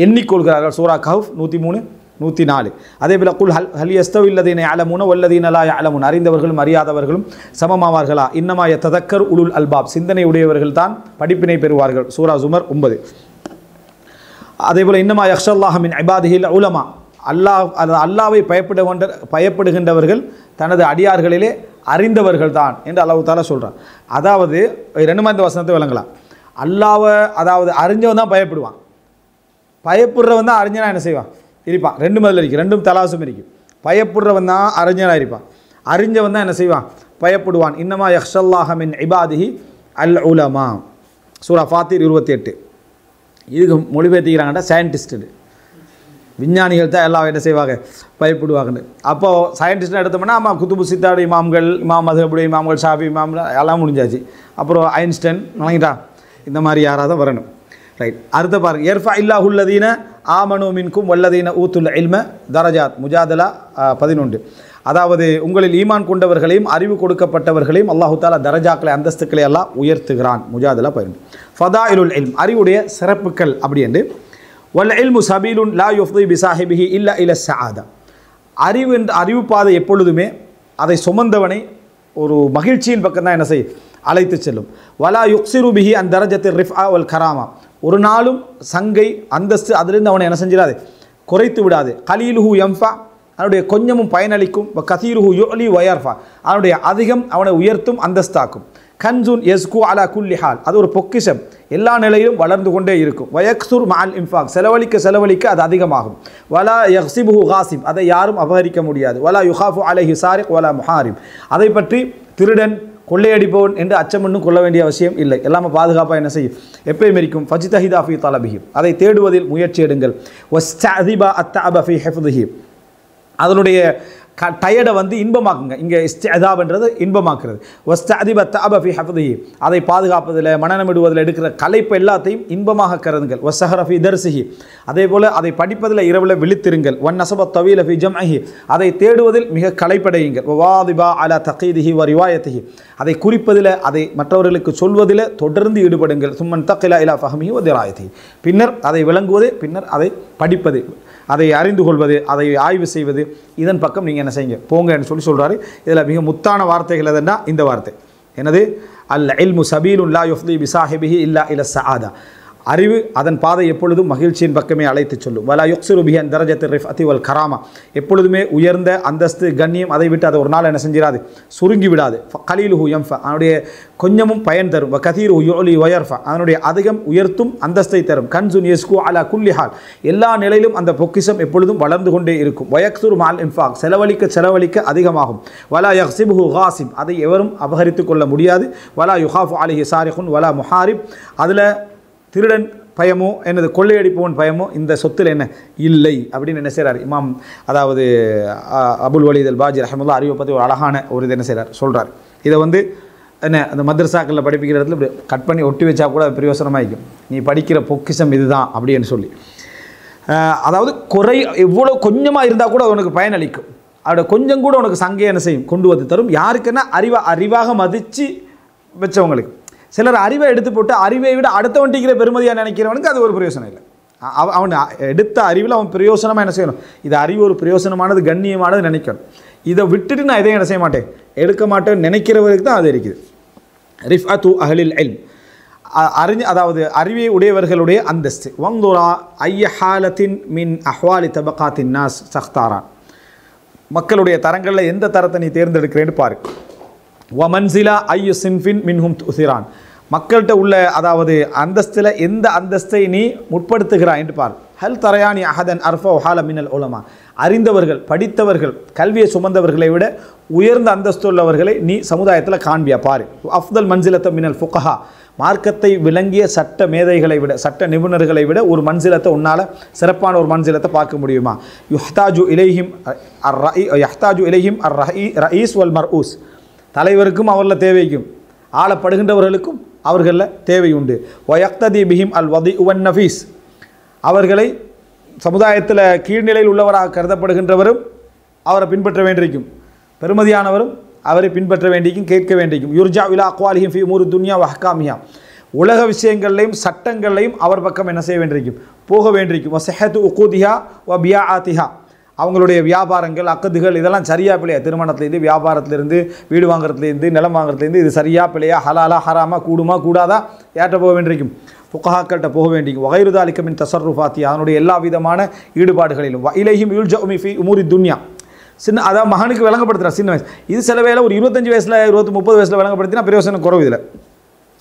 எண்ணிக்கொள்கிறார்கள். சூரா கஹஃப் 103 104. அதே போல குல் ஹல் யஸ்தவில்லதீன யஅலமூன வல்லதீன லா யஅலமூன், அறிந்தவர்களும் அறியாதவர்களும் சமமாவார்களா. இன்னமா யததக்கர் உலுல் அல்பாப், சிந்தனை உடையவர்கள் தான் படிப்பினை பெறுவார்கள். சூரா ஜுமர் 9. அதே போல இன்னமா யக்ஷல்லாஹ மின் இபாதிஹில் உலமா, அல்லாஹ்வை பயப்படுகின்றவர்கள் தனது அடியார்களிலே அறிந்தவர்கள் தான் என்று அல்லாஹ் தஆலா சொல்றான். அதாவது ரெண்டுமா இந்த வசனத்தை விளங்கலாம். அல்லாஹ்வை அதாவது அறிஞ்சவன் தான் பயப்படுவான், பயப்படுறவன் தான் அறிஞனா என்ன செய்வான் இருப்பான். ரெண்டு முதல்ல இருக்குது, ரெண்டும் தலாசும் இருக்குது. பயப்படுறவன் தான் அறிஞனாக இருப்பான், அறிஞ்சவன் தான் என்ன செய்வான், பயப்படுவான். இன்னமா யக்ஷல்லாஹ மின் இபாதிஹி அல் உலமா. சூரா ஃபாத்திர் 28. இதுக்கு மொழிபெயர்த்திக்கிறாங்கடா சயின்டிஸ்ட்டு, விஞ்ஞானிகள் தான் எல்லாம் என்ன செய்வாங்க, பயப்படுவாங்கன்னு. அப்போது சயின்டிஸ்ட்னு எடுத்தோம்னா ஆமாம், குத்துபு சித்தாடு இமாம்கள், இமாம் மதுஹபுடைய இமாம்கள், ஷாஃபி இமாம் எல்லாம் முடிஞ்சாச்சு. அப்புறம் ஐன்ஸ்டைன் வணங்கிட்டா, இந்த மாதிரி யாராவது வரணும். ரைட். அடுத்த பாருங்கள், எர்ஃபா இல்லாஹுல்லதீன ஆமனு மின்கும் வல்லதீன ஊத்துல் இல்ம தரஜாத். முஜாதலா 11. அதாவது உங்களில் ஈமான் கொண்டவர்களையும் அறிவு கொடுக்கப்பட்டவர்களையும் அல்லாஹு தாலா தரஜாக்களை அந்தஸ்துக்களை எல்லாம் உயர்த்துகிறான். முஜாதலா 11. ஃபதாயிலுல் இல்ம், அறிவுடைய சிறப்புகள் அப்படி என்று. வல் இல்மு சபீலுன் லா யுஃப்தி பிசாஹிபிஹி இல்லா இல ஸஆதா, அறிவு என்ற அறிவு பாதை எப்பொழுதுமே அதை சுமந்தவனை ஒரு மகிழ்ச்சியின் பக்கம் தான் என்ன செய்யும், அழைத்து செல்லும். வலா யுக்ஸிரு பிஹி அன் தரஜத்தில் ரிஃஆ வல் கராமா, ஒரு நாளும் சங்கை அந்தஸ்து அதிலிருந்து அவனை என்ன செஞ்சிடாது, குறைத்து விடாது. கலீலுஹு யம்ஃபா, அவனுடைய கொஞ்சமும் பயனளிக்கும். கதீருஹு யுலி வயர்ஃபா, அவனுடைய அதிகம் அவனை உயர்த்தும் அந்தஸ்தாக்கும். கன்சுன் யஸ்கு அலா குல்லி ஹால், அது ஒரு பொக்கிஷம், எல்லா நிலையிலும் வளர்ந்து கொண்டே இருக்கும். வயக்சுர் மஅல் இன்ஃபாக், செலவழிக்க அது அதிகமாகும். வலா யக்ஸிபுஹு காசிப், அதை யாரும் அபகரிக்க முடியாது. வலா யுஹாஃபு அலைஹி சாரிக் வலா முஹாரிப், அதை பற்றி திருடன் கொள்ளையடிப்பவன் என்று அச்சமன்னும் கொள்ள வேண்டிய அவசியம் இல்லை, எல்லாமே பாதுகாப்பாக என்ன செய்யும், எப்பயும் இருக்கும். ஃபஜ்தஹிதா ஃபீ தலபிஹி, அதை தேடுவதில் முயற்சி எடுங்கள். வஸ்தஅதிபா அத்தஅப ஃபீ ஹிஃப்திஹி, அதனுடைய டயர்டை வந்து இன்பமாக்குங்க. இங்கே இஸ்திஅதாப்ன்றது இன்பமாக்குறது. வஸ்தஅதிப அத்தஅப ஃபீ ஹிஃப்திஹி, அதை பாதுகாப்பதில் மனநமிடுவதில் எடுக்கிற கலைப்பு எல்லாத்தையும் இன்பமாக கருதுங்கள். வஸ்ஸஹர ஃபீ தர்ஸிஹி, அதே போல் அதை படிப்பதில் இரவில் விழித்திருங்கள். வன்னஸப தவீல ஃபீ ஜம்இஹி, அதை தேடுவதில் மிக களைப்படையுங்கள். வவாதிபா அலா தகீதிஹி வ ரிவாயத்திஹி, அதை குறிப்பதில் அதை மற்றவர்களுக்கு சொல்வதில் தொடர்ந்து ஈடுபடுங்கள். சும்மன் தக்கிலா இலா ஃபஹமிஹி வ திராயத்திஹி, பின்னர் அதை விளங்குவது, பின்னர் அதை படிப்பது, அதை அறிந்து கொள்வது, அதை ஆய்வு செய்வது, இதன் பக்கம் நீங்கள் என்ன செய்யுங்க போங்கன்னு சொல்கிறாரு. இதில் மிக முத்தான வார்த்தைகள் எதுன்னா இந்த வார்த்தை என்னது, அல் இல்மு சபீலுன் லா யுஃப்தி பிசாஹிபிஹி இல்லா இல ஸஆதா, அறிவு அதன் பாதை எப்பொழுதும் மகிழ்ச்சியின் பக்கமே அழைத்து சொல்லும். வலா யுக்ஸிரு பிஹி அன் தரஜத்தில் ரிஃஅத்தி வல் கராமா, எப்பொழுதுமே உயர்ந்த அந்தஸ்து கண்ணியம் அதை விட்டு அதை ஒரு நாள் என்ன செஞ்சிடாது, சுருங்கி விடாது. கலீலுஹு யம்ஃபா, அவனுடைய கொஞ்சமும் பயன் தரும். கதீருஹு யுலி வயர்ஃபா, அதனுடைய அதிகம் உயர்த்தும் அந்தஸ்தை தரும். கன்சுன் யஸ்கு அலா குல்லி ஹால், எல்லா நிலையிலும் அந்த பொக்கிஷம் எப்பொழுதும் வளர்ந்து கொண்டே இருக்கும். வயக்சுர் மஅல் இன்ஃபாக், செலவழிக்க அதிகமாகும். வலா யக்ஸிபுஹு காசிப், அதை எவரும் அபகரித்து கொள்ள முடியாது. வலா யுஹாஃபு அலைஹி சாரிகுன் வலா முஹாரிப், அதில் திருடன் பயமோ என்னது கொள்ளையடிப்பவன் பயமோ இந்த சொத்தில் என்ன இல்லை அப்படின்னு என்ன செய்கிறார் இமாம், அதாவது அபுல் வலீத் அல் பாஜி ரஹ்மத்துல்லாஹி அறிவை பற்றி ஒரு அழகான ஒரு இது என்ன செய்கிறார் சொல்கிறார். இதை வந்து என்ன அந்த மதரசாக்களில் படிப்பிக்கிற இடத்துல இப்படி கட் பண்ணி ஒட்டி வச்சா கூட அது பிரயோசனமாகிக்கும். நீ படிக்கிற பொக்கிஷம் இதுதான் அப்படின்னு சொல்லி, அதாவது எவ்வளோ கொஞ்சமாக இருந்தால் கூட உனக்கு பயனளிக்கும். அதோட கொஞ்சம் கூட உனக்கு சங்கையை என்ன செய்யும், கொண்டு வந்து தரும். யாருக்குன்னா அறிவாக மதித்து வச்சவங்களுக்கு. சிலர் அறிவை எடுத்து போட்டு அறிவை விட அடுத்த வண்டிக்கிற பெருமதியாக நினைக்கிறவனுக்கு அது ஒரு பிரயோசனம் இல்லை. அவன் எடுத்த அறிவில் அவன் பிரயோசனமாக என்ன செய்யணும், இது அறிவு ஒரு பிரயோசனமானது கண்ணியமானது நினைக்கணும். இதை விட்டுட்டு நான் எதையும் என்ன செய்ய மாட்டேன், எடுக்க மாட்டேன் நினைக்கிறவருக்கு தான் அது இருக்குது. ரிஃபத்து அஹ்லில் இல்ம், அதாவது அறிவை உடையவர்களுடைய அந்தஸ்து. வந்துரா ஐய ஹாலத்தின் மின் அஹ்வாலி தபகாத்தின் நாஸ் சஹ்தாரான், மக்களுடைய தரங்களில் எந்த தரத்தை நீ தேர்ந்தெடுக்கிறேன்னு பாரு. வமன்சிலா ஐயு சின்ஃபின் மின்ஹும் துசிரான், மக்கள்கிட்ட உள்ள அதாவது அந்தஸ்தில் எந்த அந்தஸ்தை நீ முற்படுத்துகிறாய் என்று பார். ஹல் தரையானி அஹதன் அர்ஃபா ஹால மினல் உலமா, அறிந்தவர்கள் படித்தவர்கள் கல்வியை சுமந்தவர்களை விட உயர்ந்த அந்தஸ்துள்ளவர்களை நீ சமுதாயத்தில் காண்பியா பாரு. அஃப்தல் மன்சிலத்த மினல் ஃபுகஹா, மார்க்கத்தை விளங்கிய சட்ட மேதைகளை விட சட்ட நிபுணர்களை விட ஒரு மன்சிலத்தை உன்னால் சிறப்பான ஒரு மன்சிலத்தை பார்க்க முடியுமா? யுஹ்தாஜு இலைஹிம் அர் ரயீஸ் வல் மர்ஊஸ், தலைவருக்கும் அவரில் தேவைக்கும் ஆளப்படுகின்றவர்களுக்கும் அவர்களில் தேவை உண்டு. வயக்ததி பிஹிம் அல் வதி உவன் நஃபீஸ், அவர்களை சமுதாயத்தில் கீழ்நிலையில் உள்ளவராக கருதப்படுகின்றவரும் அவரை பின்பற்ற வேண்டியிருக்கும், பெருமதியானவரும் அவரை பின்பற்ற வேண்டியும் கேட்க வேண்டியும். யுர்ஜா விலா அக்வாலிஹிம் ஃபி உமூரி துன்யா வ அஹ்காமிஹா, உலக விஷயங்களையும் சட்டங்களையும் அவர் பக்கம் என்ன செய்ய வேண்டியிருக்கும், போக வேண்டியிருக்கும். வஸஹத்து உகூதிஹா வ பியாஆத்திஹா, அவங்களுடைய வியாபாரங்கள் அக்கதுகள் இதெல்லாம் சரியா பிள்ளையா, திருமணத்துலேருந்து வியாபாரத்துலேருந்து வீடு வாங்குறதுலேருந்து நிலம் வாங்குறதுலேருந்து இது சரியா பிள்ளையா, ஹலாலா ஹராமா, கூடுமா கூடாதா, யார்கிட்ட போக வேண்டியிருக்கும், ஃபுகஹாக்கள்கிட்ட போக வேண்டியிருக்கும். வகைரு தாலிக மின் தஸர்ருஃபாத்தி, அதனுடைய எல்லா விதமான ஈடுபாடுகளிலும். இலைஹிம் யுல்ஜஉ ஃபி உமூரி துன்யா, சின்ன அதான் மகனுக்கு விளங்கப்படுத்துகிறார் சின்ன வயசு. இது சில வேலை ஒரு 25 வயசில் 30 வயசில் விளங்கப்படுத்தினா பிரயோசனம் குறவு. இதில்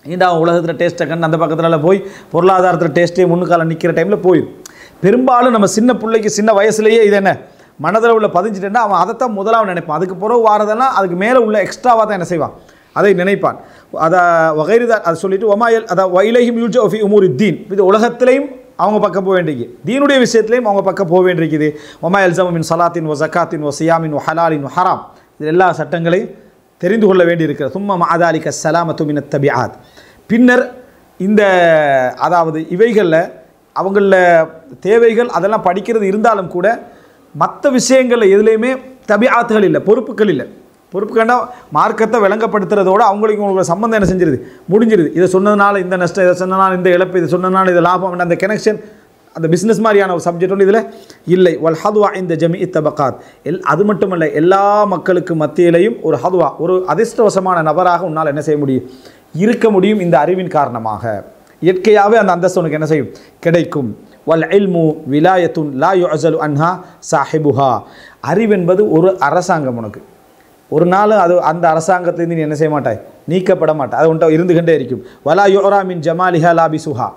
இந்த உலகத்தில் டேஸ்ட்டை கண்டு அந்த பக்கத்தில் போய் பொருளாதாரத்தில் டேஸ்ட்டே முன்னுக்கால நிற்கிற டைமில் போயிடும். பெரும்பாலும் நம்ம சின்ன பிள்ளைக்கு சின்ன வயசுலேயே இது என்ன மனதில் உள்ள பதிஞ்சிட்டேன்னா அவன் அதைத்தான் முதலாக நினைப்பான். அதுக்கு பிறகு வாரதெல்லாம் அதுக்கு மேலே உள்ள எக்ஸ்ட்ராவாக தான் என்ன செய்வான், அதை நினைப்பான். அதை வகைரிதான் அதை சொல்லிட்டு ஒமாயல் அதாவது வைலைஹிம் யூல்ஜு ஃபி உமூரி தீன், இது உலகத்திலையும் அவங்க பக்கம் போக வேண்டியது, தீனுடைய விஷயத்திலையும் அவங்க பக்கம் போக வேண்டியிருக்குது. ஒமாயல் ஜமின் சலாத்தின் ஒ ஜக்காத்தின் ஒ சியாமின் ஒ ஹலாலின் ஒ ஹராம், இது எல்லா சட்டங்களையும் தெரிந்து கொள்ள வேண்டியிருக்கிறது. சும்மா மாதாலிக சலாமத்து மின தபிஆத், பின்னர் இந்த அதாவது இவைகளில் அவங்கள தேவைகள் அதெல்லாம் படிக்கிறது இருந்தாலும் கூட மற்ற விஷயங்களில் எதுலேயுமே தபிஆத்துகள் இல்லை, பொறுப்புகள் இல்லை. பொறுப்புக்கண்டா மார்க்கத்தை விளங்கப்படுத்துறதோடு அவங்களுக்கு உங்களுக்கு சம்மந்தம் என்ன செஞ்சிருது, முடிஞ்சிருது. இதை சொன்னதுனால இந்த நஷ்டம், இதை சொன்னதுனால இந்த இழப்பு, இதை சொன்னதுனால இது லாபம், அந்த கனெக்ஷன் அந்த பிஸ்னஸ் மாதிரியான ஒரு சப்ஜெக்ட் ஒன்று இதில் இல்லை. வல் ஹதுவா இந்த ஜமி தபகாத், அது மட்டுமல்ல எல்லா மக்களுக்கு மத்தியிலையும் ஒரு ஹதுவா, ஒரு அதிர்ஷ்டவசமான நபராக உன்னால் என்ன செய்ய முடியும், இருக்க முடியும். இந்த அறிவின் காரணமாக இயற்கையாகவே அந்த அந்தஸ்து உனக்கு என்ன செய்யும், கிடைக்கும். வல் இல்மு விலாயத்துன் லா யுஅஸலு அன்ஹா சாஹிபுஹா, அறிவென்பது ஒரு அரசாங்கம். உனக்கு ஒரு நாள் அது அந்த அரசாங்கத்திலேருந்து நீ என்ன செய்ய மாட்டாய், நீக்கப்பட மாட்டாய், அது உன்ட்ட இருந்துகிட்டே இருக்கும். வலா யுரா மின் ஜமாலிஹா லாபிசுஹா,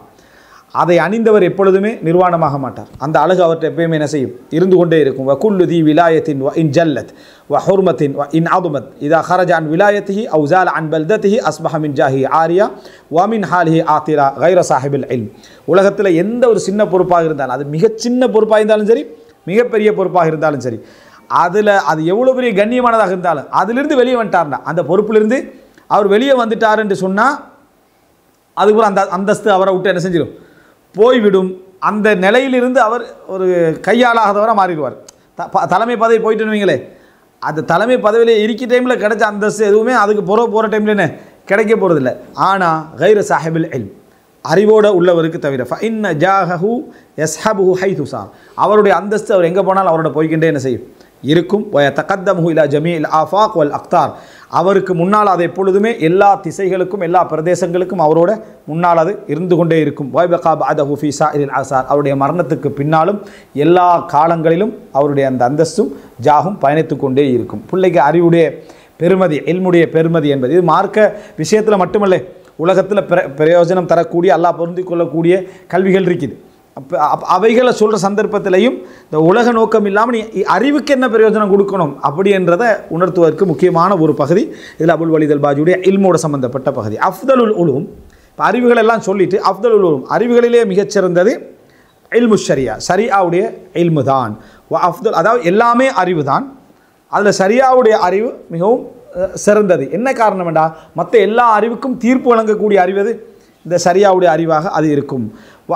அதை அணிந்தவர் எப்பொழுதுமே நிர்வாணமாக மாட்டார், அந்த அழகு அவர்கிட்ட எப்பயுமே என்ன செய்யும், இருந்து கொண்டே இருக்கும். வகுல்லு தி விலாயத்தின் வ இன் ஜல்லத் வ ஹுர்மத்தின் வ இன் அதுமத் இதா ஹரஜ அன் விலாயத்திஹி அவு ஜால அன் பல்தத்திஹி அஸ்பஹ மின் ஜாஹி ஆரியா வ மின் ஹாலிஹி ஆத்திரா கைர சாஹிபில் இல்ம். உலகத்தில் எந்த ஒரு சின்ன பொறுப்பாக இருந்தாலும், அது மிக சின்ன பொறுப்பாக இருந்தாலும் சரி, மிகப்பெரிய பொறுப்பாக இருந்தாலும் சரி, அதில் அது எவ்வளோ பெரிய கண்ணியமானதாக இருந்தாலும் அதிலிருந்து வெளியே வந்துட்டார்னா, அந்த பொறுப்பிலிருந்து அவர் வெளியே வந்துட்டார் என்று சொன்னால் அதுக்கப்புறம் அந்த அந்தஸ்து அவரை விட்டு என்ன செஞ்சிடும், போய்விடும். அந்த நிலையிலிருந்து அவர் ஒரு கையாளாதவராக மாறிடுவார். தலைமை பதவி போயிட்டுன்னு வைங்களே, அந்த தலைமை பதவியில் இருக்க டைமில் கிடைச்ச அந்தஸ்து எதுவுமே அதுக்கு போகிற டைமில் என்ன கிடைக்க போகிறதில்ல. ஆனால் கைர சாஹிபில் இல்ம், அறிவோடு உள்ளவருக்கு தவிர ஃபஇன்ன ஜாஹஹு யஸ்ஹபுஹு ஹைதுசா, அவருடைய அந்தஸ்து அவர் எங்கே போனாலும் அவரோட போய்கின்றே என்ன செய்யும், இருக்கும். வய தகத்தமுஹு இலா ஜமீஇல் ஆஃபாக் வல் அக்தார், அவருக்கு முன்னால் அது எப்பொழுதுமே எல்லா திசைகளுக்கும் எல்லா பிரதேசங்களுக்கும் அவரோட முன்னால் அது இருந்து கொண்டே இருக்கும். வைபகா பஅதஹு ஃபீ ஸாஇரில் ஆசார், அவருடைய மரணத்துக்கு பின்னாலும் எல்லா காலங்களிலும் அவருடைய அந்த அந்தஸ்தும் ஜாகும் பயணித்து கொண்டே இருக்கும். பிள்ளைக்கு அறிவுடைய பெருமதி, இல்முடைய பெருமதி என்பது இது மார்க்க விஷயத்தில் மட்டுமல்ல, உலகத்தில் பிரயோஜனம் தரக்கூடிய அல்லாஹ் பொருந்தி கொள்ளக்கூடிய கல்விகள் இருக்குது. அவைகளை சொல்கிற சந்தர்ப்பத்திலையும் இந்த உலக நோக்கம் இல்லாமல் நீ அறிவுக்கு என்ன பிரயோஜனம் கொடுக்கணும் அப்படி என்றதை உணர்த்துவதற்கு முக்கியமான ஒரு பகுதி இதில் அபுல் வலீத் அல் பாஜியுடைய இல்மோடு சம்பந்தப்பட்ட பகுதி. அஃதலுல் உலூம், இப்போ அறிவுகள் எல்லாம் சொல்லிட்டு அஃதலுல் உலூம், அறிவுகளிலே மிகச்சிறந்தது இல்மு ஷரியா, ஷரியாவுடைய இல்மு தான். அஃதல் அதாவது எல்லாமே அறிவு தான், அதில் ஷரியாவுடைய அறிவு மிகவும் சிறந்தது. என்ன காரணம் என்றால் மற்ற எல்லா அறிவுக்கும் தீர்ப்பு வழங்கக்கூடிய அறிவது இந்த ஷரியாவுடைய அறிவாக அது இருக்கும்.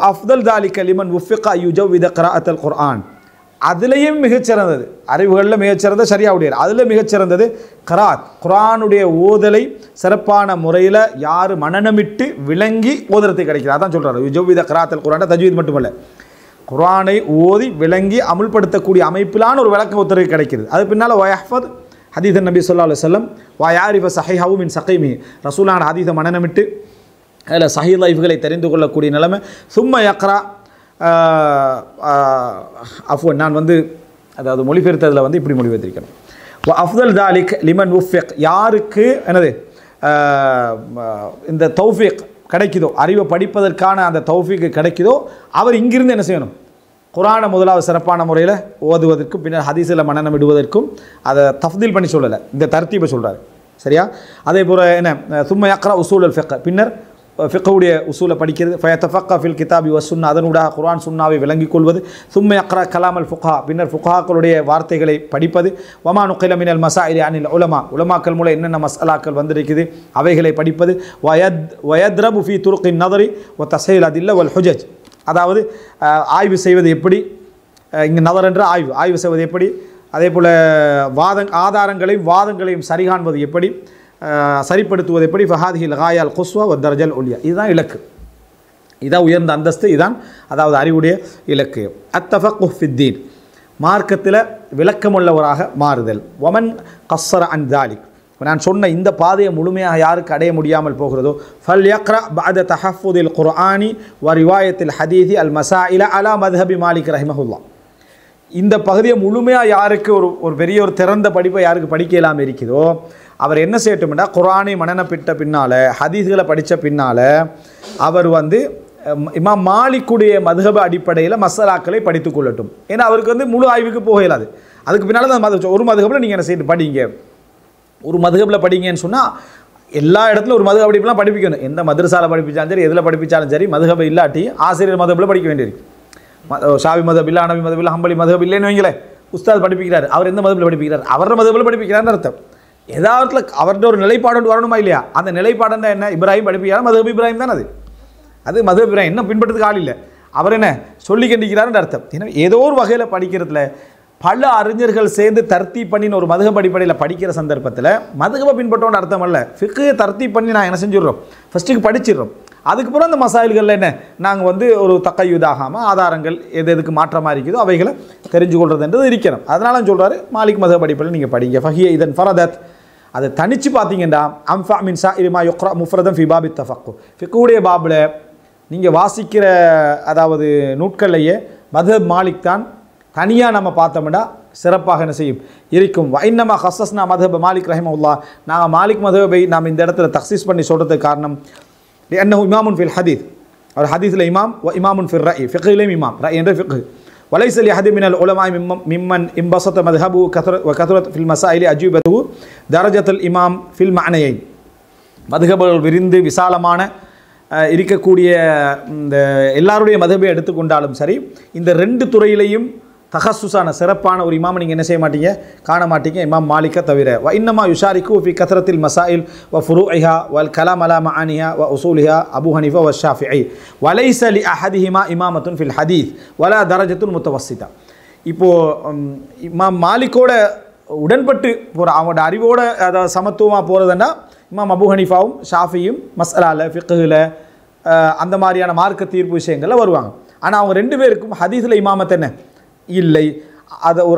அஃதல் தாலிக லிமன் உஃபிகா யுஜவ்வித க்ராஅத்தல் குர்ஆன், அதுலேயும் மிகச்சிறந்தது அறிவுகளில் மிகச்சிறந்த ஷரியாவுடைய, அதில் மிகச்சிறந்தது கராத், குர்ஆனுடைய ஓதலை சிறப்பான முறையில் யார் மனநமிட்டு விளங்கி ஓதுறதை கிடைக்கிறது. அதான் சொல்கிறார் யுஜவ்வித க்ராஅத்தல் குர்ஆன், தஜ்வீத் மட்டுமல்ல, குர்ஆனை ஓதி விளங்கி அமுல்படுத்தக்கூடிய அமைப்பிலான ஒரு விளக்க உத்தரவு கிடைக்கிறது. அது பின்னால் வயஹ்ஃபத் ஹதீஸ் நபி ஸல்லல்லாஹு அலைஹி வஸல்லம் வயாரிஃப ஸஹீஹஹு மின் ஸகீமி, ரசூலான ஹதீஸை மனனமிட்டு அதில் சஹீஹ் லைஃப்களை தெரிந்து கொள்ளக்கூடிய நிலைமை. சும்ம யக்ரா அஃப்வன், நான் அதாவது மொழிபெயர்த்ததில் இப்படி மொழிபெயர்த்திருக்கணும். அஃதல் தாலிக் லிமன் உஃபிக், யாருக்கு என்னது இந்த தௌஃபீக் கிடைக்குதோ, அறிவை படிப்பதற்கான அந்த தௌஃபீக்கு கிடைக்குதோ, அவர் இங்கிருந்து என்ன செய்யணும், குர்ஆனை முதலாவது சிறப்பான முறையில் ஓதுவதற்கும் பின்னர் ஹதீஸில் மனனம் விடுவதற்கும் அதை தஃதீல் பண்ணி சொல்லலை, இந்த தர்த்தீபை சொல்கிறார். சரியா? அதே போல் என்ன, சும்ம யக்ரா உசூல் அல் ஃபிக், பின்னர் ஃபிக்ஹுடைய உசூலை படிக்கிறது. ஃபயத்தஃபக்க ஃபில் கிதாபி வ சுன்னா, அதனூடாக குர்ஆன் சுன்னாவை விளங்கிக் கொள்வது. சும்ம யக்ரா கலாம் அல் ஃபுகஹா, பின்னர் ஃபுகஹாக்களுடைய வார்த்தைகளை படிப்பது. வமா நுகில மினல் மசாயிலி அனில் உலமா, உலமாக்கள் மூலம் என்னென்ன மஸ்அலாக்கள் வந்திருக்குது அவைகளை படிப்பது. வயத்ரபு ஃபி துருக்கின் நதரி வ தஸ்ஹீல் அதில்ல வல் ஹுஜஜ், அதாவது ஆய்வு செய்வது எப்படி, இங்கே நதர் என்ற ஆய்வு செய்வது எப்படி, அதே போல் வாதங்களையும் சரிகாண்பது எப்படி, சரிப்படுத்துவது எப்படி. ஃபஹாதிஹில் காயால் குஸ்வா வ தர்ஜல் உல்யா, இதுதான் இலக்கு, இதான் உயர்ந்த அந்தஸ்து, இதுதான் அதாவது அறிவுடைய இலக்கு. அத்தஃபக்குஹ் ஃபித்தீன், மார்க்கத்தில் விளக்கமுள்ளவராக மாறுதல். வமன் கஸ்ஸர அன் தாலிக், நான் சொன்ன இந்த பாதையை முழுமையாக யாருக்கு அடைய முடியாமல் போகிறதோ, ஃபல் யக்ரா பஅத தஹஃபுதில் குர்ஆனி வ ரிவாயத்தில் ஹதீஸி அல் மசாயில அலா மத்ஹபி மாலிக் ரஹிமஹுல்லாஹ். இந்த பகுதியை முழுமையாக யாருக்கு ஒரு பெரிய ஒரு திறந்த படிப்பை யாருக்கு படிக்க இல்லாமல் இருக்குதோ, அவர் என்ன செய்யட்டும்னா, குர்ஆனை மனனப்பிட்ட பின்னால் ஹதீஸ்களை படித்த பின்னால் அவர் இமாம் மாலிக்குடைய மதுஹப அடிப்படையில் மஸ்அலாக்களை படித்து கொள்ளட்டும். ஏன்னா அவருக்கு முழு ஆய்வுக்கு போக இயலாது. அதுக்கு பின்னால் தான் ஒரு மதுஹபில் நீங்கள் என்ன செய்து படிங்க, ஒரு மதுஹபில் படிங்கன்னு சொன்னால் எல்லா இடத்துலையும் ஒரு மதுஹப் படிப்பெலாம் படிப்பிக்கணும். எந்த மதரசாவில் படிப்பிச்சாலும் சரி, எதில் படிப்பிச்சாலும் சரி, மதுஹப இல்லாட்டி ஆசிரியர் மதுஹபில் படிக்க வேண்டியிருக்கு. ஷாஃபி மதுஹப் இல்லை, ஹனஃபி மதுஹப் இல்லை, ஹம்பலி மதுஹப் இல்லைன்னு வைங்களேன், உஸ்தாத் படிப்பிக்கிறார், அவர் எந்த மதுஹபில் படிப்பிக்கிறார், அவரோட மதுஹபில் படிப்பிக்கிறார்னு அர்த்தம். ஏதாவது அவர்கிட்ட ஒரு நிலைப்பாடு வரணுமா இல்லையா? அந்த நிலைப்பாடுன்னா என்ன, இப்ராஹிம் படிப்பிக்கிறார், மதுஹப் இப்ராஹிம் தான், அது மதுஹப் இப்ராஹிம், இன்னும் பின்பற்றதுக்கு ஆள் இல்லை, அவர் என்ன சொல்லி கண்டிக்கிறார்னு அர்த்தம். ஏன்னா ஏதோ ஒரு வகையில் படிக்கிறதுல பல அறிஞர்கள் சேர்ந்து தர்த்தி பண்ணின ஒரு மதுஹப் அடிப்படையில் படிக்கிற சந்தர்ப்பத்தில் மதுஹபை பின்பற்றோன்னு அர்த்தம் அல்ல. ஃபிக்ஹை தர்த்தி பண்ணி நான் என்ன செஞ்சிடுறோம், ஃபஸ்ட்டுக்கு படிச்சிடுறோம். அதுக்கப்புறம் அந்த மசாயில்களில் என்ன நாங்கள் ஒரு தக்கையுதாகாமல் ஆதாரங்கள் எதுக்கு மாற்றமாக இருக்குதோ அவைகளை தெரிஞ்சு கொள்றதுன்றது இருக்கிறோம். அதனால சொல்கிறாரு மாலிக் மதுஹப் அடிப்படையில் நீங்கள் படிங்க. ஃபஹிய இதன் ஃபரதத், அதை தனித்து பார்த்தீங்கன்னா அம்ஃபா மின் சாயிரிமா யுக்ரா முஃப்ரதம் ஃபி பாபி தஃபக்கு, ஃபிக்ஹுடைய பாபில் நீங்கள் வாசிக்கிற அதாவது நூட்கள்லையே மதுஹப் மாலிக் தான் தனியாக நம்ம பார்த்தோம்னா சிறப்பாக என்ன செய்யும் இருக்கும். வைன்னமா ஹஸ்ஸஸ்னா மதுஹப் மாலிக் ரஹிமஹுல்லாஹ், நாங்கள் மாலிக் மதுஹபை நாம் இந்த இடத்துல தக்ஸீஸ் பண்ணி சொல்கிறதுக்கு காரணம் லிஅன்னஹு இமாமுன் ஃபில் ஹதீஸ், அவர் ஹதீஸில் இமாம், வ இமாமுன் ஃபில் ரஇ, ஃபிக்ஹிலையும் இமாம், ரஇ என்ற ஃபிக்ஹ். வலைஸ லிஅஹதி மினல் உலமாஇ மிம்மன் இம்பஸத மதுஹபு வ கத்ரத் ஃபில் மசாயிலி அஜீபத்துஹு தரஜத்துல் இமாம் ஃபில் மஅனையைன், மதுஹபுகள் விரிந்து விசாலமான இருக்கக்கூடிய இந்த எல்லாருடைய மதுஹபை எடுத்துக்கொண்டாலும் சரி, இந்த ரெண்டு துறையிலையும் தஹஸ்ஸுஸான சிறப்பான ஒரு இமாம் நீங்கள் என்ன செய்ய மாட்டீங்க, காண மாட்டீங்க, இமாம் மாலிக்கை தவிர. வ இன்னமா யுஷாரிக்கு ஃபி கத்ரத்தில் மசாயில் வ ஃபுரூஇஹா வல் கலாம் அலா மஆனிஹா வ உசூலிஹா அபூ ஹனீஃபா வ ஷாஃபிஈ வலைஸ லி அஹதிஹிமா இமாமத்துன் ஃபில் ஹதீஸ் வலா தரஜத்துன் முத்தவஸ்ஸிதா. இப்போது இமாம் மாலிக்கோட உடன்பட்டு போகிற அவங்களோட அறிவோட அதாவது சமத்துவமாக போகிறதுன்னா இமாம் அபூ ஹனீஃபாவும் ஷாஃபியும் மஸ்அலாவில் ஃபிக்ஹில் அந்த மாதிரியான மார்க்க தீர்ப்பு விஷயங்களில் வருவாங்க. ஆனால் அவங்க ரெண்டு பேருக்கும் ஹதீஸில் இமாமத் என்ன இல்லை,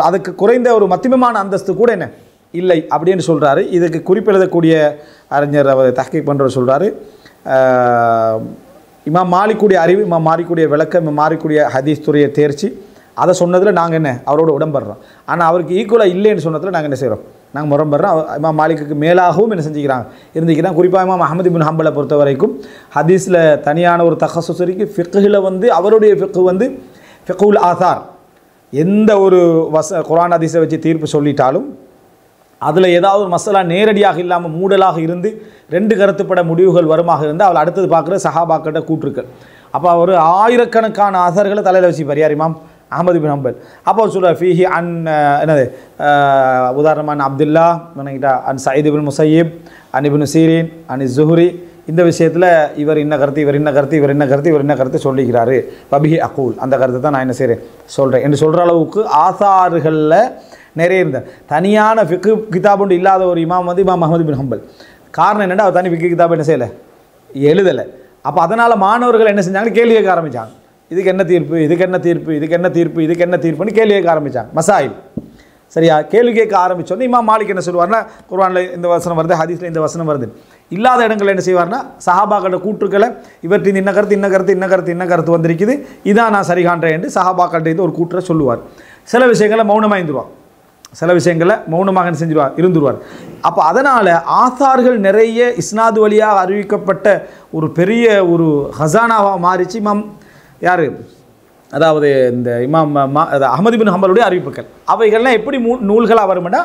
அதுக்கு குறைந்த ஒரு மத்தியமமான அந்தஸ்து கூட என்ன இல்லை அப்படின்னு சொல்கிறாரு. இதுக்கு குறிப்பெழுதக்கூடிய அறிஞர் அவர் தஹ்கீக் பண்ணுறவர் சொல்கிறாரு, இமாம் மாலிக்குடைய அறிவு, இமாம் மாலிக்குடைய விளக்கம், இமாம் மாலிக்குடைய ஹதீஸ் துறையை தேர்ச்சி, அதை சொன்னதில் நாங்கள் என்ன அவரோட உடம்படுறோம். ஆனால் அவருக்கு ஈக்குவலாக இல்லைன்னு சொன்னதில் நாங்கள் என்ன செய்கிறோம், நாங்கள் முரம்படுறோம். இமாம் மாலிக்கு மேலாகவும் என்ன செஞ்சுக்கிறாங்க இருந்துக்கிறாங்க. குறிப்பாக இமாம் அஹ்மத் இப்னு ஹம்பலை பொறுத்த வரைக்கும் ஹதீஸில் தனியான ஒரு தஹஸ்ஸுஸ் இருக்குது. ஃபிக்ஹில் அவருடைய ஃபிக்ஹ் ஃபிக்ஹுல் ஆசார், எந்த ஒரு குர்ஆன் ஹதீஸை வச்சு தீர்ப்பு சொல்லிட்டாலும் அதில் ஏதாவது ஒரு மசலா நேரடியாக இல்லாமல் மூடலாக இருந்து ரெண்டு கருத்துப்பட முடிவுகள் வருமாக இருந்தால் அவள் அடுத்தது பார்க்குற சஹாபாக்கிட்ட கூற்றுக்கள். அப்போ அவர் ஆயிரக்கணக்கான ஆசார்களை தலையில் வச்சுப்பார் யார், இமாம் அஹ்மத் இப்னு ஹம்பல். அப்போ அவர் சொல்கிறார் ஃபீஹி அன் என்னது உதாரணமான அப்துல்லா நினைக்கிட்டா அன் சயீத் இப்னு முஸையிப் அன் இப்னு சீரின் அன் ஸுஹ்ரி, இந்த விஷயத்தில் இவர் இன்ன கருத்து, இவர் இன்ன கருத்து, இவர் என்ன கருத்து, இவர் என்ன கருத்து சொல்லிக்கிறாரு, பபிஹி அகூல், அந்த கருத்தை தான் நான் என்ன செய்கிறேன் சொல்கிறேன் என்று சொல்கிற அளவுக்கு ஆசாறுகளில் நிறைய இருந்த தனியான ஃபிக்ஹ் கிதாப் ஒன்று இல்லாத ஒரு இமாம் இமாம் அஹ்மத் இப்னு ஹம்பல். காரணம் என்னென்னா அவர் தனி ஃபிக்ஹ் கிதாப் என்ன செய்யலை, எழுதலை. அப்போ அதனால் மாணவர்கள் என்ன செஞ்சாங்க, கேள்வி கேட்க ஆரம்பித்தாங்க. இதுக்கு என்ன தீர்ப்பு, இதுக்கு என்ன தீர்ப்பு, இதுக்கு என்ன தீர்ப்பு, இதுக்கு என்ன தீர்ப்புன்னு கேள்வி கேட்க ஆரம்பித்தாங்க. மசாயில் சரியா கேள்வி கேட்க ஆரம்பித்தோன்னே இமாம் மாலிக் என்ன சொல்லுவார்னா, குர்ஆனில் இந்த வசனம் வருது, ஹதீஸில் இந்த வசனம் வருது, இல்லாத இடங்களில் என்ன செய்வார்னா சஹாபாக்களோட கூற்றுக்களை இவற்றின் இன்ன கருத்து வந்திருக்குது, இதான் நான் சரி காண்றேன் என்று சஹாபாக்கள்கிட்ட ஒரு கூற்றை சொல்லுவார். சில விஷயங்களை மௌனமாக இருந்துருவார், சில விஷயங்களை மௌனமாக இருந்துருவார். அப்போ அதனால் ஆசார்கள் நிறைய இஸ்னாது வழியாக அறிவிக்கப்பட்ட ஒரு பெரிய ஒரு ஹசானாவாக மாறிச்சு இமாம் யார், அதாவது இந்த இமாம் அஹ்மது பின் ஹம்பலுடைய அறிவிப்புகள். அவைகள்லாம் எப்படி நூல்களாக வரும்னா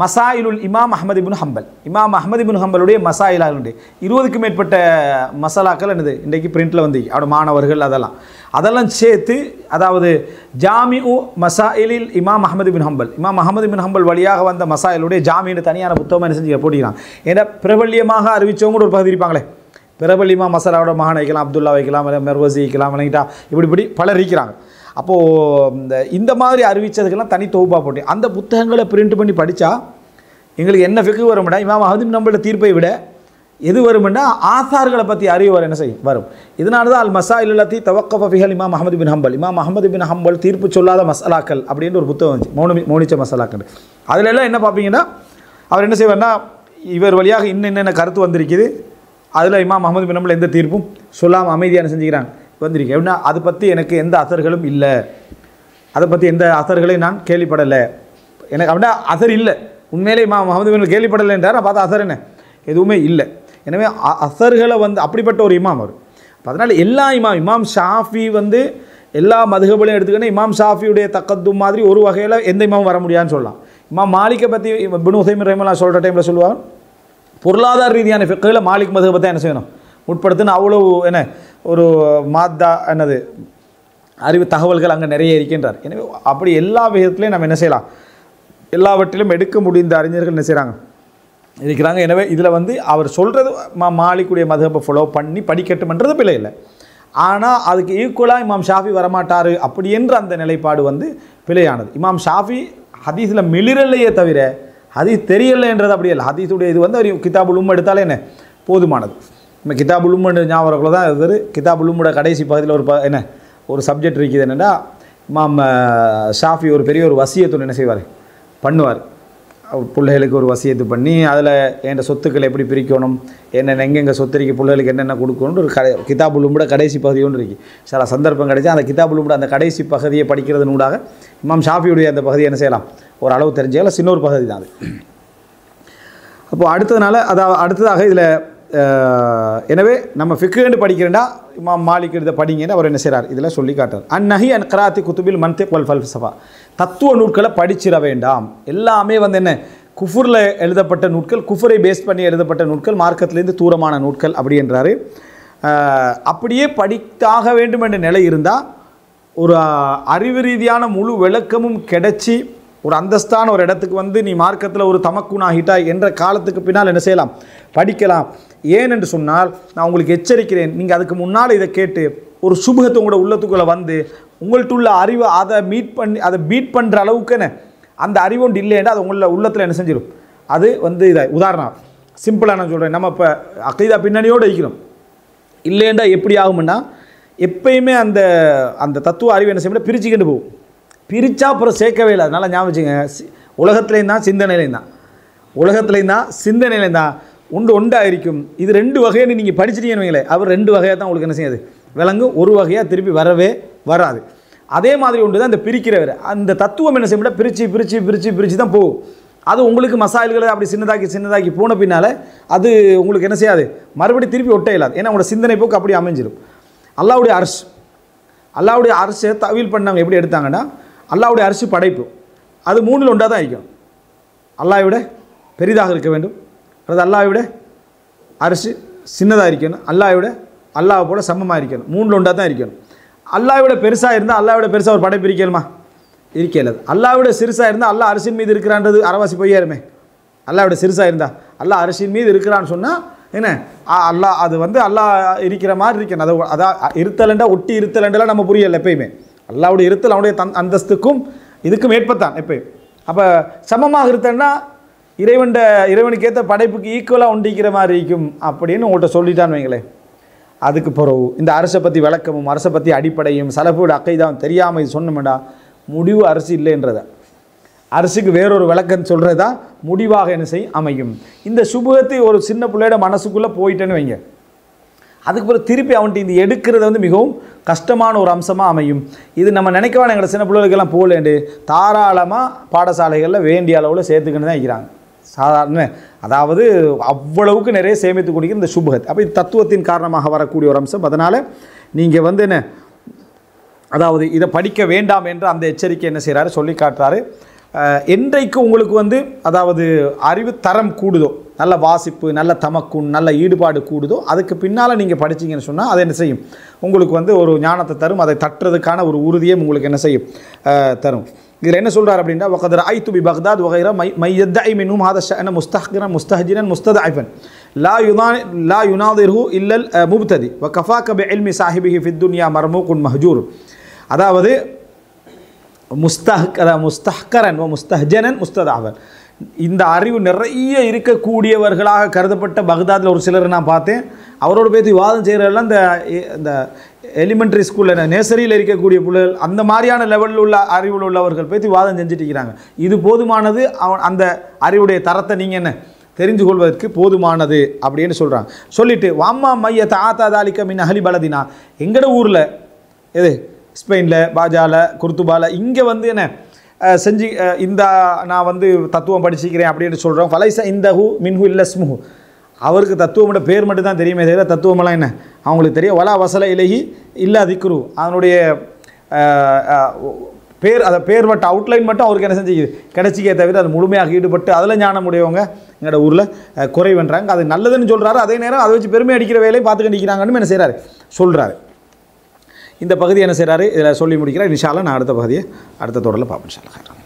மசாயிலுல் இமாம் அஹ்மது பின் ஹம்பல், இமாம் அஹ்மது பின் ஹம்பலுடைய மசாயிலாக 20க்கும் மேற்பட்ட மசாலாக்கள் என்னது இன்றைக்கு பிரிண்டில் வந்து அவரோட மாணவர்கள் அதெல்லாம் சேர்த்து, அதாவது ஜாமிஉ மசாயிலில் இமாம் அஹ்மது பின் ஹம்பல், இமாம் அஹ்மது பின் ஹம்பல் வழியாக வந்த மசாயிலுடைய ஜாமின்னு தனியான புத்தகம் என்ன செஞ்சு போட்டிக்கிறான். ஏன்னா பிரபல்யமாக அறிவித்தவங்க ஒரு பகுதி இருப்பாங்களே, பிரபல்யமா மசாலாவோட மகான் வைக்கலாம், அப்துல்லா வைக்கலாம், மெர்வசி வைக்கலாம், விளங்கிட்டா இப்படி பலர் இருக்கிறாங்க. அப்போது இந்த மாதிரி அறிவித்ததுக்கெல்லாம் தனி தொகுப்பாக போட்டு அந்த புத்தகங்களை பிரிண்ட் பண்ணி படித்தா எங்களுக்கு என்ன ஃபிக்கு வரும்னா, இமாம் அஹ்மது பின் ஹம்பல் தீர்ப்பை விட எது வரும்னா ஆசார்களை பற்றி அறிவு என்ன செய்யும் வரும். இதனால தான் அல் மசாயில் எல்லாத்தி தவக்கஃப ஃபிஹல் இமாம் அஹ்மது பின் ஹம்பல், இமாம் அஹ்மது பின் ஹம்பல் தீர்ப்பு சொல்லாத மசாலாக்கள் அப்படின்ற ஒரு புத்தகம் வந்துச்சு, மௌனிச்ச மசாலாக்கள். அதில் எல்லாம் என்ன பார்ப்பீங்கன்னா அவர் என்ன செய்வார்னா, இவர் வழியாக இன்னென்ன கருத்து வந்திருக்குது, அதில் இமாம் அஹ்மது பின் ஹம்பல் எந்த தீர்ப்பும் சொல்லாமல் அமைதியான செஞ்சுக்கிறாங்க வந்திருக்கு. எப்படின்னா அதை பற்றி எனக்கு எந்த அசர்களும் இல்லை, அதை பற்றி எந்த அசர்களையும் நான் கேள்விப்படலை, எனக்கு அப்படின்னா அசர் இல்லை, உண்மையிலே இமாம் அஹ்மது பின் கேள்விப்படலை என்றார், நான் பார்த்தா அசர் என்ன எதுவுமே இல்லை. எனவே அசர்களை வந்து அப்படிப்பட்ட ஒரு இமாம் அவர். அதனால் எல்லா இமாம் ஷாஃபி வந்து எல்லா மதுஹபையும் எடுத்துக்கிட்டே இமாம் ஷாஃபியுடைய தக்கத்தும் மாதிரி ஒரு வகையில் எந்த இமாமும் வர முடியாதுன்னு சொல்லலாம். இமாம் மாலிக்கை பற்றி இப்னு உஸைமின் ரஹிமஹுல்லாஹ் சொல்கிற டைமில் சொல்லுவாங்க, பொருளாதார ரீதியான ஃபிக்ஹில் மாலிக் மதுஹபை தான் என்ன செய்யணும் உட்படுத்துன்னு அவ்வளோ என்ன ஒரு மாத்தா என்னது அறிவு தகவல்கள் அங்கே நிறைய இருக்கின்றார். எனவே அப்படி எல்லா விதத்துலையும் நம்ம என்ன செய்யலாம், எல்லாவற்றிலும் எடுக்க முடிந்த அறிஞர்கள் என்ன செய்கிறாங்க இருக்கிறாங்க. எனவே இதில் வந்து அவர் சொல்கிறது மாலிக்குடைய மதுஹபை ஃபாலோ பண்ணி படிக்கட்டும்ன்றது பிழை இல்லை. ஆனால் அதுக்கு ஈக்குவலாக இமாம் ஷாஃபி வரமாட்டார் அப்படி என்ற அந்த நிலைப்பாடு வந்து பிழையானது. இமாம் ஷாஃபி ஹதீஸில் மிளிரலையே தவிர ஹதீஸ் தெரியலைன்றது அப்படி இல்லை. ஹதீஸுடைய இது வந்து அவர் கிதாபுல் உம் எடுத்தாலே என்ன போதுமானது. நம்ம கிதாபுல் உம்னு ஞாபகத்தில் தான் இது கிதாபுல் உம்மோட கடைசி பகுதியில் ஒரு சப்ஜெக்ட் இருக்குது. என்னென்னா இமாம் ஷாஃபி ஒரு பெரிய ஒரு வசியத்தை என்ன செய்வார் பண்ணுவார், பிள்ளைகளுக்கு ஒரு வசியத்து பண்ணி அதில் என் சொத்துக்களை எப்படி பிரிக்கணும், என்னென்ன எங்கெங்கே சொத்துரிக்கு பிள்ளைகளுக்கு என்னென்ன கொடுக்கணும்னு ஒரு கிதாபுல் உம்மோட கடைசி பகுதி ஒன்று இருக்குது. சில சந்தர்ப்பம் கிடைச்சா அந்த கிதாபுல் உம்மோட அந்த கடைசி பகுதியை படிக்கிறது நூடாக இமாம் ஷாஃபியுடைய அந்த பகுதியை என்ன செய்யலாம் ஒரு அளவு தெரிஞ்சால சின்ன ஒரு பகுதி தான் அது. அப்போது அடுத்ததாக இதில் எனவே நம்ம ஃபிக்ஹ்னு படிக்கிறேன்டா இமாம் மாலிக் இதை படிங்கன்னு அவர் என்ன செய்கிறார் இதில் சொல்லி காட்டுறார். அந்நஹி அன் க்ராத்தி குத்துபில் மன்திக் வல் ஃபல்சஃபா, தத்துவ நூட்களை படிச்சிட வேண்டாம். எல்லாமே வந்து என்ன குஃபுரில் எழுதப்பட்ட நூட்கள், குஃபரை பேஸ் பண்ணி எழுதப்பட்ட நூட்கள், மார்க்கத்திலேருந்து தூரமான நூட்கள் அப்படி என்றார். அப்படியே படித்தாக வேண்டும் என்ற நிலை இருந்தால் ஒரு அறிவு ரீதியான முழு விளக்கமும் கிடைச்சி ஒரு அந்தஸ்தான ஒரு இடத்துக்கு வந்து நீ மார்க்கத்தில் ஒரு தமக்குனாகிட்டாய் என்ற காலத்துக்கு பின்னால் என்ன செய்யலாம் படிக்கலாம். ஏன் என்று சொன்னால் நான் உங்களுக்கு எச்சரிக்கிறேன், நீங்கள் அதுக்கு முன்னால் இதை கேட்டு ஒரு சுபகத்தை உங்களோட உள்ளத்துக்குள்ளே வந்து உங்கள்கிட்ட உள்ள அறிவை அதை பீட் பண்ணுற அளவுக்கு என்ன அந்த அறிவு ஒன்று இல்லைன்னா அது உங்கள உள்ளத்தில் என்ன செஞ்சிடும் அது வந்து இதை உதாரணம் சிம்பிளாக நான் சொல்கிறேன். நம்ம இப்போ அகீதா பின்னணியோடு இருக்கிறோம், இல்லைண்டா எப்படி ஆகும்னா எப்பயுமே அந்த அந்த தத்துவ அறிவு என்ன செய்யணும் பிரிச்சுக்கிட்டு போகும். பிரித்தா அப்புறம் சேர்க்கவே இல்லை. அதனால் ஞாபகம் வச்சுங்க, உலகத்துலேயும் தான் சிந்தனையிலையும் தான், உலகத்துலேயும் தான் சிந்தனையிலையும் தான் ஒன்றாக இருக்கும். இது ரெண்டு வகையாக நீங்கள் படிச்சிட்டீங்கன்னு வைங்களேன், அவர் ரெண்டு வகையாக தான் உங்களுக்கு என்ன செய்யாது விளங்கும், ஒரு வகையாக திருப்பி வரவே வராது. அதே மாதிரி ஒன்று தான் இந்த பிரிக்கிறவர். அந்த தத்துவம் என்ன செய்ய பிரித்து பிரித்து பிரித்து பிரித்து தான் போகும். அது உங்களுக்கு மசாயல்களை அப்படி சின்னதாக்கி போன பின்னால் அது உங்களுக்கு என்ன செய்யாது மறுபடியும் திருப்பி ஒட்ட இல்லாது. ஏன்னா உங்களோட சிந்தனை போக்கு அப்படி அமைஞ்சிடும். அல்லாஹ்வுடைய அர்ஷை தவீல் பண்ணவங்க எப்படி எடுத்தாங்கன்னா, அல்லாஹ்வுடைய அர்ஷ் படைப்பு அது மூணில் ஒன்றாக தான் இருக்கும். அல்லாஹ்வை விட பெரிதாக இருக்க வேண்டும், அதாவது அல்லாஹ்வை விட அர்ஷ் சின்னதாக இருக்கணும், அல்லாஹ்வை போல சமமாக இருக்கணும், மூணில் ஒன்றாக தான் இருக்கணும். அல்லாஹ்வை விட பெருசாக இருந்தால் அல்லாஹ்வை விட பெருசாக ஒரு படைப்பு இருக்கலுமா இருக்கல. அல்லாஹ்வை விட சிறுசாக இருந்தால் அல்லாஹ் அரிசின் மீது இருக்கிறான்றது அறவாசி பொய்யாருமே. அல்லாஹ்வை விட சிறுசாக இருந்தால் அல்லாஹ் அரிசின் மீது இருக்கிறான்னு சொன்னால் என்ன அல்லாஹ் அது வந்து அல்லாஹ் இருக்கிற மாதிரி இருக்கணும். அதான் இருத்தலண்டா ஒட்டி இருத்தலண்டெல்லாம் நம்ம புரியலை எப்பயுமே. அல்லாஹ்வுடைய இருத்தல் அவனுடைய அந்தஸ்துக்கும் இதுக்கும் ஏற்பத்தான் எப்பயும். அப்போ சமமாக இருத்தன்னா இறைவனுக்கு ஏற்ற படைப்புக்கு ஈக்குவலாக ஒண்டிக்கிற மாதிரி இருக்கும் அப்படின்னு உங்கள்கிட்ட சொல்லிட்டான்னு வைங்களேன். அதுக்கு பிறகு இந்த அரசை பற்றி விளக்கமும் அரசை பற்றி அடிப்படையும் சலஃபோட அக்கைதாவும் தெரியாமல் இது சொன்னோம்டா முடிவு அரசு இல்லைன்றதை அரசுக்கு வேறொரு விளக்கம் சொல்கிறது தான் முடிவாக என்ன செய்யும் அமையும். இந்த சுபகத்தை ஒரு சின்ன பிள்ளையோட மனசுக்குள்ளே போயிட்டேன்னு வைங்க, அதுக்கு பிறகு திருப்பி அவன்ட்டு இந்த எடுக்கிறது வந்து மிகவும் கஷ்டமான ஒரு அம்சமாக அமையும். இது நம்ம நினைக்கவான எங்களை சின்ன பிள்ளைகளுக்கெல்லாம் போகலேண்டு தாராளமாக பாடசாலைகளில் வேண்டிய அளவில் சேர்த்துக்கின்னு தான் இருக்கிறாங்க. சாதாரண அதாவது அவ்வளவுக்கு நிறைய சேமித்து குடிக்கிற இந்த சுபகத். அப்போ இது தத்துவத்தின் காரணமாக வரக்கூடிய ஒரு அம்சம். அதனால் நீங்கள் வந்து என்ன அதாவது இதை படிக்க வேண்டாம் என்று அந்த எச்சரிக்கை என்ன செய்கிறாரு சொல்லி காட்டுறாரு. என்றைக்கு உங்களுக்கு வந்து அதாவது அறிவு தரம் கூடுதோ, நல்ல வாசிப்பு, நல்ல தமக்குன், நல்ல ஈடுபாடு கூடுதோ, அதுக்கு பின்னால் நீங்கள் படிச்சிங்கன்னு சொன்னால் அதை என்ன செய்யும் உங்களுக்கு வந்து ஒரு ஞானத்தை தரும். அதை தட்டுறதுக்கான ஒரு உறுதியை உங்களுக்கு என்ன செய்யும் தரும். இதில் என்ன சொல்கிறார் அப்படின்னா வகதர் ஐத்து பி பக்தாத் வகைரா மையத்தை மினும் ஹாத ஷஅன முஸ்தஹ்கிரன் முஸ்தஹ்ஜிரன் முஸ்ததஇஃபன் லா யுனாதிர்ஹு இல்லல் முப்ததி வ கஃபாக பி இல்மி சாஹிபிஹி ஃபித் துன்யா மர்மூகுன் மஹ்ஜூர். அதாவது முஸ்தஹ்கரன் முஸ்தஹ்ஜனன் முஸ்ததஅஃபன், இந்த அறிவு நிறைய இருக்கக்கூடியவர்களாக கருதப்பட்ட பக்தாதில் ஒரு சிலர் நான் பார்த்தேன். அவரோட பேசி வாதம் செய்கிறதெல்லாம் இந்த எலிமெண்ட்ரி ஸ்கூலில் நேசரியில் இருக்கக்கூடிய பிள்ளைகள் அந்த மாதிரியான லெவலில் உள்ள அறிவில் உள்ளவர்கள் பேசி வாதம் செஞ்சுட்டு இருக்கிறாங்க. இது போதுமானது, அந்த அறிவுடைய தரத்தை நீங்கள் என்ன தெரிஞ்சு கொள்வதற்கு போதுமானது அப்படின்னு சொல்கிறாங்க. சொல்லிவிட்டு வாம்மா மைய தாத்தா தாலிக்க மின் அஹலி பலதினா, எங்கட ஊரில் எது ஸ்பெயினில் பாஜாவில் குர்துபாவில் இங்கே வந்து என்ன செஞ்சு இந்த நான் வந்து தத்துவம் படிச்சுக்கிறேன் அப்படின்னு சொல்கிறோம். ஃபலைச இந்த ஹூ மின்ஹூ இல்லை ஸ்முஹூ, அவருக்கு தத்துவமோட பேர் மட்டும் தான் தெரியுமே தவிர தத்துவமெல்லாம் என்ன அவங்களுக்கு தெரியும். வலா வசல இலகி இல்லை திக்ரு, அதனுடைய பேர் அதை பேர் மட்டும் அவுட்லைன் மட்டும் அவருக்கு என்ன செஞ்சு கிடைச்சிக்கே தவிர அது முழுமையாக ஈடுபட்டு அதில் ஞானம் உடையவங்க எங்களோட ஊரில் குறைவன்றாங்க. அது நல்லதுன்னு சொல்கிறாரு, அதே நேரம் அதை வச்சு பெருமை அடிக்கிற வேலையை பார்த்துக்கிட்டு நிற்கிறாங்கன்னு என்ன செய்கிறாரு சொல்கிறாரு. இந்த பகுதி என்ன செய்கிறாரு இதில் சொல்லி முடிக்கிறார். இன்ஷா அல்லாஹ் நான் அடுத்த பகுதியை அடுத்த தொடரில் பார்ப்போம் இன்ஷா அல்லாஹ்.